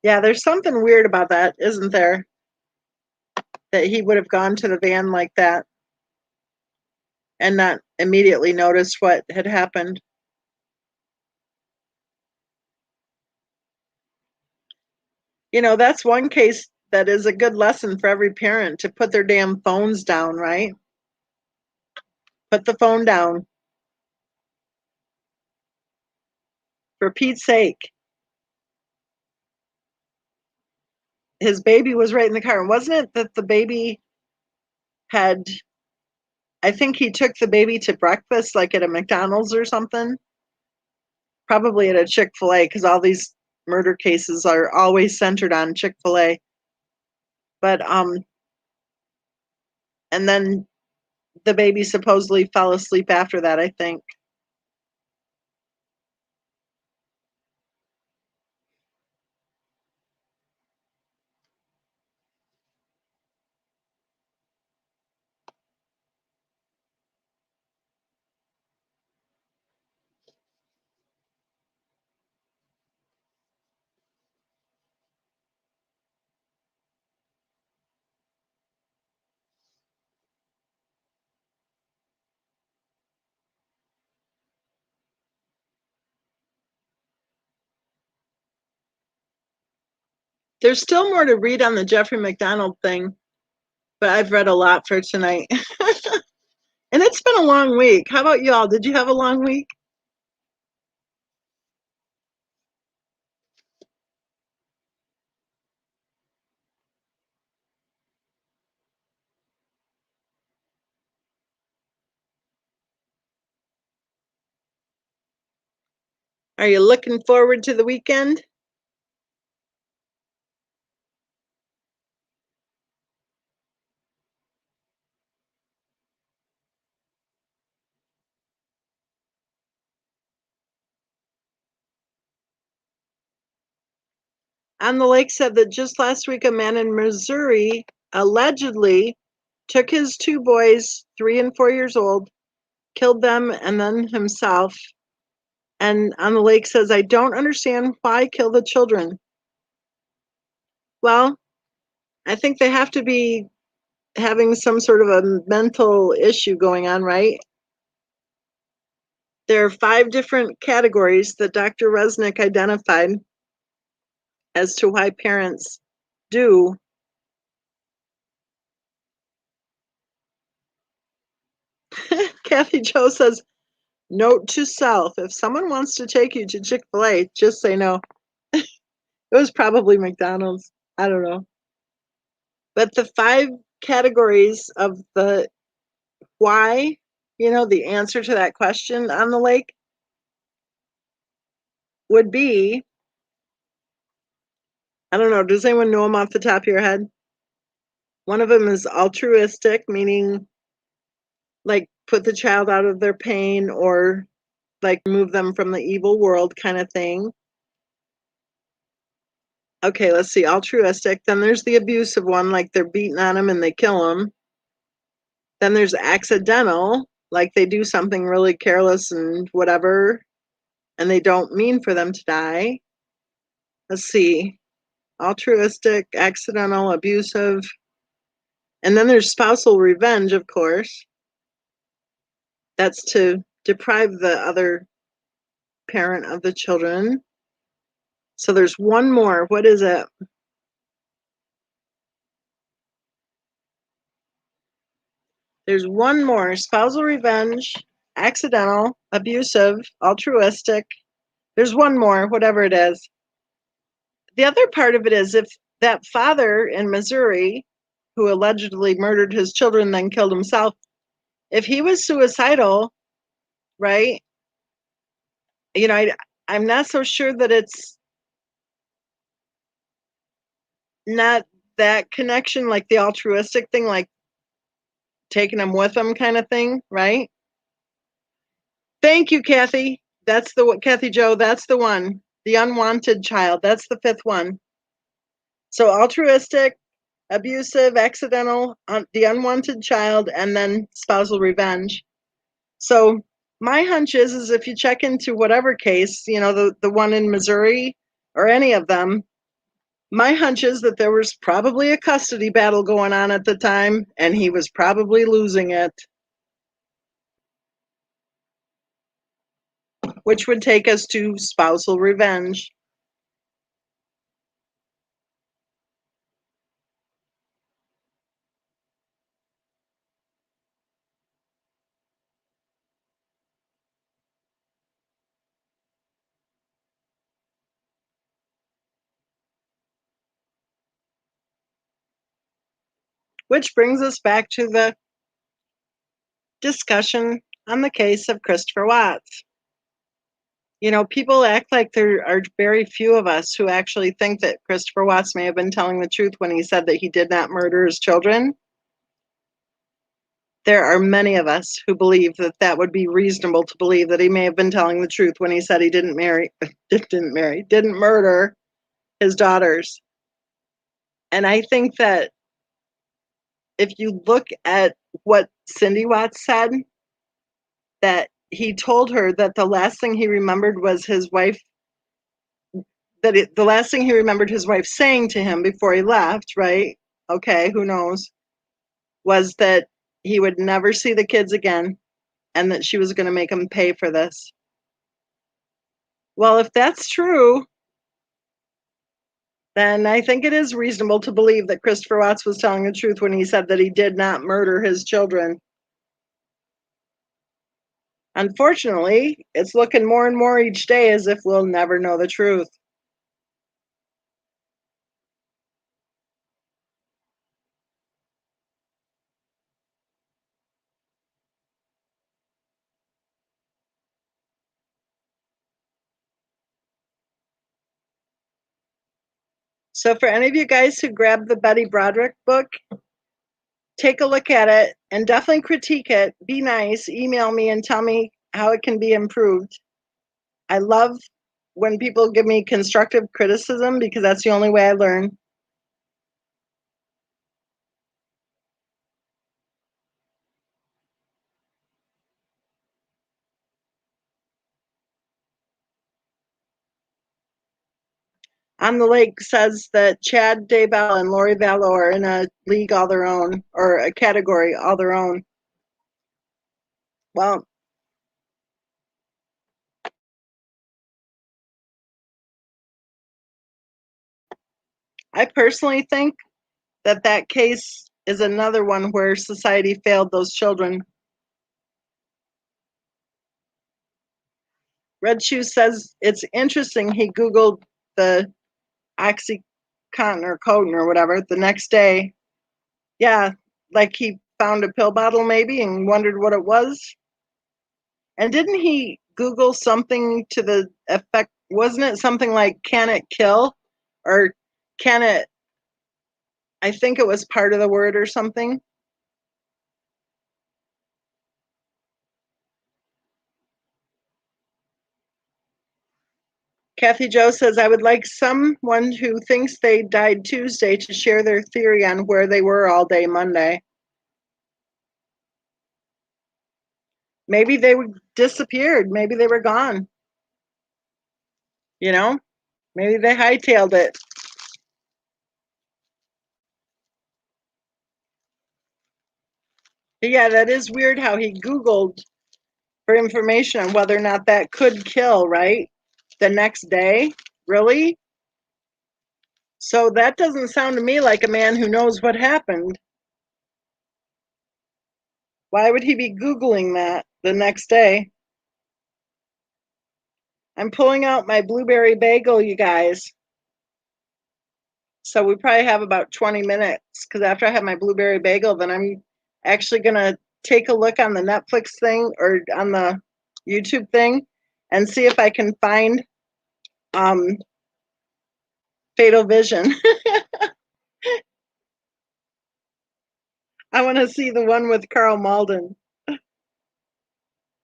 Speaker 1: Yeah, there's something weird about that, isn't there? That he would have gone to the van like that and not immediately noticed what had happened. You know, that's one case that is a good lesson for every parent to put their damn phones down, right? Put the phone down. For Pete's sake. His baby was right in the car. Wasn't it that the baby had, I think he took the baby to breakfast like at a McDonald's or something? Probably at a Chick-fil-A because all these murder cases are always centered on Chick-fil-A. But and then the baby supposedly fell asleep after that, I think. There's still more to read on the Jeffrey McDonald thing, but I've read a lot for tonight. And it's been a long week. How about y'all? Did you have a long week? Are you looking forward to the weekend? On the Lake said that just last week a man in Missouri allegedly took his two boys, 3 and 4 years old, killed them, and then himself. And on the Lake says, I don't understand why kill the children. Well, I think they have to be having some sort of a mental issue going on, right? There are 5 different categories that Dr. Resnick identified as to why parents do. Kathy Joe says, note to self, if someone wants to take you to Chick-fil-A, just say no. It was probably McDonald's. I don't know. But the 5 categories of the why, the answer to that question on the lake would be, I don't know, does anyone know them off the top of your head? One of them is altruistic, meaning like put the child out of their pain or like remove them from the evil world kind of thing. Okay, let's see, altruistic. Then there's the abusive one, like they're beating on them and they kill them. Then there's accidental, like they do something really careless and whatever, and they don't mean for them to die. Let's see, altruistic, accidental, abusive. And then there's spousal revenge, of course. That's to deprive the other parent of the children. So there's one more. What is it? There's one more: spousal revenge, accidental, abusive, altruistic. There's one more, whatever it is. The other part of it is if that father in Missouri who allegedly murdered his children, then killed himself, if he was suicidal, right? I'm not so sure that it's not that connection, like the altruistic thing, like taking them with them kind of thing, right? Thank you, Kathy. That's the Kathy Joe. That's the one. The unwanted child. That's the fifth one. So altruistic, abusive, accidental, the unwanted child, and then spousal revenge. So my hunch is if you check into whatever case, the one in Missouri or any of them, my hunch is that there was probably a custody battle going on at the time, and he was probably losing it, which would take us to spousal revenge. Which brings us back to the discussion on the case of Christopher Watts. People act like there are very few of us who actually think that Christopher Watts may have been telling the truth when he said that he did not murder his children. There are many of us who believe that that would be reasonable to believe that he may have been telling the truth when he said he didn't murder his daughters. And I think that if you look at what Cindy Watts said, that he told her that the last thing he remembered was his wife, the last thing he remembered his wife saying to him before he left, right? Okay, who knows? Was that he would never see the kids again and that she was going to make him pay for this. Well, if that's true, then I think it is reasonable to believe that Christopher Watts was telling the truth when he said that he did not murder his children. Unfortunately, it's looking more and more each day as if we'll never know the truth. So for any of you guys who grabbed the Betty Broderick book, take a look at it and definitely critique it. Be nice. Email me and tell me how it can be improved. I love when people give me constructive criticism because that's the only way I learn. On the Lake says that Chad Daybell and Lori Vallow are in a league all their own, or a category all their own. Well, I personally think that that case is another one where society failed those children. Red Shoe says it's interesting he Googled the Oxycontin or Cotin or whatever the next day. Yeah, like he found a pill bottle maybe and wondered what it was. And didn't he Google something to the effect, wasn't it something like, can it kill? Or can it, I think it was part of the word or something. Kathy Joe says, I would like someone who thinks they died Tuesday to share their theory on where they were all day Monday. Maybe they disappeared. Maybe they were gone. You know, maybe they hightailed it. But yeah, that is weird how he Googled for information on whether or not that could kill, right? The next day? Really? So that doesn't sound to me like a man who knows what happened. Why would he be Googling that the next day? I'm pulling out my blueberry bagel, you guys. So we probably have about 20 minutes because after I have my blueberry bagel, then I'm actually going to take a look on the Netflix thing or on the YouTube thing and see if I can find um, Fatal Vision. I want to see the one with Carl Malden.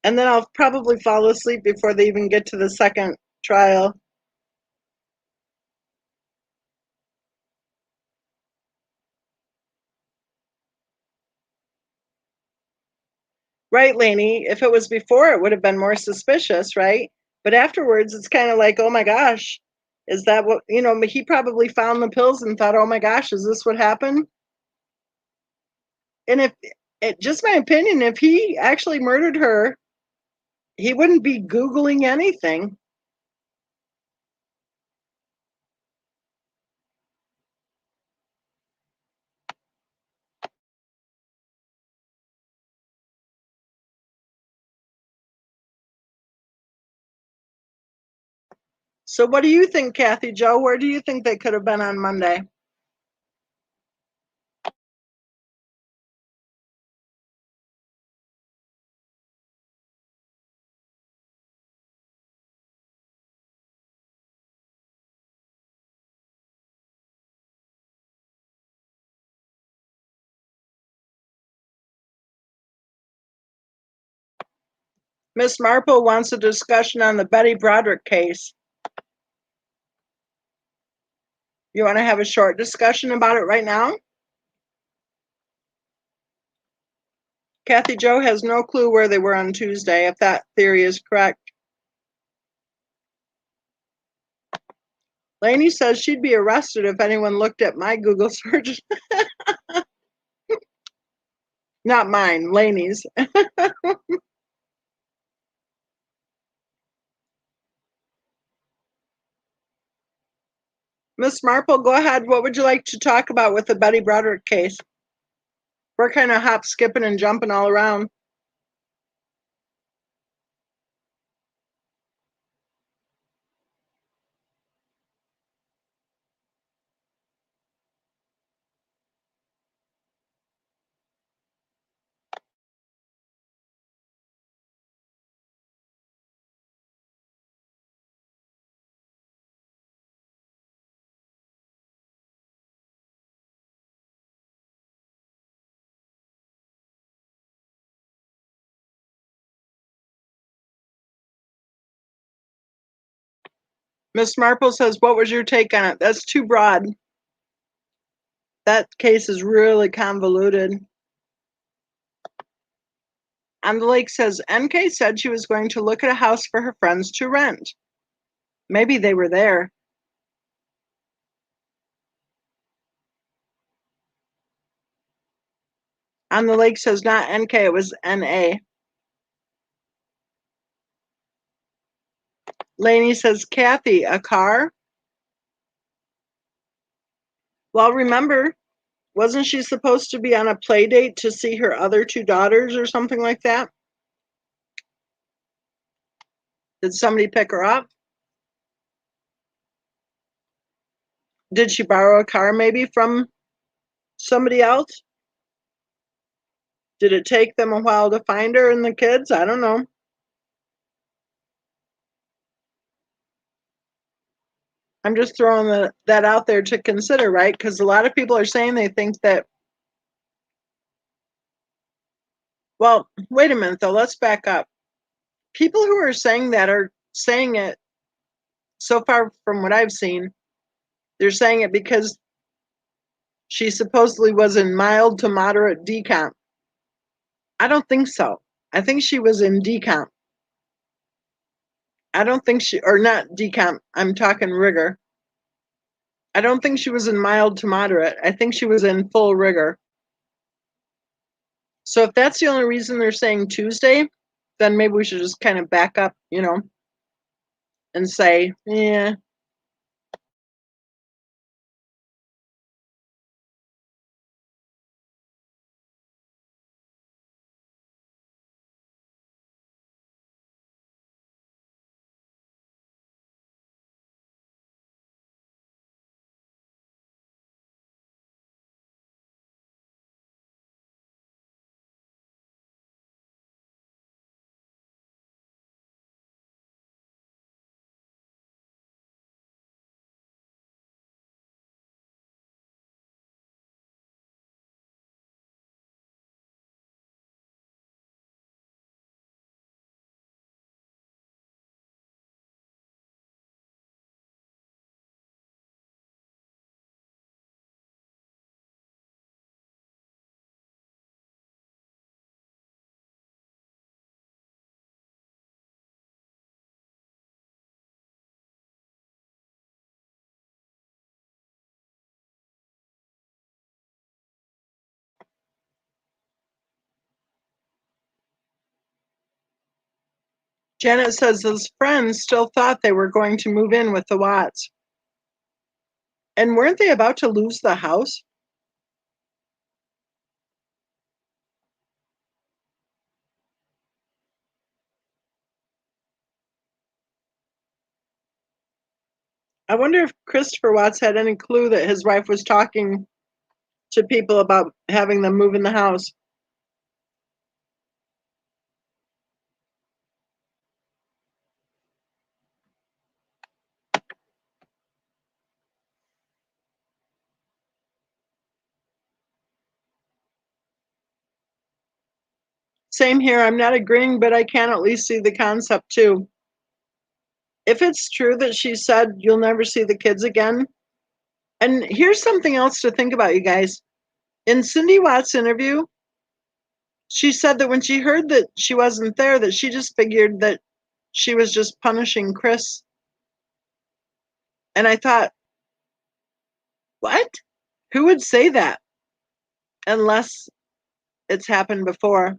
Speaker 1: And then I'll probably fall asleep before they even get to the second trial. Right, Lainey? If it was before, it would have been more suspicious, right? But afterwards, it's kind of like, oh my gosh, is that what, he probably found the pills and thought, oh my gosh, is this what happened? And if, just my opinion, if he actually murdered her, he wouldn't be Googling anything. So what do you think, Kathy Joe? Where do you think they could have been on Monday? Miss Marple wants a discussion on the Betty Broderick case. You want to have a short discussion about it right now? Kathy Joe has no clue where they were on Tuesday, if that theory is correct. Lainey says she'd be arrested if anyone looked at my Google search. Not mine, Lainey's. Miss Marple, go ahead. What would you like to talk about with the Betty Broderick case? We're kind of hop, skipping, and jumping all around. Miss Marple says, what was your take on it? That's too broad. That case is really convoluted. On the Lake says, NK said she was going to look at a house for her friends to rent. Maybe they were there. On the Lake says, not NK, it was NA. Lainey says, Kathy, a car? Well, remember, wasn't she supposed to be on a play date to see her other two daughters or something like that? Did somebody pick her up? Did she borrow a car maybe from somebody else? Did it take them a while to find her and the kids? I don't know. I'm just throwing that out there to consider, right? Because a lot of people are saying they think that, well, wait a minute though, let's back up. People who are saying that are saying it, so far from what I've seen, they're saying it because she supposedly was in mild to moderate decomp. I don't think so. I think she was in decomp. I don't think she, or not decomp, I'm talking rigor. I don't think she was in mild to moderate. I think she was in full rigor. So if that's the only reason they're saying Tuesday, then maybe we should just kind of back up, and say, yeah, Janet says his friends still thought they were going to move in with the Watts. And weren't they about to lose the house? I wonder if Christopher Watts had any clue that his wife was talking to people about having them move in the house. Same here. I'm not agreeing, but I can at least see the concept too. If it's true that she said you'll never see the kids again, and here's something else to think about, you guys. In Cindy Watts' interview, she said that when she heard that she wasn't there, that she just figured that she was just punishing Chris. And I thought, what? Who would say that unless it's happened before?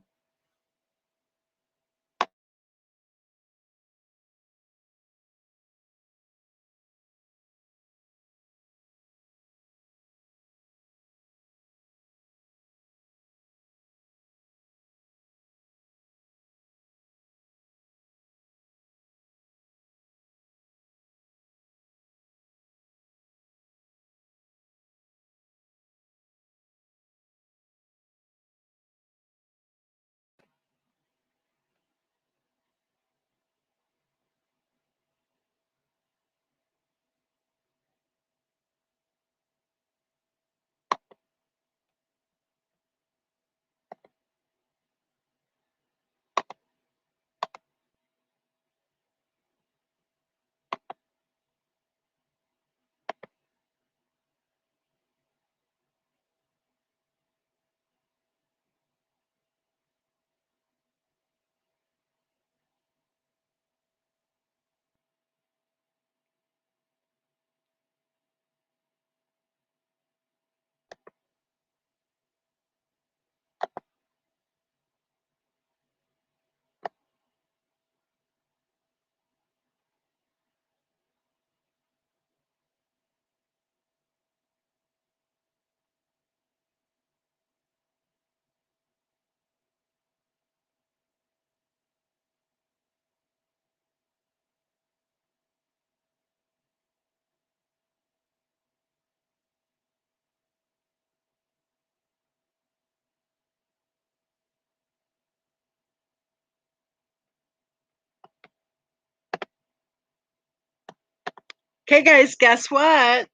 Speaker 1: Okay, guys, guess what?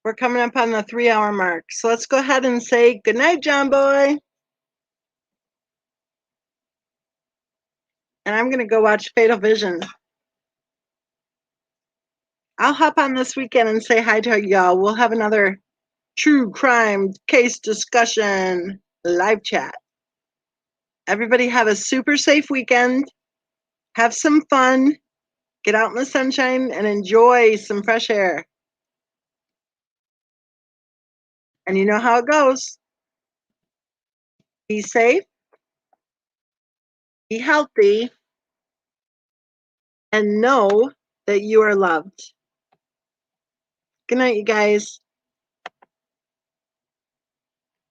Speaker 1: We're coming up on the 3 hour mark. So let's go ahead and say good night, John Boy. And I'm going to go watch Fatal Vision. I'll hop on this weekend and say hi to y'all. We'll have another true crime case discussion live chat. Everybody have a super safe weekend. Have some fun. Get out in the sunshine and enjoy some fresh air. And you know how it goes. Be safe, be healthy, and know that you are loved. Good night, you guys.